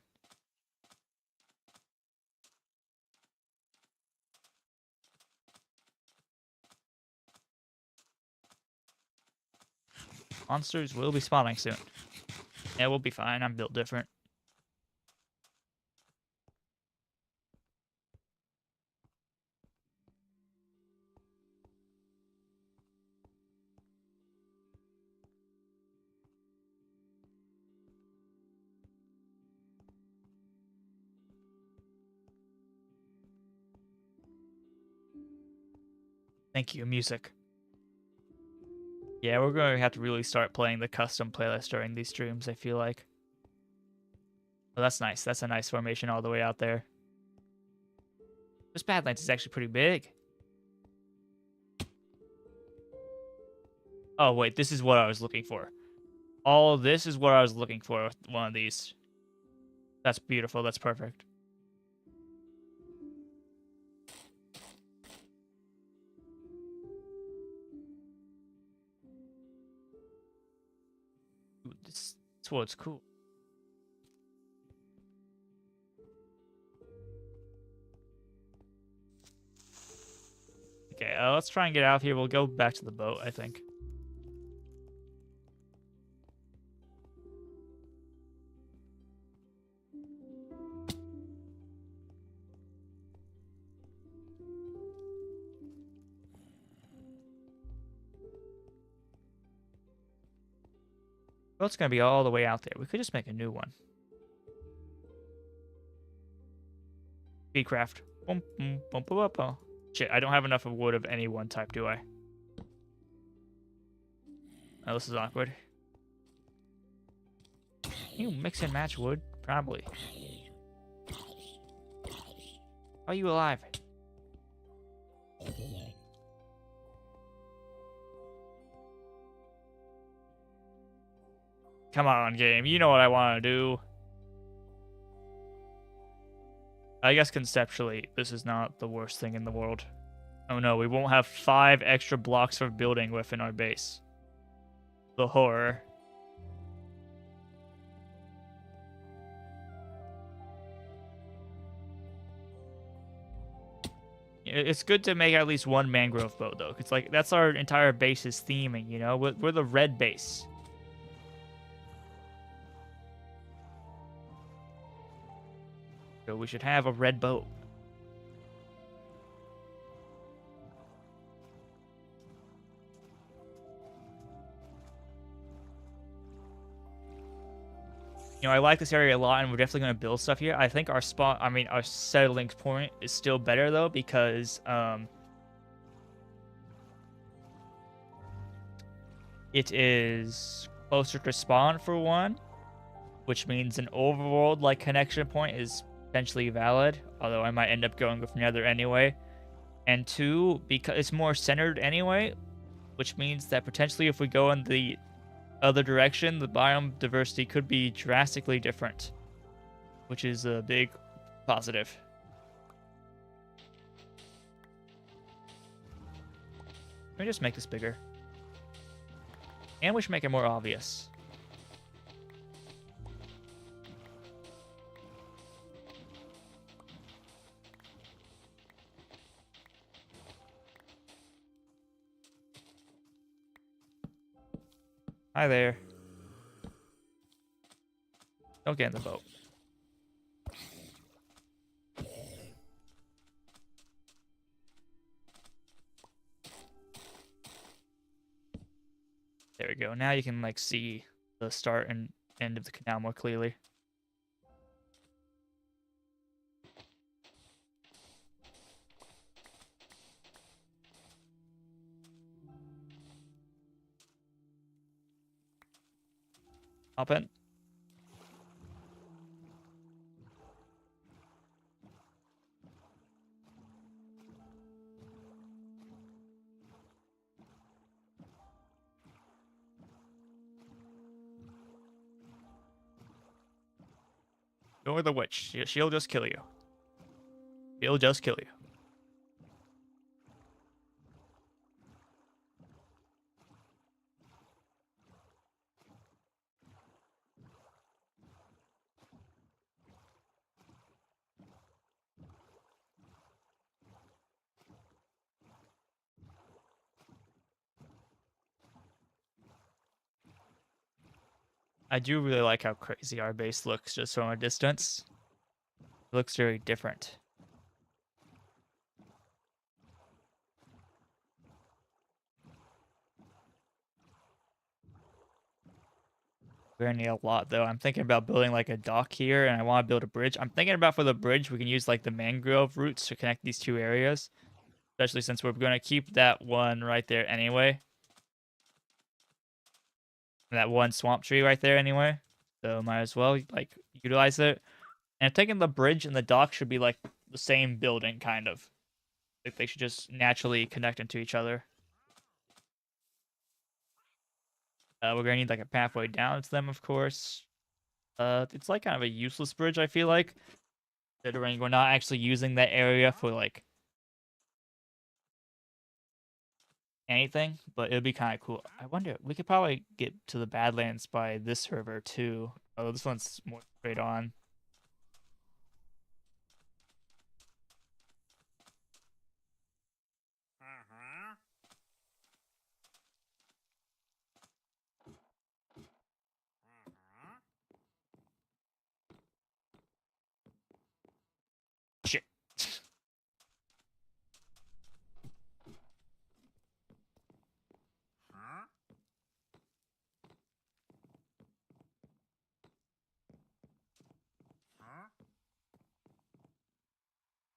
Monsters will be spawning soon. Yeah, we'll be fine. I'm built different. Thank you, music. Yeah, we're going to have to really start playing the custom playlist during these streams, I feel like. Oh, that's nice. That's a nice formation all the way out there. This Badlands is actually pretty big. Oh, wait. This is what I was looking for. All this is what I was looking for with one of these. That's beautiful. That's perfect. This wood's cool. Okay, let's try and get out of here. We'll go back to the boat, I think. Boat's gonna be all the way out there. We could just make a new one. Speedcraft. Boom, boom, boom, boom, boom. Shit, I don't have enough of wood of any one type, do I? Oh, this is awkward. You mix and match wood? Probably. Are you alive? Come on, game. You know what I want to do. I guess conceptually, this is not the worst thing in the world. Oh no, we won't have 5 extra blocks of building within our base. The horror. It's good to make at least one mangrove boat, though. It's like, that's our entire base's theming, you know? We're the red base. So we should have a red boat. You know, I like this area a lot, and we're definitely going to build stuff here. I think our our settling point is still better, though, because, it is closer to spawn, for one, which means an overworld-like connection point is potentially valid, although I might end up going with Nether anyway. And 2, because it's more centered anyway, which means that potentially if we go in the other direction, the biome diversity could be drastically different, which is a big positive. Let me just make this bigger. And we should make it more obvious. Hi there. Don't get in the boat. There we go. Now you can, like, see the start and end of the canal more clearly. Hop in. Go with the witch. She'll just kill you. She'll just kill you. I do really like how crazy our base looks just from a distance. It looks very different. We're gonna need a lot, though. I'm thinking about building like a dock here, and I want to build a bridge. I'm thinking about, for the bridge, we can use like the mangrove roots to connect these 2 areas, especially since we're gonna keep that one right there anyway. And that one swamp tree right there anyway. So might as well like utilize it. And I'm thinking the bridge and the dock should be like the same building, kind of. Like they should just naturally connect into each other. We're gonna need like a pathway down to them, of course. It's like kind of a useless bridge, I feel like, considering we're not actually using that area for like anything, but it would be kind of cool. I wonder, we could probably get to the Badlands by this river too. Oh, this one's more straight on. Shit.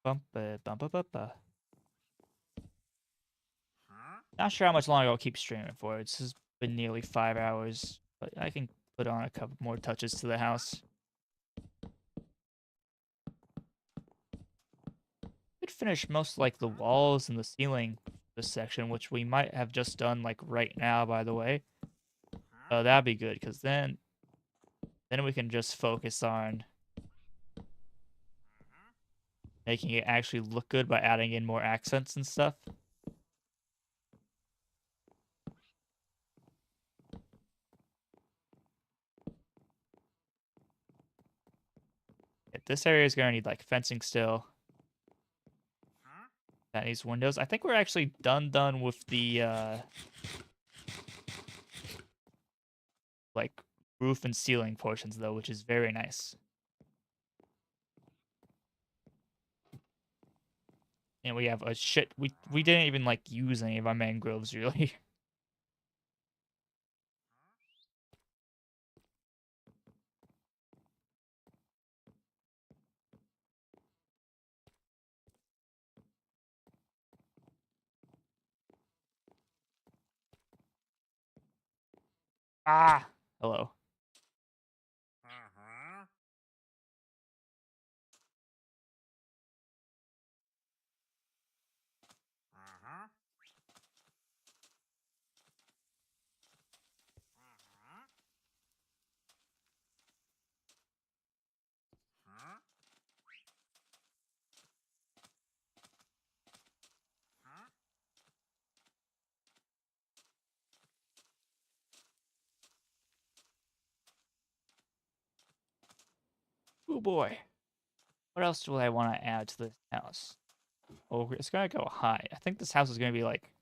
Bumpa. Not sure how much longer I'll keep streaming for. It's just been nearly 5 hours, but I can put on a couple more touches to the house. Could finish most like the walls and the ceiling this section, which we might have just done like right now, by the way. That'd be good, because then we can just focus on making it actually look good by adding in more accents and stuff. Yeah, this area is gonna need like fencing still. That needs windows. I think we're actually done with the like roof and ceiling portions though, which is very nice. And we have a shit. We didn't even like use any of our mangroves really. Ah, hello. Oh boy. What else do I want to add to this house? Oh, it's gonna go high. I think this house is gonna be like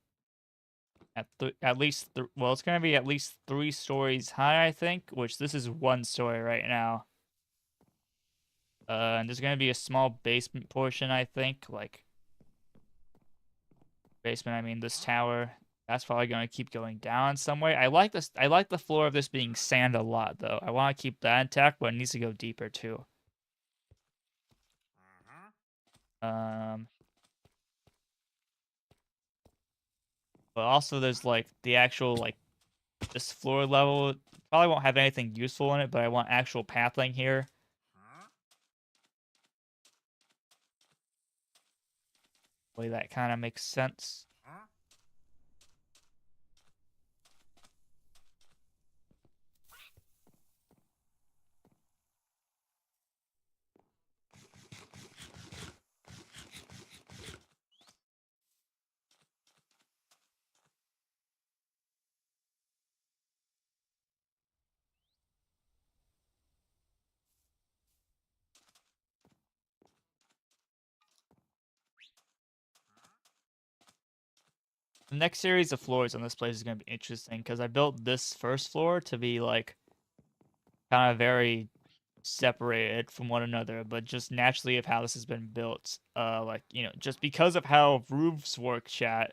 at least well, it's gonna be at least 3 stories high. I think, which this is 1 story right now. And there's gonna be a small basement portion. I think, like basement. I mean, this tower. That's probably gonna keep going down some way. I like this. I like the floor of this being sand a lot, though. I want to keep that intact, but it needs to go deeper too. Um, but also there's like the actual like this floor level probably won't have anything useful in it, but I want actual pathing here. Way that kind of makes sense. The next series of floors on this place is going to be interesting because I built this first floor to be like kind of very separated from one another, but just naturally of how this has been built, like just because of how roofs work, chat.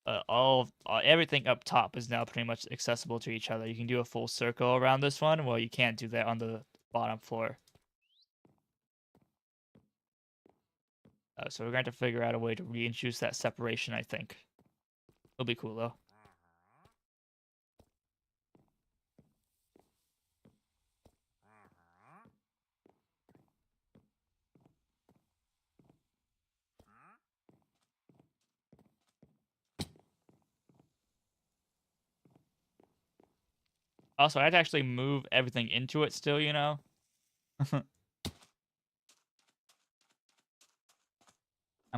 Everything up top is now pretty much accessible to each other. You can do a full circle around this one, well, you can't do that on the bottom floor. So we're going to have to figure out a way to reintroduce that separation, I think. It'll be cool, though. Also, I had to actually move everything into it still, you know? I'm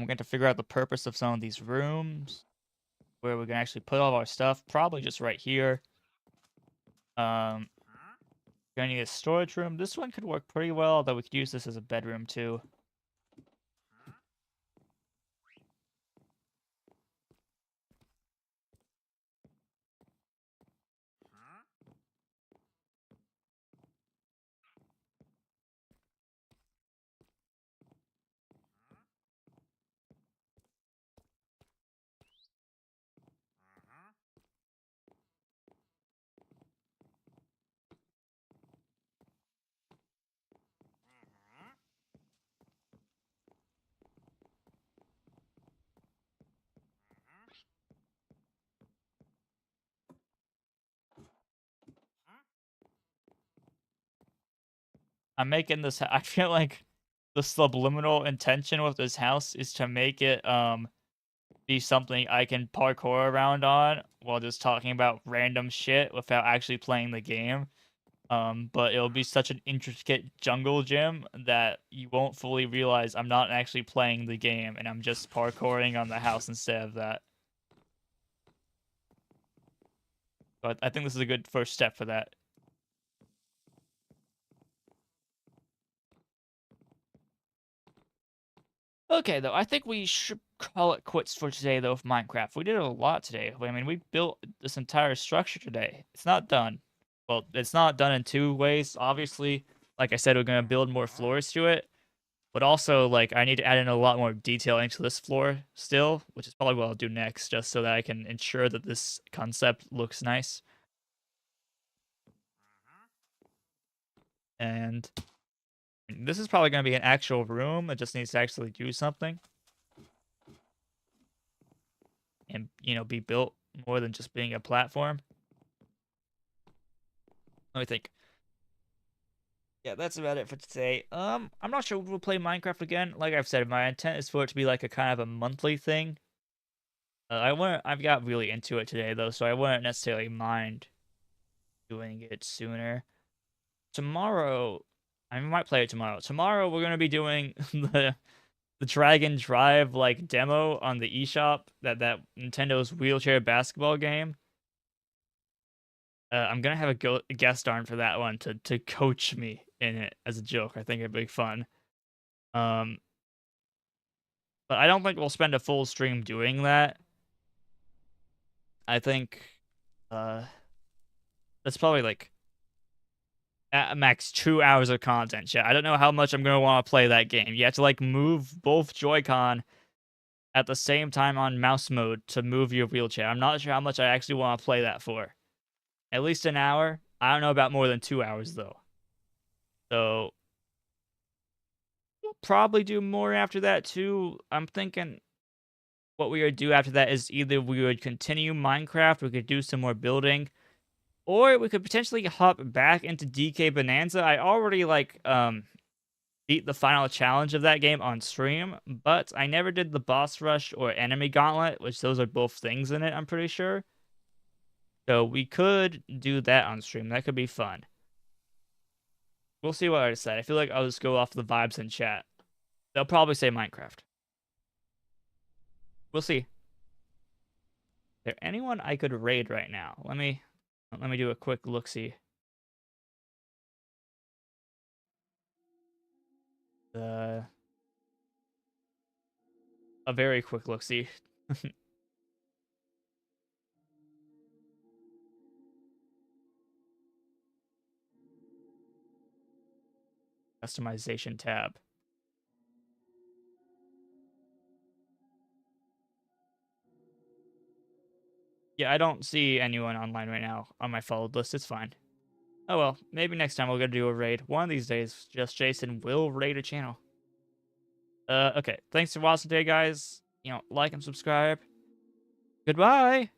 going to figure out the purpose of some of these rooms. where we're gonna actually put all of our stuff. Probably just right here. Gonna need a storage room. This one could work pretty well, although we could use this as a bedroom too. I'm making this. I feel like the subliminal intention with this house is to make it be something I can parkour around on while just talking about random shit without actually playing the game. But it'll be such an intricate jungle gym that you won't fully realize I'm not actually playing the game and I'm just parkouring on the house instead of that. But I think this is a good first step for that. Okay, though, I think we should call it quits for today, though, with Minecraft. We did a lot today. I mean, we built this entire structure today. It's not done. Well, it's not done in two ways. Obviously, like I said, we're going to build more floors to it. But also, like, I need to add in a lot more detailing to this floor still, which is probably what I'll do next, just so that I can ensure that this concept looks nice. And this is probably going to be an actual room. It just needs to actually do something. And, you know, be built more than just being a platform. Let me think. Yeah, that's about it for today. I'm not sure we'll play Minecraft again. Like I've said, my intent is for it to be like a kind of a monthly thing. I've got really into it today though, so I wouldn't necessarily mind doing it sooner. Tomorrow, I might play it tomorrow. Tomorrow we're gonna be doing the Dragon Drive like demo on the eShop, that Nintendo's wheelchair basketball game. I'm gonna have a guest star for that one to coach me in it as a joke. I think it'd be fun. Um, but I don't think we'll spend a full stream doing that. I think uh that's probably like at max 2 hours of content. Chat. I don't know how much I'm gonna want to play that game. You have to like move both Joy-Con at the same time on mouse mode to move your wheelchair. I'm not sure how much I actually want to play that for. At least an hour. I don't know about more than 2 hours though. So we'll probably do more after that too. I'm thinking what we would do after that is either we would continue Minecraft, we could do some more building, or we could potentially hop back into DK Bonanza. I already like beat the final challenge of that game on stream, but I never did the boss rush or enemy gauntlet, which those are both things in it, I'm pretty sure. So we could do that on stream. That could be fun. We'll see what I decide. I feel like I'll just go off the vibes in chat. They'll probably say Minecraft. We'll see. Is there anyone I could raid right now? Let me do a quick look-see. A very quick look-see. Customization tab. Yeah, I don't see anyone online right now on my followed list. It's fine. Oh well, maybe next time we're gonna do a raid. One of these days, just Jason will raid a channel. Okay. Thanks for watching today, guys. You know, like and subscribe. Goodbye.